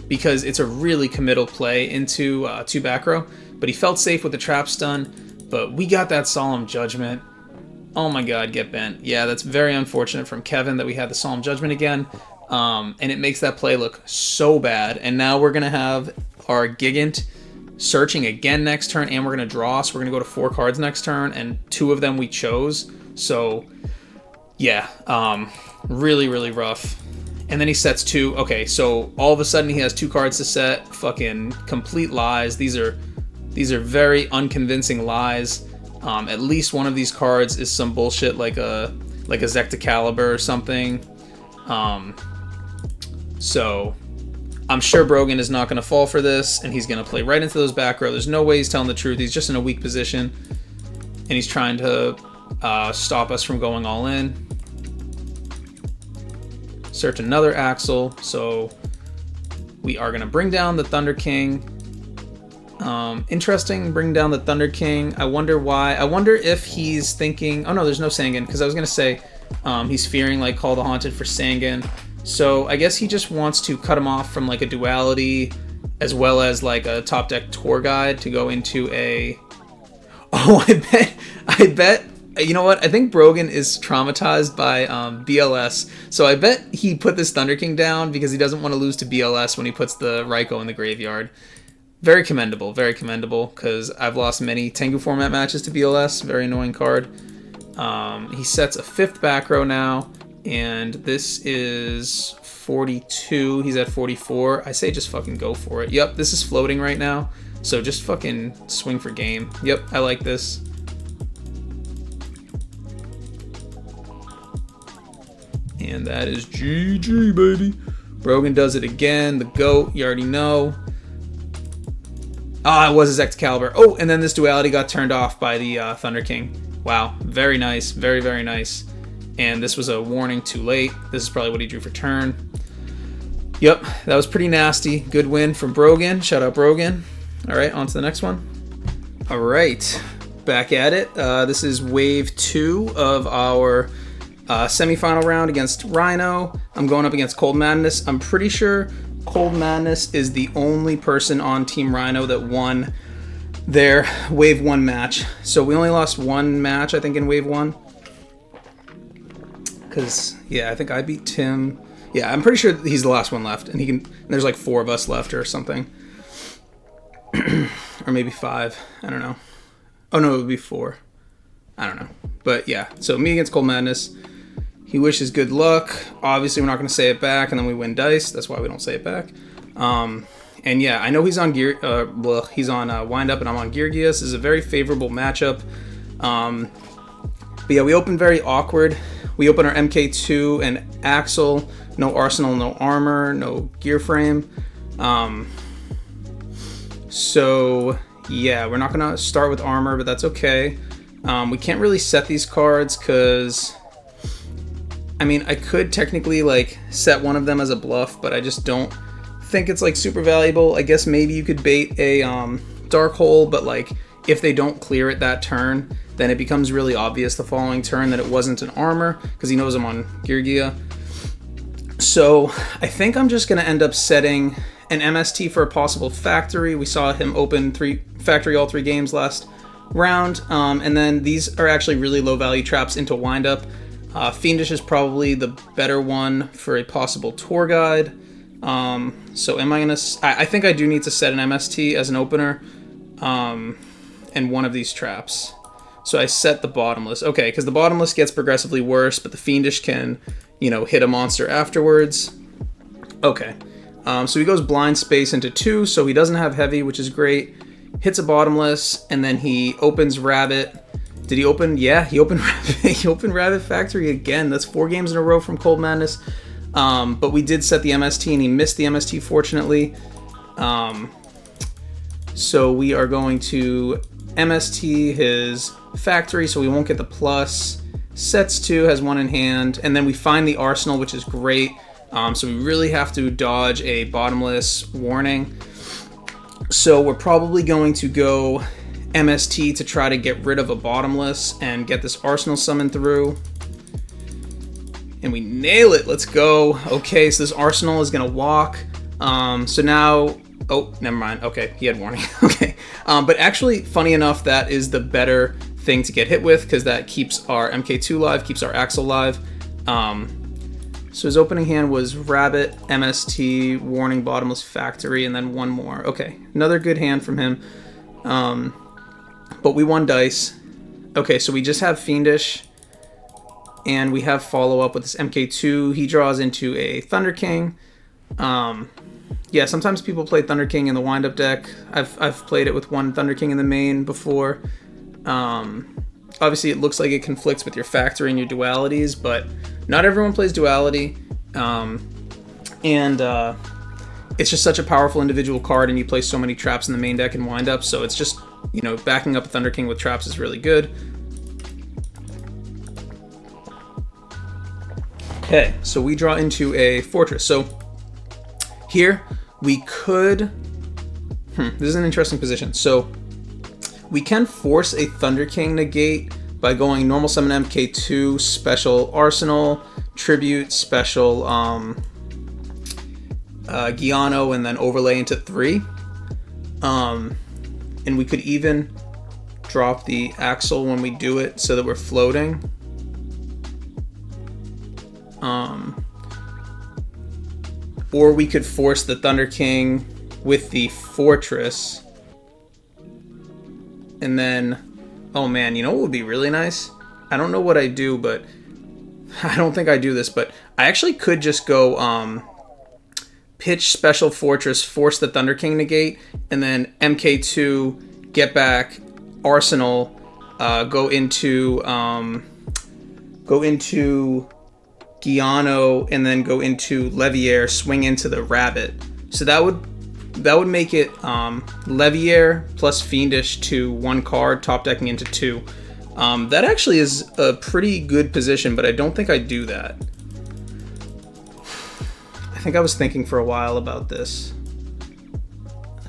because it's a really committal play into 2 back row. But he felt safe with the Trap Stun, but we got that Solemn Judgment. Oh my god, get bent. Yeah, that's very unfortunate from Kevin that we had the Solemn Judgment again. And it makes that play look so bad. And now we're going to have our Gigant searching again next turn, and we're going to draw. So we're going to go to 4 cards next turn, and 2 of them we chose. So, yeah, really, really rough. And then he sets 2. Okay, so all of a sudden he has 2 cards to set. Fucking complete lies. These are very unconvincing lies. At least one of these cards is some bullshit like a Zecticaliber or something. So I'm sure Brogan is not going to fall for this, and he's going to play right into those back row. There's no way he's telling the truth. He's just in a weak position, and he's trying to stop us from going all in. Search another Axel, so we are going to bring down the Thunder King. Interesting, bring down the Thunder King. I wonder why. I wonder if he's thinking... Oh no, there's no Sangan, because I was going to say he's fearing like Call the Haunted for Sangan. So I guess he just wants to cut him off from like a duality as well as like a top deck tour guide to go into a... Oh, I bet, you know what? I think Brogan is traumatized by BLS. So I bet he put this Thunder King down because he doesn't want to lose to BLS when he puts the Rhino in the graveyard. Very commendable, because I've lost many Tengu format matches to BLS. Very annoying card. He sets a 5th back row now, and this is 42. He's at 44. I say just fucking go for it. Yep, this is floating right now, so just fucking swing for game. Yep, I like this. And that is GG, baby. Brogan does it again. The GOAT, you already know. Ah, it was his Excalibur. Oh, and then this duality got turned off by the Thunder King. Wow, very nice. Very, very nice. And this was a warning too late. This is probably what he drew for turn. Yep, that was pretty nasty. Good win from Brogan. Shout out Brogan. All right, on to the next one. All right, back at it. This is wave 2 of our semifinal round against Rhino. I'm going up against Cold Madness. I'm pretty sure Cold Madness is the only person on Team Rhino that won their Wave 1 match. So we only lost 1 match, I think, in Wave 1. Because, yeah, I think I beat Tim. Yeah, I'm pretty sure he's the last one left. And there's like 4 of us left or something. Or maybe 5. I don't know. Oh, no, it would be 4. I don't know. But, yeah. So me against Cold Madness. He wishes good luck. Obviously, we're not going to say it back, and then we win dice. That's why we don't say it back. And yeah, I know he's on he's on Wind Up, and I'm on Gear Geas. This is a very favorable matchup. But yeah, we open very awkward. We open our MK2 and Axle. No Arsenal, no Armor, no Gear Frame. So yeah, we're not going to start with Armor, but that's okay. We can't really set these cards because... I mean, I could technically, like, set one of them as a bluff, but I just don't think it's, like, super valuable. I guess maybe you could bait a Dark Hole, but, like, if they don't clear it that turn, then it becomes really obvious the following turn that it wasn't an Armor, because he knows I'm on Gear Gia. So, I think I'm just going to end up setting an MST for a possible Factory. We saw him open Factory all 3 games last round, and then these are actually really low-value traps into Wind Up. Fiendish is probably the better one for a possible tour guide. So am I going to... I think I do need to set an MST as an opener and one of these traps. So I set the Bottomless. Okay, because the Bottomless gets progressively worse, but the Fiendish can, you know, hit a monster afterwards. Okay. So he goes Blind Space into 2, so he doesn't have Heavy, which is great. Hits a Bottomless, and then he opens Rabbit. Did he open? Yeah, he opened Rabbit. He opened Rabbit Factory again. That's 4 games in a row from Cold Madness. But we did set the MST, and he missed the MST, fortunately. So we are going to MST his Factory, so we won't get the plus. Sets 2, has 1 in hand. And then we find the Arsenal, which is great. So we really have to dodge a Bottomless warning. So we're probably going to go... MST to try to get rid of a Bottomless and get this Arsenal summon through. And we nail it. Let's go. Okay, so this Arsenal is going to walk. So now... Oh, never mind. Okay, he had warning. Okay. But actually, funny enough, that is the better thing to get hit with because that keeps our MK2 live, keeps our Axle live. So his opening hand was Rabbit, MST, Warning, Bottomless Factory, and then 1 more. Okay, another good hand from him. But we won dice. Okay, so we just have Fiendish. And we have follow-up with this MK2. He draws into a Thunder King. Yeah, sometimes people play Thunder King in the wind-up deck. I've played it with 1 Thunder King in the main before. Obviously, it looks like it conflicts with your Factory and your dualities, but not everyone plays duality. It's just such a powerful individual card, and you play so many traps in the main deck and wind-up, so it's just... You know, backing up a Thunder King with traps is really good. Okay, so we draw into a Fortress. So here we could... This is an interesting position. So we can force a Thunder King negate by going normal summon MK2, special Arsenal, tribute, special Giano, and then overlay into 3. And we could even drop the Axle when we do it so that we're floating. Or we could force the Thunder King with the Fortress. And then, oh man, you know what would be really nice? I don't know what I do, but I don't think I do this, but I actually could just go pitch special Fortress, force the Thunder King negate, and then MK2, get back, Arsenal, go into Giano, and then go into Leviair, swing into the Rabbit. So that would make it Leviair plus Fiendish to 1 card, top decking into 2. That actually is a pretty good position, but I don't think I do that. I think I was thinking for a while about this.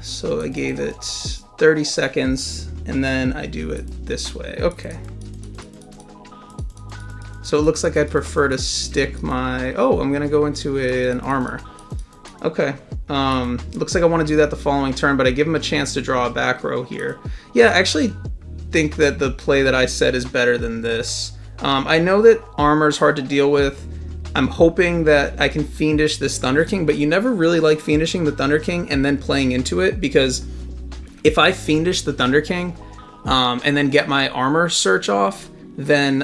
So I gave it 30 seconds, and then I do it this way. Okay. So it looks like I'd prefer to stick my... Oh, I'm going to go into an armor. Okay. Looks like I want to do that the following turn, but I give him a chance to draw a back row here. Yeah, I actually think that the play that I said is better than this. I know that armor is hard to deal with. I'm hoping that I can Fiendish this Thunder King, but you never really like Fiendishing the Thunder King and then playing into it, because if I Fiendish the Thunder King and then get my armor search off, then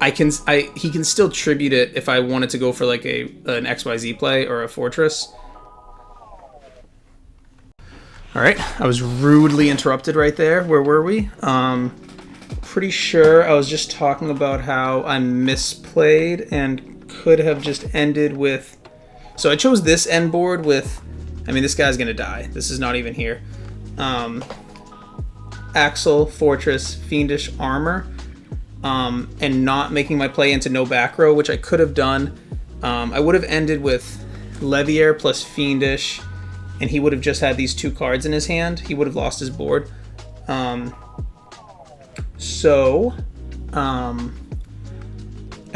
he can still tribute it if I wanted to go for like an XYZ play or a Fortress. All right, I was rudely interrupted right there. Where were we? Pretty sure I was just talking about how I misplayed and could have just ended with... So I chose this end board with... I mean, this guy's going to die. This is not even here. Axle, Fortress, Fiendish, Armor. And not making my play into no back row, which I could have done. I would have ended with Leviair plus Fiendish, and he would have just had these 2 cards in his hand. He would have lost his board. I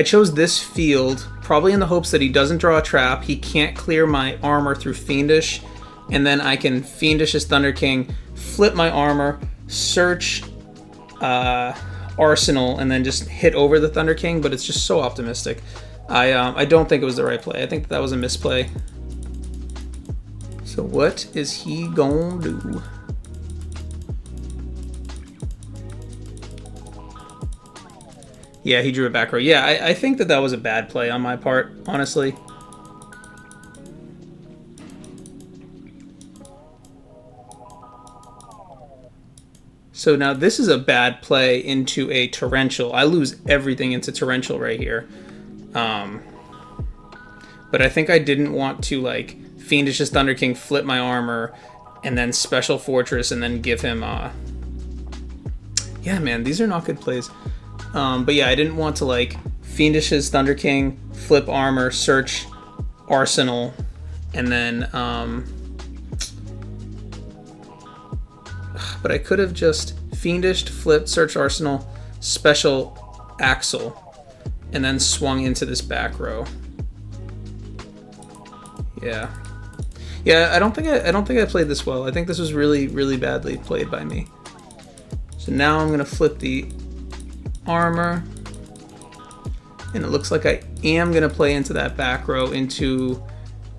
chose this field, probably in the hopes that he doesn't draw a trap, he can't clear my armor through Fiendish, and then I can Fiendish his Thunder King, flip my armor, search Arsenal, and then just hit over the Thunder King, but it's just so optimistic. I don't think it was the right play. I think that was a misplay. So what is he gonna do? Yeah, he drew a back row. Yeah, I think that was a bad play on my part, honestly. So now this is a bad play into a Torrential. I lose everything into Torrential right here. But I think I didn't want to like Fiendish his Thunder King, flip my armor, and then special Fortress, and then give him... Yeah, man, these are not good plays. But yeah, I didn't want to like Fiendish his Thunder King, flip armor, search Arsenal, and then but I could have just Fiendished, flipped, search Arsenal, special Axle, and then swung into this back row. Yeah, I don't think I played this well. I think this was really, really badly played by me. So now I'm gonna flip the armor, and it looks like I am gonna play into that back row into,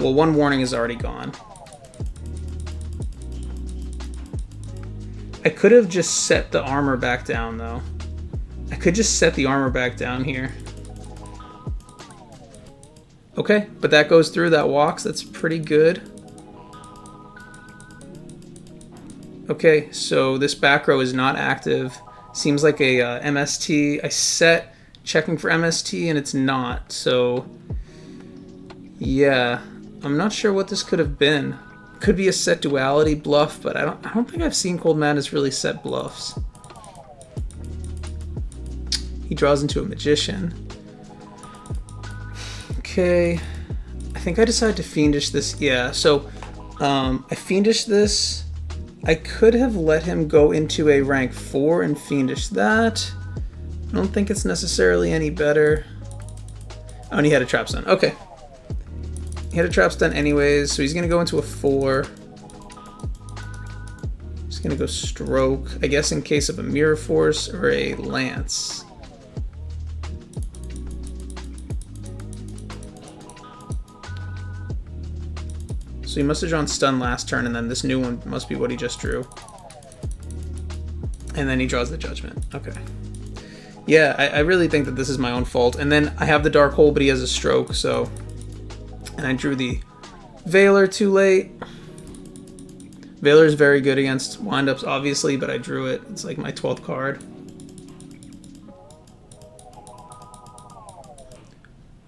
well, 1 warning is already gone. I could have just set the armor back down though. I could just set the armor back down here. Okay, but that goes through, that walks, that's pretty good. Okay, so this back row is not active. Seems like a MST. I set checking for MST and it's not. So yeah, I'm not sure what this could have been. Could be a set duality bluff, but I don't think I've seen Cold Madness really set bluffs. He draws into a Magician. Okay, I think I decided to Fiendish this. Yeah, so I fiendish this. I could have let him go into a rank 4 and fiendish that. I don't think it's necessarily any better. Oh, and he had a trap stun. Okay. He had a trap stun anyways, so he's going to go into a 4. He's going to go stroke, I guess in case of a mirror force or a lance. So he must have drawn stun last turn, and then this new one must be what he just drew. And then he draws the judgment. Okay. Yeah, I really think that this is my own fault. And then I have the dark hole, but he has a stroke, so... And I drew the Veiler too late. Veiler is very good against windups, obviously, but I drew it. It's like my 12th card.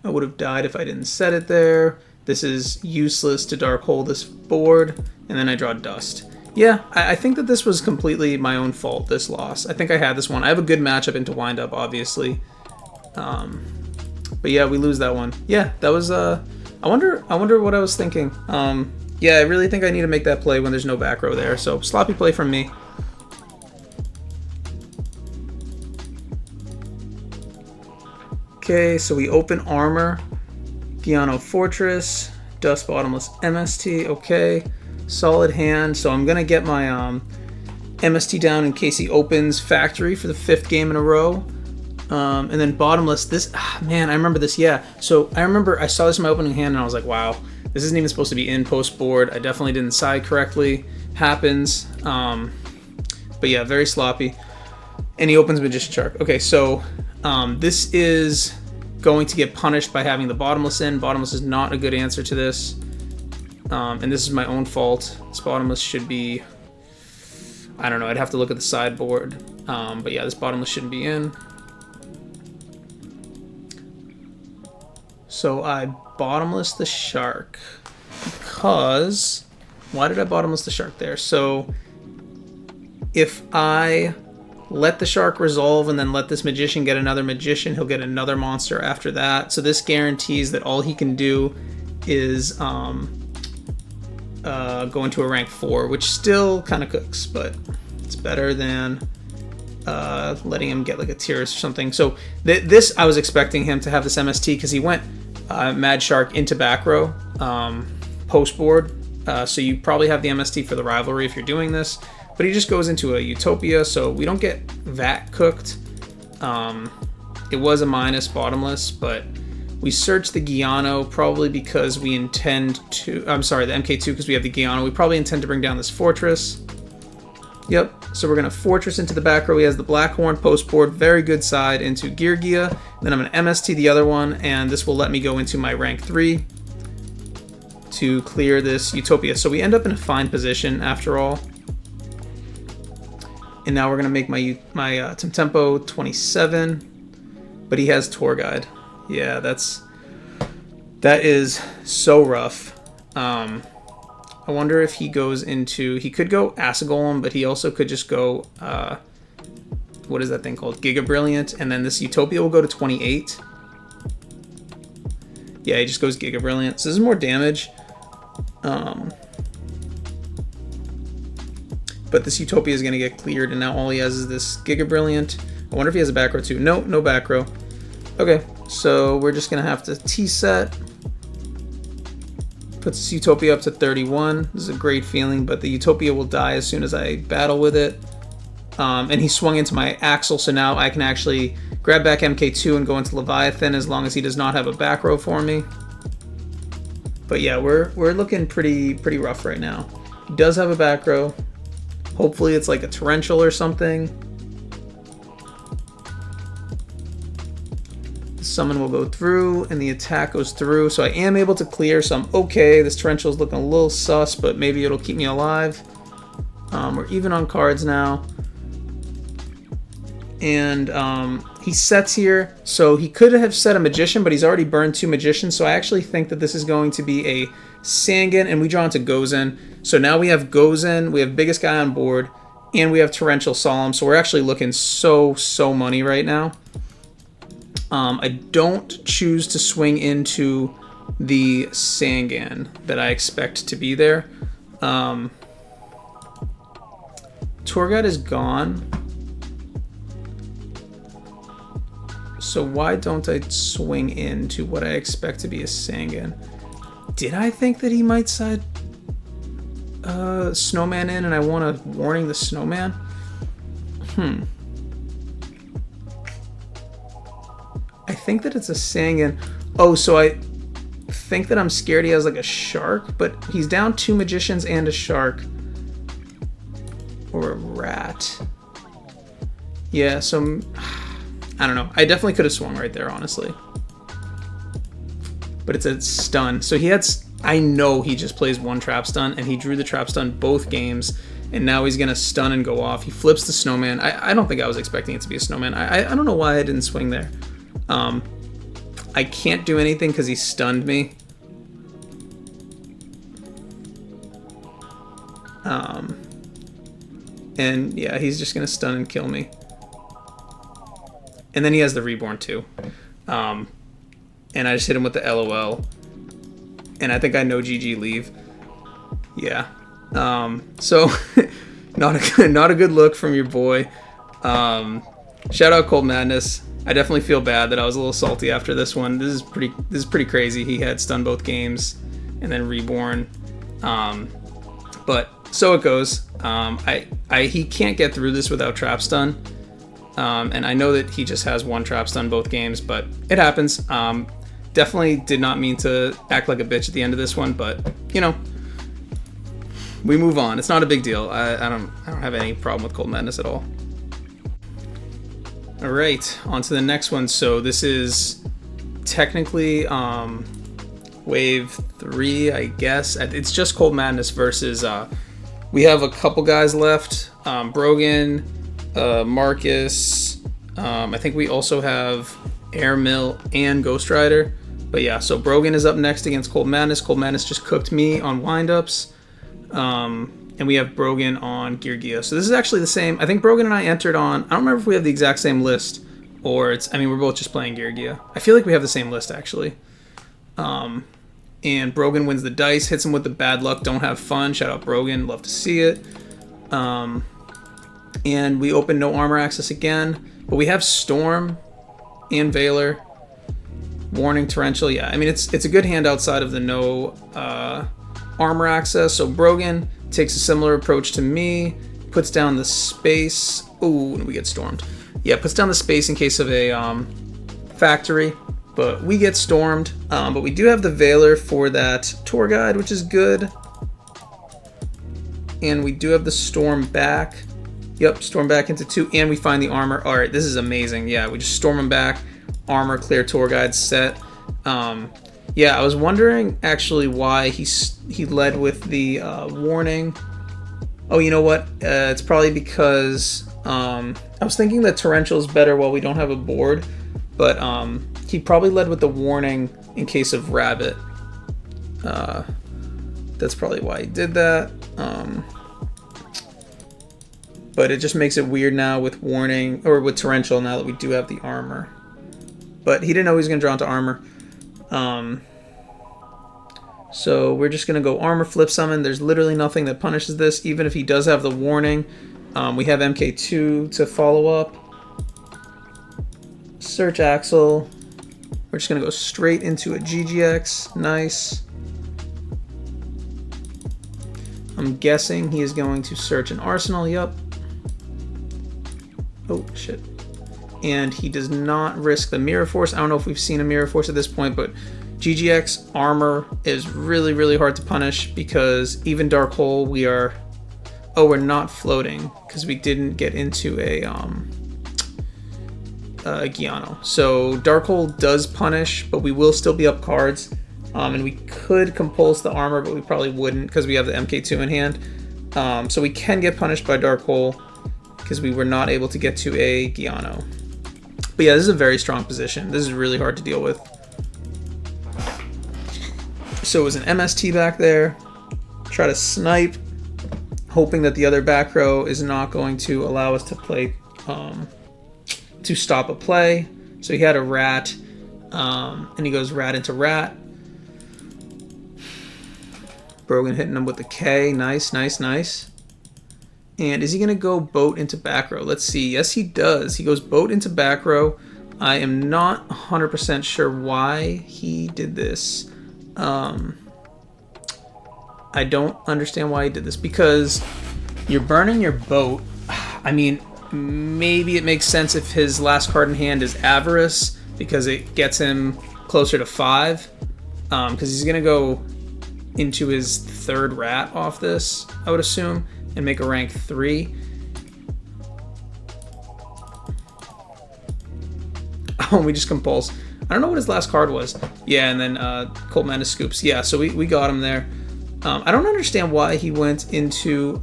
I would have died if I didn't set it there. This is useless to dark hole this board, and then I draw dust. Yeah, I think that this was completely my own fault, this loss. I think I had this one. I have a good matchup into windup, obviously. But yeah, we lose that one. Yeah, that was... I wonder what I was thinking. Yeah, I really think I need to make that play when there's no back row there. So, sloppy play from me. Okay, so we open armor. Guiano Fortress. Dust Bottomless MST. Okay. Solid hand. So I'm going to get my MST down in case he opens Factory for the 5th game in a row. And then Bottomless. This, man, I remember this. Yeah. So I remember I saw this in my opening hand and I was like, wow, this isn't even supposed to be in post board. I definitely didn't side correctly. Happens. But yeah, very sloppy. And he opens Magician Shark. Okay, so this is going to get punished by having the Bottomless in. Bottomless is not a good answer to this. And this is my own fault. This Bottomless should be... I don't know. I'd have to look at the sideboard. But yeah, this Bottomless shouldn't be in. So I Bottomless the Shark. Because... Why did I Bottomless the Shark there? So if I let the Shark resolve and then let this Magician get another Magician, he'll get another monster after that. So this guarantees that all he can do is go into a rank 4, which still kind of cooks, but it's better than letting him get like a Tears or something. So this, I was expecting him to have this MST because he went Mad Shark into back row post board. So you probably have the MST for the rivalry if you're doing this. But he just goes into a Utopia, so we don't get that cooked. It was a minus Bottomless, but we search the Guiano probably because we intend to... I'm sorry, the MK2 because we have the Guiano. We probably intend to bring down this Fortress. Yep, so we're going to Fortress into the back row. He has the Blackhorn post board, very good side into Gear Gia. Then I'm going to MST the other one, and this will let me go into my rank 3 to clear this Utopia. So we end up in a fine position after all. And now we're going to make my Tempo 27, but he has Tour Guide. Yeah, that is so rough. I wonder if he goes into... He could go Acid-Golem, but he also could just go... what is that thing called? Giga Brilliant, and then this Utopia will go to 28. Yeah, he just goes Giga Brilliant. So this is more damage. But this Utopia is going to get cleared, and now all he has is this Giga Brilliant. I wonder if he has a back row too. No, no back row. Okay, so we're just going to have to T-set. Puts this Utopia up to 31. This is a great feeling, but the Utopia will die as soon as I battle with it. And he swung into my Axle, so now I can actually grab back MK2 and go into Leviathan as long as he does not have a back row for me. But yeah, we're looking pretty rough right now. He does have a back row. Hopefully it's like a Torrential or something. The summon will go through and the attack goes through. So I am able to clear, so I'm okay. This Torrential is looking a little sus, but maybe it'll keep me alive. We're even on cards now. And he sets here. So he could have set a Magician, but he's already burned 2 Magicians. So I actually think that this is going to be a Sangan, and we draw into Gozen. So now we have Gozen, we have biggest guy on board, and we have Torrential Solemn. So we're actually looking so money right now. I don't choose to swing into the Sangan that I expect to be there. Tour guide is gone. So why don't I swing into what I expect to be a Sangan? Did I think that he might side Snowman in and I want to warning the Snowman? I think that it's a Sangan. Oh, so I think that I'm scared he has like a shark, but he's down 2 magicians and a shark. Or a rat. Yeah, so I don't know. I definitely could have swung right there, honestly. But it's a stun. So he had... I know he just plays 1 trap stun, and he drew the trap stun both games, and now he's going to stun and go off. He flips the Snowman. I don't think I was expecting it to be a Snowman. I don't know why I didn't swing there. I can't do anything because he stunned me. And yeah, he's just going to stun and kill me. And then he has the Reborn too. And I just hit him with the LOL. And I think I know GG leave. Yeah. So not a good look from your boy. Shout out Cold Madness. I definitely feel bad that I was a little salty after this one. This is pretty crazy. He had stun both games and then Reborn. But so it goes. He can't get through this without trap stun. And I know that he just has 1 trap stun both games, but it happens. Definitely did not mean to act like a bitch at the end of this one, but you know, we move on. It's not a big deal. I don't have any problem with Cold Madness at all. All right, on to the next one. So this is technically wave 3, I guess. It's just Cold Madness versus we have a couple guys left. Brogan, Marcus. I think we also have Airmill and Ghost Rider. But yeah, so Brogan is up next against Cold Madness. Cold Madness just cooked me on windups. And we have Brogan on Gear Gia. So this is actually the same. I think Brogan and I entered on... I don't remember if we have the exact same list or it's... I mean, we're both just playing Gear Gia. I feel like we have the same list, actually. And Brogan wins the dice, hits him with the bad luck, don't have fun. Shout out Brogan, love to see it. And we open no armor access again. But we have Storm and Valor. Warning Torrential. Yeah, I mean, it's a good hand outside of the no armor access. So Brogan takes a similar approach to me. Puts down the space. Ooh, and we get stormed. Yeah, puts down the space in case of a factory. But we get stormed. But we do have the Valor for that tour guide, which is good. And we do have the Storm back. Yep, Storm back into 2. And we find the armor. All right, this is amazing. Yeah, we just storm him back. Armor, clear tour guide set. Yeah, I was wondering actually why he led with the warning. Oh, you know what? It's probably because I was thinking that Torrential is better while we don't have a board, but he probably led with the warning in case of Rabbit. That's probably why he did that. But it just makes it weird now with warning or with Torrential now that we do have the armor. But he didn't know he was going to draw into armor. So we're just going to go armor flip summon. There's literally nothing that punishes this, even if he does have the warning. We have MK2 to follow up. Search Axle. We're just going to go straight into a GGX. Nice. I'm guessing he is going to search an Arsenal. Yep. Oh, shit. And he does not risk the Mirror Force. I don't know if we've seen a Mirror Force at this point, but GGX armor is really, really hard to punish because even Dark Hole, we are... Oh, we're not floating because we didn't get into a Giano. So Dark Hole does punish, but we will still be up cards. And we could compulse the armor, but we probably wouldn't because we have the MK2 in hand. So we can get punished by Dark Hole because we were not able to get to a Giano. But yeah, this is a very strong position. This is really hard to deal with. So it was an MST back there. Try to snipe, hoping that the other back row is not going to allow us to play, to stop a play. So he had a rat, and he goes rat into rat. Brogan hitting him with the K. Nice, nice, nice. And is he going to go boat into back row? Let's see. Yes, he does. He goes boat into back row. I am not 100% sure why he did this. I don't understand why he did this, because you're burning your boat. I mean, maybe it makes sense if his last card in hand is Avarice, because it gets him closer to 5. Because he's going to go into his 3rd rat off this, I would assume, and make a rank 3. Oh, we just compulse. I don't know what his last card was. Yeah, and then Colt Madness Scoops. Yeah, so we got him there. I don't understand why he went into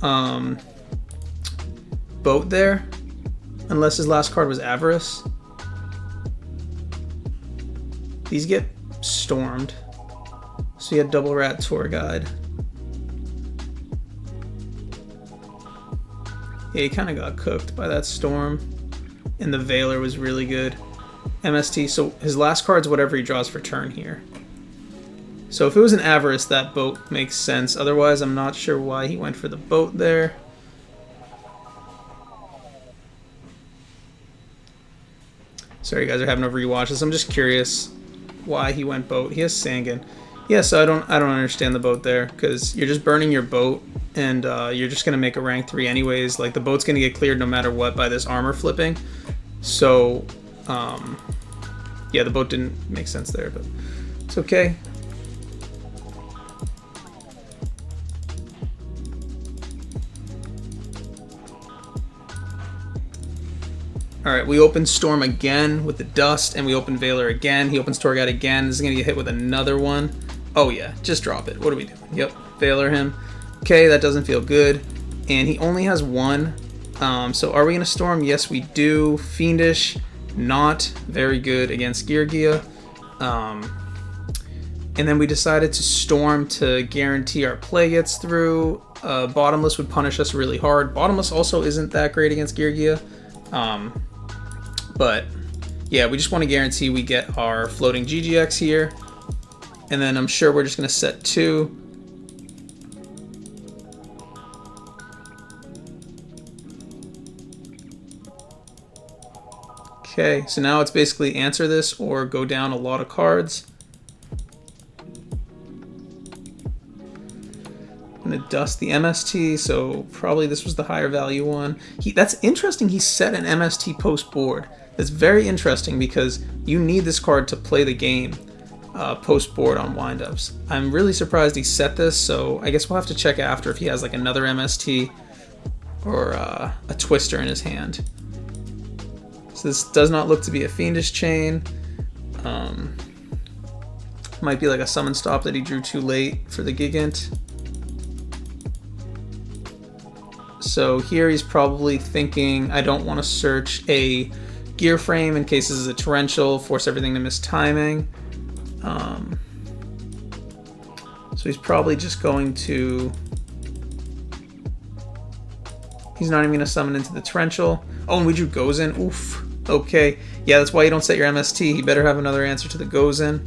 boat there, unless his last card was Avarice. These get stormed. So he had double rat tour guide. Yeah, he kind of got cooked by that storm. And the Veiler was really good. MST, so his last card's whatever he draws for turn here. So if it was an Avarice, that boat makes sense. Otherwise, I'm not sure why he went for the boat there. Sorry, you guys are having to rewatch this. I'm just curious why he went boat. He has Sangan. Yeah, so I don't understand the boat there, because you're just burning your boat, and you're just gonna make a rank 3 anyways. Like, the boat's gonna get cleared no matter what by this armor flipping. So, yeah, the boat didn't make sense there, but it's okay. Alright, we open Storm again with the Dust, and we open Veiler again. He opens Torgat again. This is going to get hit with another one. Oh yeah, just drop it. What are we doing? Yep, Veiler him. Okay, that doesn't feel good. And he only has 1. So are we going to Storm? Yes, we do. Fiendish, not very good against Geargia. And then we decided to Storm to guarantee our play gets through. Bottomless would punish us really hard. Bottomless also isn't that great against Geargia. But yeah, we just want to guarantee we get our floating GGX here. And then I'm sure we're just going to set 2. Okay, so now it's basically answer this or go down a lot of cards. I'm going to dust the MST, so probably this was the higher value one. That's interesting, he set an MST post board. That's very interesting because you need this card to play the game post board on windups. I'm really surprised he set this, so I guess we'll have to check after if he has like another MST or a Twister in his hand. So this does not look to be a Fiendish Chain. Might be like a summon stop that he drew too late for the Gigant. So here he's probably thinking, I don't want to search a gear frame in case this is a torrential, force everything to miss timing. So he's probably just going to... He's not even going to summon into the torrential. Oh, and we drew Gozen. Oof. Okay. Yeah, that's why you don't set your MST. He better have another answer to the Gozen.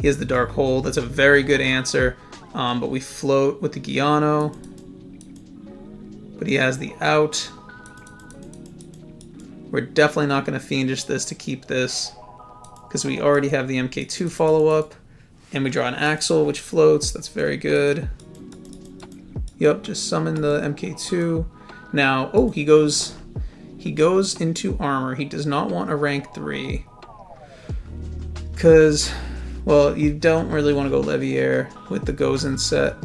He has the Dark Hole. That's a very good answer. But we float with the Giano. But he has the out. We're definitely not going to Fiendish this to keep this, because we already have the MK2 follow-up. And we draw an Axle, which floats. That's very good. Yep, just summon the MK2. Now, oh, he goes into armor. He does not want a rank 3. Because, well, you don't really want to go Leviair with the Gozen set.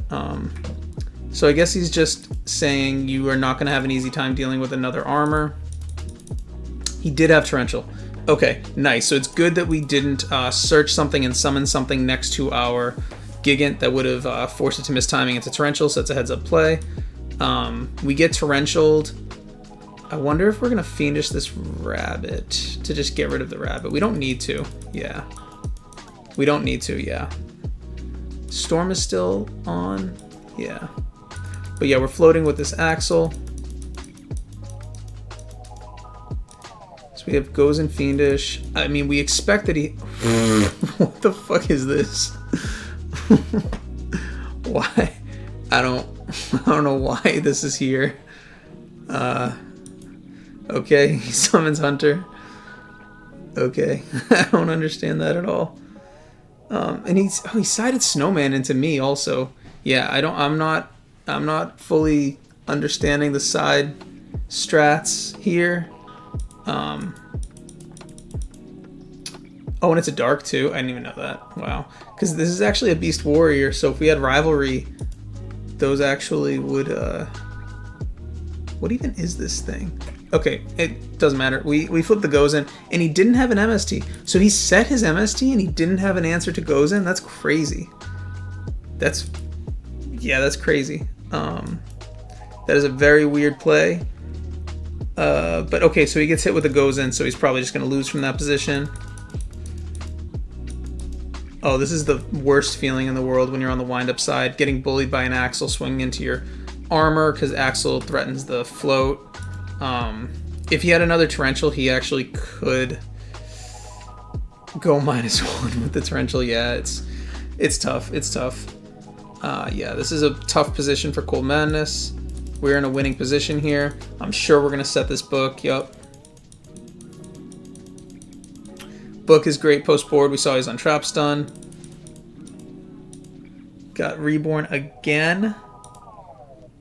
So I guess he's just saying you are not going to have an easy time dealing with another armor. He did have Torrential. Okay, nice. So it's good that we didn't search something and summon something next to our Gigant that would have forced it to miss timing into Torrential, so it's a heads-up play. We get Torrentialed. I wonder if we're going to Fiendish this Rabbit to just get rid of the Rabbit. We don't need to, yeah. We don't need to, yeah. Storm is still on, yeah. But yeah, we're floating with this Axle. So we have Gozen Fiendish. I mean, we expect that he... What the fuck is this? why. I don't know why this is here. Okay, he summons Hunter. Okay, I don't understand that at all. And he sided Snowman into me also. Yeah, I'm not fully understanding the side strats here. Oh, and it's a dark too. I didn't even know that. Wow. Because this is actually a Beast Warrior, so if we had Rivalry, those actually would... What even is this thing? Okay, it doesn't matter. We flipped the Gozen, and he didn't have an MST. So he set his MST, and he didn't have an answer to Gozen? That's crazy. That's crazy. That is a very weird play. But okay, so he gets hit with a Gozen, so he's probably just going to lose from that position. Oh, this is the worst feeling in the world when you're on the wind-up side, getting bullied by an Axel swinging into your armor because Axel threatens the float. If he had another Torrential, he actually could go -1 with the Torrential. Yeah, it's tough. It's tough. Yeah, this is a tough position for Cold Madness. We're in a winning position here. I'm sure we're going to set this book. Yup. Book is great post-board. We saw he's on Trap Stun. Got Reborn again.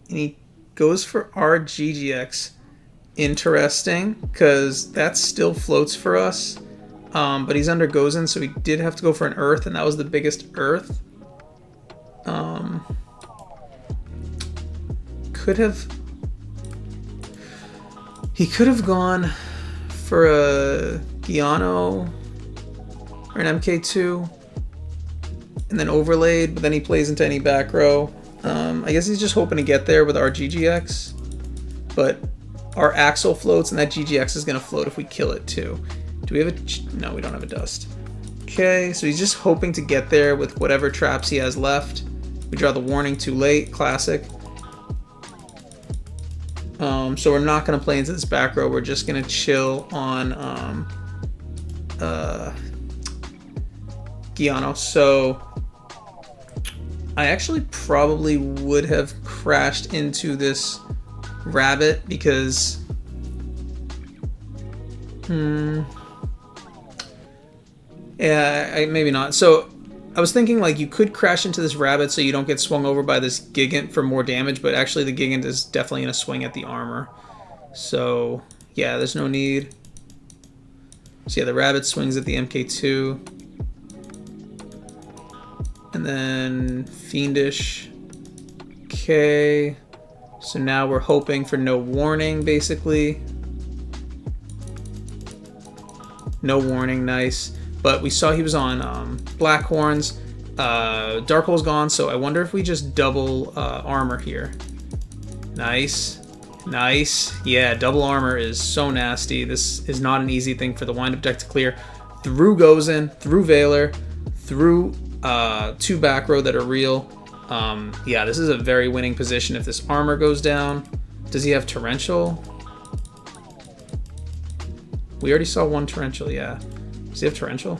And he goes for RGGX. Interesting, because that still floats for us. But he's under Gozen, so he did have to go for an Earth, and that was the biggest Earth. He could have gone for a Giano or an MK2 and then overlaid, but then he plays into any back row. I guess he's just hoping to get there with our GGX, but our Axel floats and that GGX is going to float if we kill it too. Do we have a... No, we don't have a dust. Okay, so he's just hoping to get there with whatever traps he has left. We draw the warning too late, classic. So we're not going to play into this back row. We're just going to chill on Giano. So I actually probably would have crashed into this rabbit because yeah, maybe not. So I was thinking like you could crash into this rabbit so you don't get swung over by this Gigant for more damage, but actually the Gigant is definitely going to swing at the armor. So yeah, there's no need. So yeah, the rabbit swings at the MK2. And then Fiendish. Okay. So now we're hoping for no warning, basically. No warning, nice. But we saw he was on Black Horns. Dark Hole's gone, so I wonder if we just double armor here. Nice. Nice. Yeah, double armor is so nasty. This is not an easy thing for the wind-up deck to clear. Through Gozen, through Valor, through two back row that are real. Yeah, this is a very winning position if this armor goes down. Does he have Torrential? We already saw one Torrential, yeah. Does he have Torrential?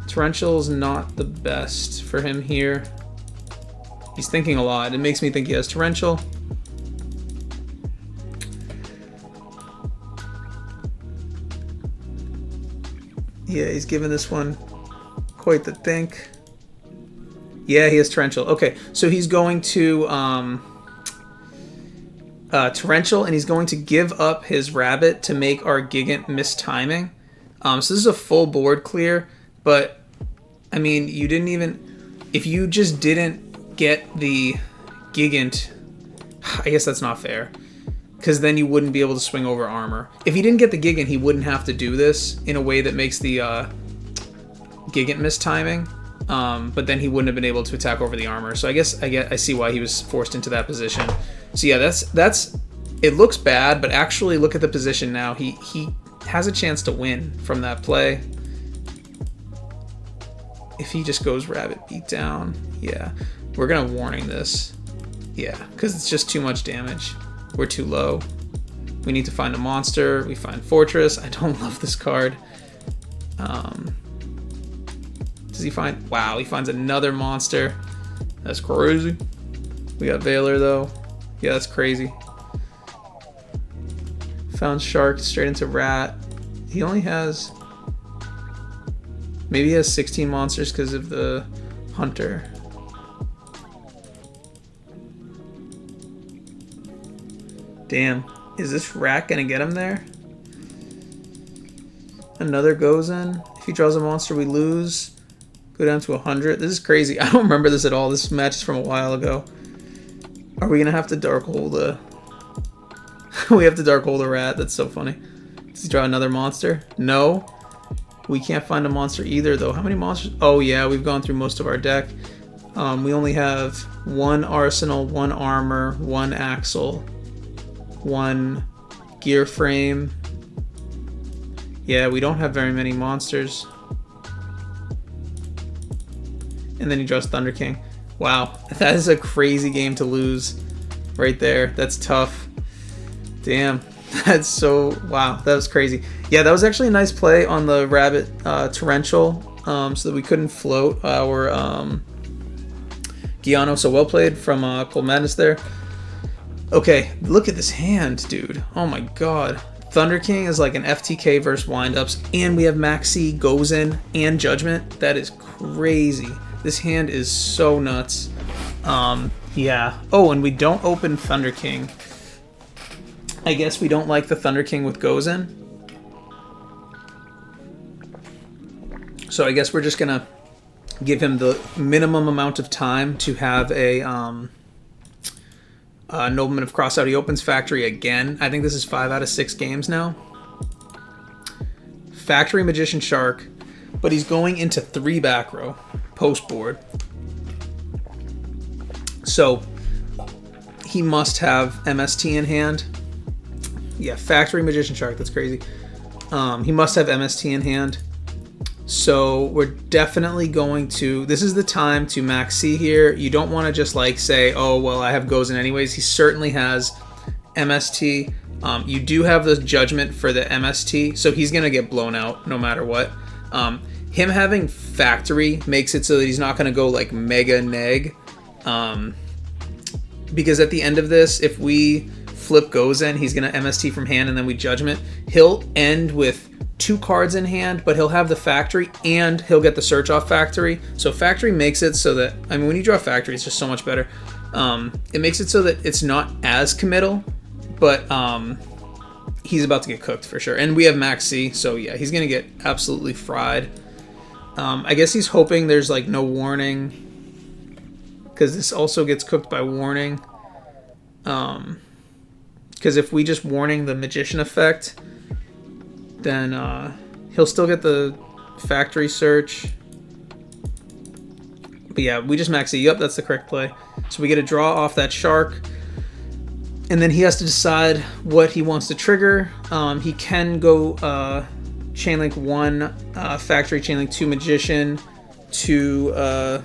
Torrential's not the best for him here. He's thinking a lot. It makes me think he has Torrential. Yeah, he's giving this one quite the think. Yeah, he has Torrential. Okay, so he's going to Torrential, and he's going to give up his Rabbit to make our Gigant miss timing. So this is a full board clear, but I mean, you didn't even... If you just didn't get the Gigant, I guess that's not fair, because then you wouldn't be able to swing over armor. If he didn't get the Gigant, he wouldn't have to do this in a way that makes the Gigant miss timing. But then he wouldn't have been able to attack over the armor. So I guess I see why he was forced into that position. So yeah, that's it looks bad, but actually look at the position now. He has a chance to win from that play. If he just goes Rabbit beat down, yeah. We're gonna warning this. Yeah, because it's just too much damage. We're too low. We need to find a monster. We find Fortress. I don't love this card. Does he find... Wow, he finds another monster. That's crazy. We got Valor though. Yeah, that's crazy. Found Shark straight into Rat. He only has... Maybe he has 16 monsters because of the Hunter. Damn. Is this Rat gonna get him there? Another goes in. If he draws a monster, we lose. Go down to 100. This is crazy. I don't remember this at all. This match is from a while ago. Are we gonna have to dark hole the... we have to dark hole the Rat. That's so funny. Does he draw another monster? No. We can't find a monster either, though. How many monsters? Oh, yeah. We've gone through most of our deck. We only have 1 Arsenal, 1 Armor, 1 Axle, 1 Gear Frame. Yeah, we don't have very many monsters. And then he draws Thunder King. Wow, that is a crazy game to lose right there. That's tough. Damn, that's so... Wow, that was crazy. Yeah, that was actually a nice play on the Rabbit Torrential, so that we couldn't float our Giano. So well played from Cold Madness there. Okay, look at this hand, dude. Oh my god. Thunder King is like an FTK versus windups, and we have Maxi, Goes In, and Judgment. That is crazy. This hand is so nuts. Yeah. Oh, and we don't open Thunder King. I guess we don't like the Thunder King with Goes In. So I guess we're just gonna give him the minimum amount of time to have a Nobleman of Crossout. He opens Factory again. I think this is 5 out of 6 games now. Factory, Magician, Shark, but he's going into 3 back row post board. So he must have MST in hand. Yeah, Factory, Magician, Shark. That's crazy. He must have MST in hand. So we're definitely going to... This is the time to max C here. You don't want to just like say, oh, well, I have Goes In anyways. He certainly has MST. You do have the Judgment for the MST, so he's going to get blown out no matter what. Him having Factory makes it so that he's not going to go like mega neg. Because at the end of this, if we flip Goes In, he's going to MST from hand and then we Judgment. He'll end with 2 cards in hand, but he'll have the Factory and he'll get the Search off Factory. So Factory makes it so that, I mean, when you draw Factory, it's just so much better. It makes it so that it's not as committal, but he's about to get cooked for sure. And we have Max C, so yeah, he's going to get absolutely fried. I guess he's hoping there's like no warning, because this also gets cooked by warning. Because if we just warning the Magician effect, then he'll still get the Factory Search. But yeah, we just max it. Yep, that's the correct play. So we get a draw off that Shark. And then he has to decide what he wants to trigger. He can go Chainlink 1, Factory, Chainlink 2, Magician to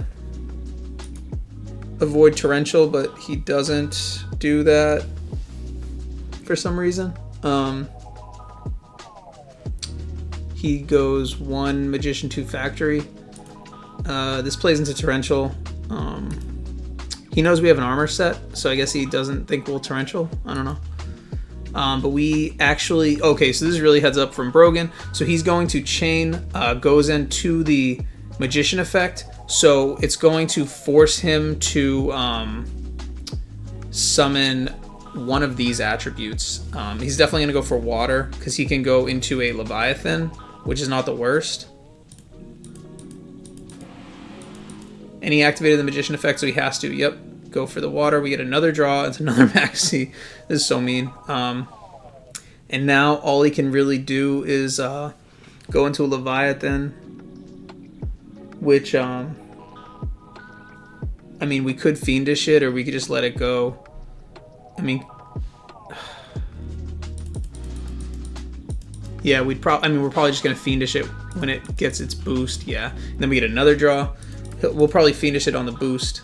avoid Torrential, but he doesn't do that for some reason. He goes 1 Magician, 2 Factory. This plays into Torrential. He knows we have an armor set, so I guess he doesn't think we'll Torrential. I don't know. But we actually... Okay, so this is really heads up from Brogan. So he's going to chain Goes In to the Magician effect. So it's going to force him to summon one of these attributes. He's definitely going to go for water, because he can go into a Leviathan, which is not the worst. And he activated the Magician effect, so he has to. Yep, go for the water. We get another draw. It's another maxi. This is so mean. And now all he can really do is go into a Leviathan, which, I mean, we could Fiendish it, or we could just let it go. I mean, yeah, we're probably just gonna Fiendish it when it gets its boost. Yeah, and then we get another draw. We'll probably Fiendish it on the boost.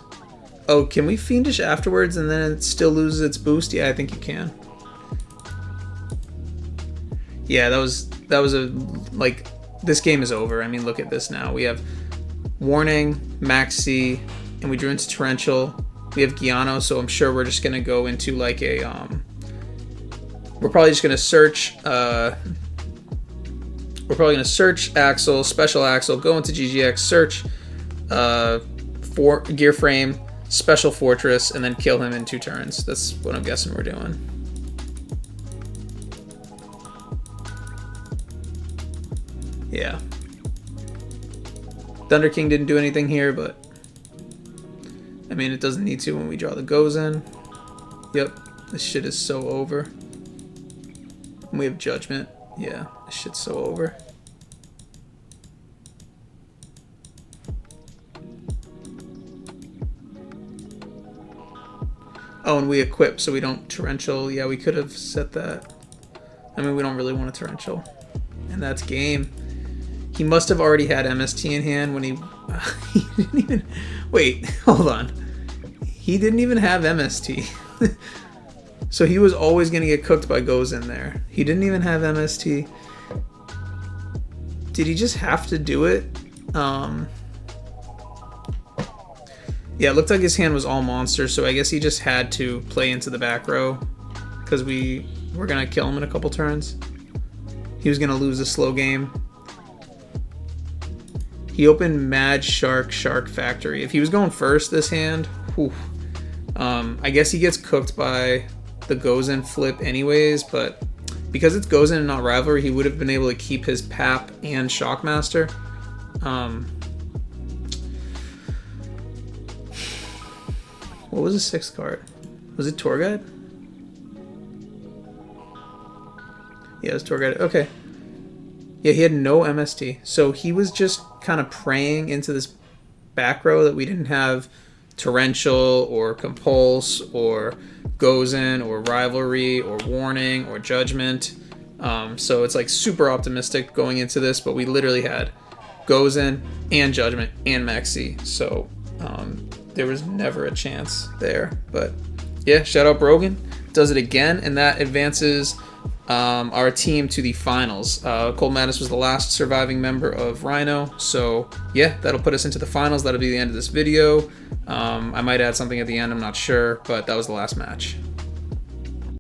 Oh, can we Fiendish afterwards and then it still loses its boost? Yeah, I think you can. Yeah, that was a, like, this game is over. I mean, look at this now. We have warning, maxi, and we drew into Torrential. We have Giano, so I'm sure we're just gonna go into like a we're probably just gonna search Axle, Special Axle, go into GGX, search for Gear Frame, Special Fortress, and then kill him in 2 turns. That's what I'm guessing we're doing. Yeah. Thunder King didn't do anything here, but I mean, it doesn't need to when we draw the Gozen. Yep, this shit is so over. And we have Judgment. Yeah, this shit's so over. Oh, and we equip so we don't Torrential. Yeah, we could have set that. I mean, we don't really want a Torrential. And that's game. He must have already had MST in hand when he didn't even... Wait, hold on. He didn't even have MST. So he was always going to get cooked by Gozen there. He didn't even have MST. Did he just have to do it? Yeah, it looked like his hand was all monsters, so I guess he just had to play into the back row because we were going to kill him in a couple turns. He was going to lose a slow game. He opened Mad Shark Factory. If he was going first this hand, whew, I guess he gets cooked by the Gozen flip anyways, but because it's Gozen and not Rivalry, he would have been able to keep his Pap and Shockmaster. What was the 6th card? Was it Tour Guide? Yeah, it was Tour Guide. Okay. Yeah, he had no MST. So he was just kind of praying into this back row that we didn't have Torrential or Compulse or Gozen or Rivalry or Warning or Judgment. So it's like super optimistic going into this, but we literally had Gozen and Judgment and Maxi. So there was never a chance there. But yeah, shout out Brogan. Does it again, and that advances our team to the finals. Cold Madness was the last surviving member of Rhino, so yeah, that'll put us into the finals. That'll be the end of this video. I might add something at the end, I'm not sure, but that was the last match.